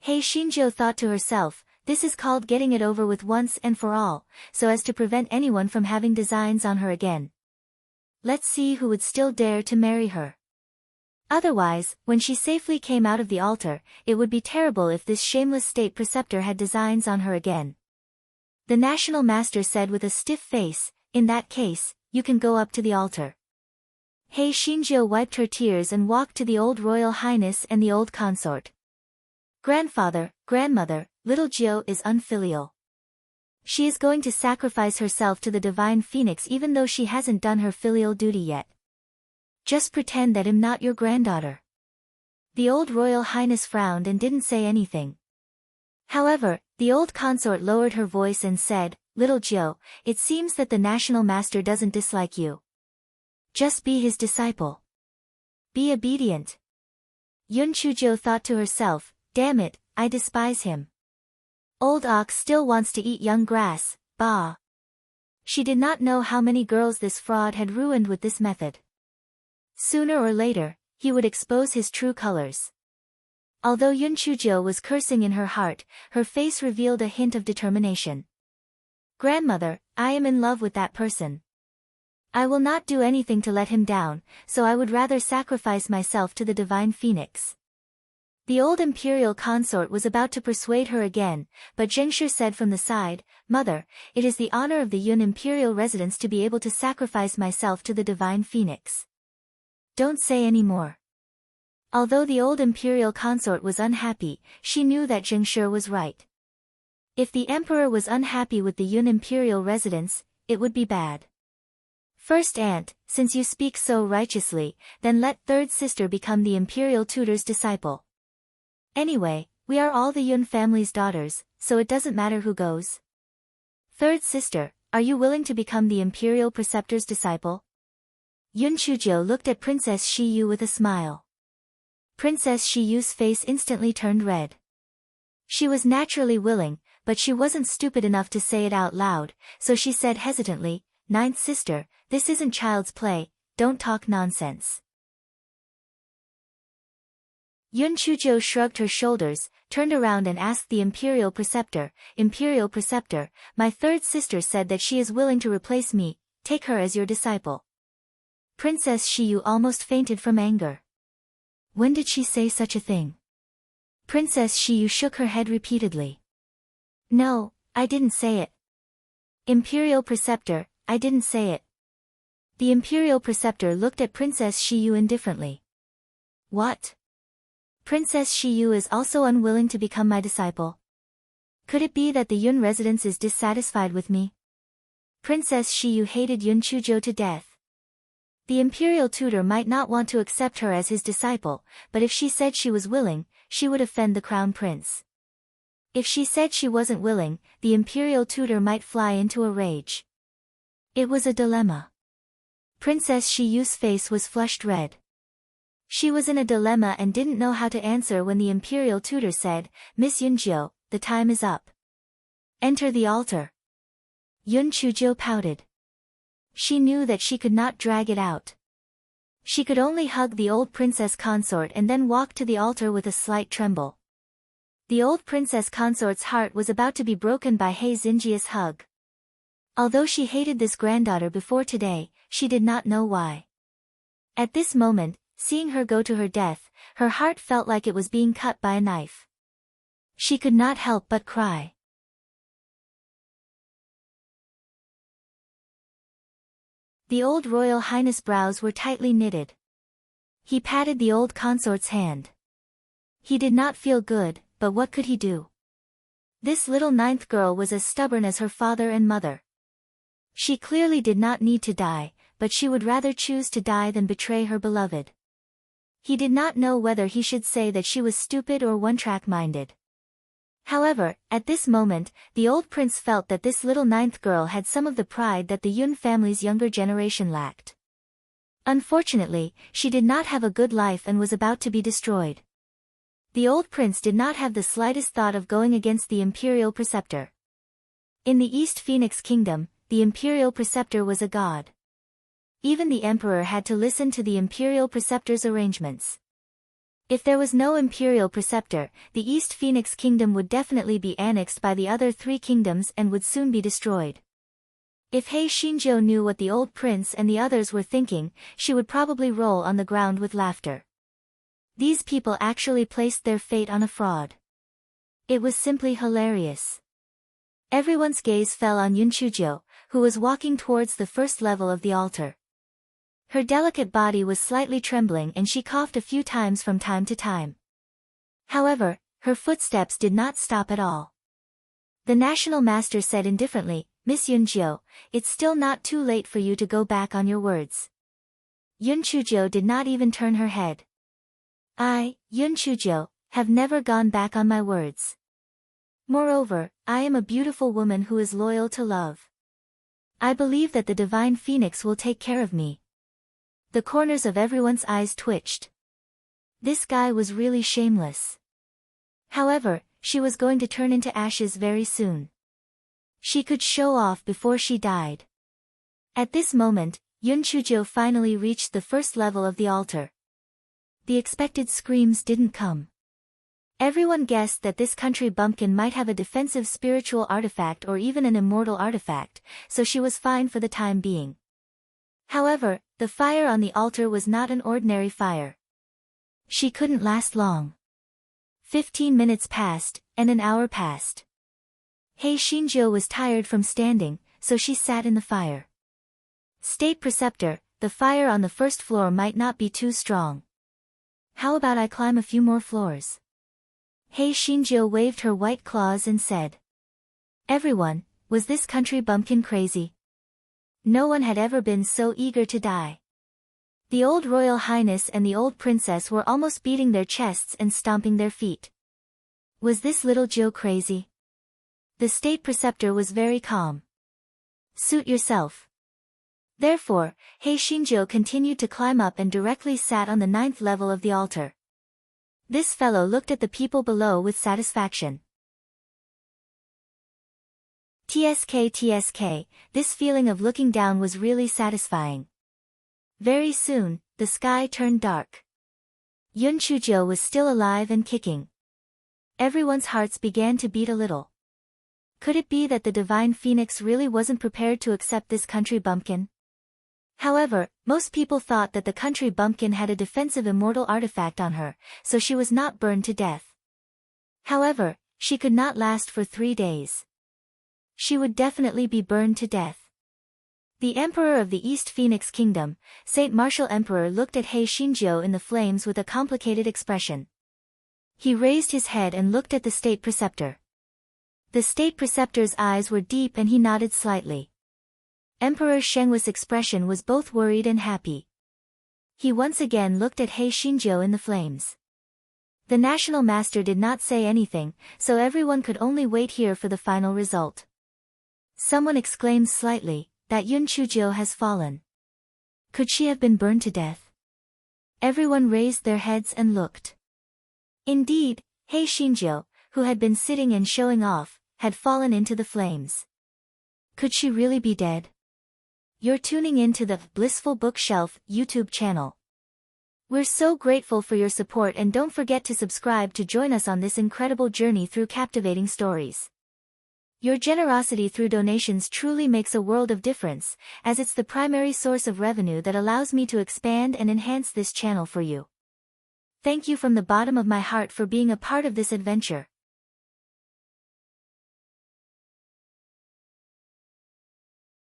Hei Shinjo thought to herself, this is called getting it over with once and for all, so as to prevent anyone from having designs on her again. Let's see who would still dare to marry her. Otherwise, when she safely came out of the altar, it would be terrible if this shameless state preceptor had designs on her again. The national master said with a stiff face, in that case, you can go up to the altar. Hei Shinjo wiped her tears and walked to the old royal highness and the old consort. Grandfather, grandmother, little Jill is unfilial. She is going to sacrifice herself to the divine phoenix even though she hasn't done her filial duty yet. Just pretend that I'm not your granddaughter. The old royal highness frowned and didn't say anything. However, the old consort lowered her voice and said, Little Jill, it seems that the national master doesn't dislike you. Just be his disciple. Be obedient. Yun Chujo thought to herself, damn it, I despise him. Old ox still wants to eat young grass, bah. She did not know how many girls this fraud had ruined with this method. Sooner or later, he would expose his true colors. Although Yun Chujo was cursing in her heart, her face revealed a hint of determination. Grandmother, I am in love with that person. I will not do anything to let him down, so I would rather sacrifice myself to the divine phoenix. The old imperial consort was about to persuade her again, but Zhengshu said from the side, Mother, it is the honor of the Yun imperial residence to be able to sacrifice myself to the divine phoenix. Don't say any more. Although the old imperial consort was unhappy, she knew that Zhengshu was right. If the emperor was unhappy with the Yun imperial residence, it would be bad. First aunt, since you speak so righteously, then let third sister become the imperial tutor's disciple. Anyway, we are all the Yun family's daughters, so it doesn't matter who goes. Third sister, are you willing to become the imperial preceptor's disciple? Yun Chujo looked at Princess Shiyu with a smile. Princess Shiyu's face instantly turned red. She was naturally willing, but she wasn't stupid enough to say it out loud, so she said hesitantly, Ninth sister, this isn't child's play, don't talk nonsense. Yun Chujo shrugged her shoulders, turned around and asked the Imperial Preceptor, my third sister said that she is willing to replace me, take her as your disciple. Princess Shiyu almost fainted from anger. When did she say such a thing? Princess Shiyu shook her head repeatedly. No, I didn't say it. Imperial Preceptor, I didn't say it. The Imperial Preceptor looked at Princess Shiyu indifferently. What? Princess Shiyu is also unwilling to become my disciple. Could it be that the Yun residence is dissatisfied with me? Princess Shiyu hated Yun Chujo to death. The imperial tutor might not want to accept her as his disciple, but if she said she was willing, she would offend the crown prince. If she said she wasn't willing, the imperial tutor might fly into a rage. It was a dilemma. Princess Shiyu's face was flushed red. She was in a dilemma and didn't know how to answer when the imperial tutor said, Miss Yunjio, the time is up. Enter the altar. Yun Chujo pouted. She knew that she could not drag it out. She could only hug the old princess consort and then walk to the altar with a slight tremble. The old princess consort's heart was about to be broken by Hei Xinjia's hug. Although she hated this granddaughter before today, she did not know why. At this moment, seeing her go to her death, her heart felt like it was being cut by a knife. She could not help but cry. The old royal highness' brows were tightly knitted. He patted the old consort's hand. He did not feel good, but what could he do? This little ninth girl was as stubborn as her father and mother. She clearly did not need to die, but she would rather choose to die than betray her beloved. He did not know whether he should say that she was stupid or one-track-minded. However, at this moment, the old prince felt that this little ninth girl had some of the pride that the Yun family's younger generation lacked. Unfortunately, she did not have a good life and was about to be destroyed. The old prince did not have the slightest thought of going against the imperial preceptor. In the East Phoenix Kingdom, the imperial preceptor was a god. Even the emperor had to listen to the imperial preceptor's arrangements. If there was no imperial preceptor, the East Phoenix Kingdom would definitely be annexed by the other three kingdoms and would soon be destroyed. If Hei Shinjo knew what the old prince and the others were thinking, she would probably roll on the ground with laughter. These people actually placed their fate on a fraud. It was simply hilarious. Everyone's gaze fell on Yunchujo, who was walking towards the first level of the altar. Her delicate body was slightly trembling and she coughed a few times from time to time. However, her footsteps did not stop at all. The national master said indifferently, "Miss Yunchujo, it's still not too late for you to go back on your words." Yunchujo did not even turn her head. "I, Yunchujo, have never gone back on my words. Moreover, I am a beautiful woman who is loyal to love. I believe that the divine phoenix will take care of me." The corners of everyone's eyes twitched. This guy was really shameless. However, she was going to turn into ashes very soon. She could show off before she died. At this moment, Yunchujo finally reached the first level of the altar. The expected screams didn't come. Everyone guessed that this country bumpkin might have a defensive spiritual artifact or even an immortal artifact, so she was fine for the time being. However, the fire on the altar was not an ordinary fire. She couldn't last long. 15 minutes passed, and an hour passed. Hei Shinjo was tired from standing, so she sat in the fire. "State Preceptor, the fire on the first floor might not be too strong. How about I climb a few more floors?" Hei Shinjo waved her white claws and said. Everyone, was this country bumpkin crazy? No one had ever been so eager to die. The old royal highness and the old princess were almost beating their chests and stomping their feet. Was this little Joe crazy? The state preceptor was very calm. "Suit yourself." Therefore, Hei Shinjo continued to climb up and directly sat on the 9th level of the altar. This fellow looked at the people below with satisfaction. TSK, this feeling of looking down was really satisfying. Very soon, the sky turned dark. Yunchujo was still alive and kicking. Everyone's hearts began to beat a little. Could it be that the divine phoenix really wasn't prepared to accept this country bumpkin? However, most people thought that the country bumpkin had a defensive immortal artifact on her, so she was not burned to death. However, she could not last for 3 days. She would definitely be burned to death. The Emperor of the East Phoenix Kingdom, Saint Martial Emperor, looked at Hei Shinjo in the flames with a complicated expression. He raised his head and looked at the state preceptor. The state preceptor's eyes were deep and he nodded slightly. Emperor Shengwa's expression was both worried and happy. He once again looked at Hei Shinjo in the flames. The national master did not say anything, so everyone could only wait here for the final result. Someone exclaimed slightly, "That Yunchujo has fallen. Could she have been burned to death?" Everyone raised their heads and looked. Indeed, Hei Shinjo, who had been sitting and showing off, had fallen into the flames. Could she really be dead? You're tuning in to the Blissful Bookshelf YouTube channel. We're so grateful for your support, and don't forget to subscribe to join us on this incredible journey through captivating stories. Your generosity through donations truly makes a world of difference, as it's the primary source of revenue that allows me to expand and enhance this channel for you. Thank you from the bottom of my heart for being a part of this adventure.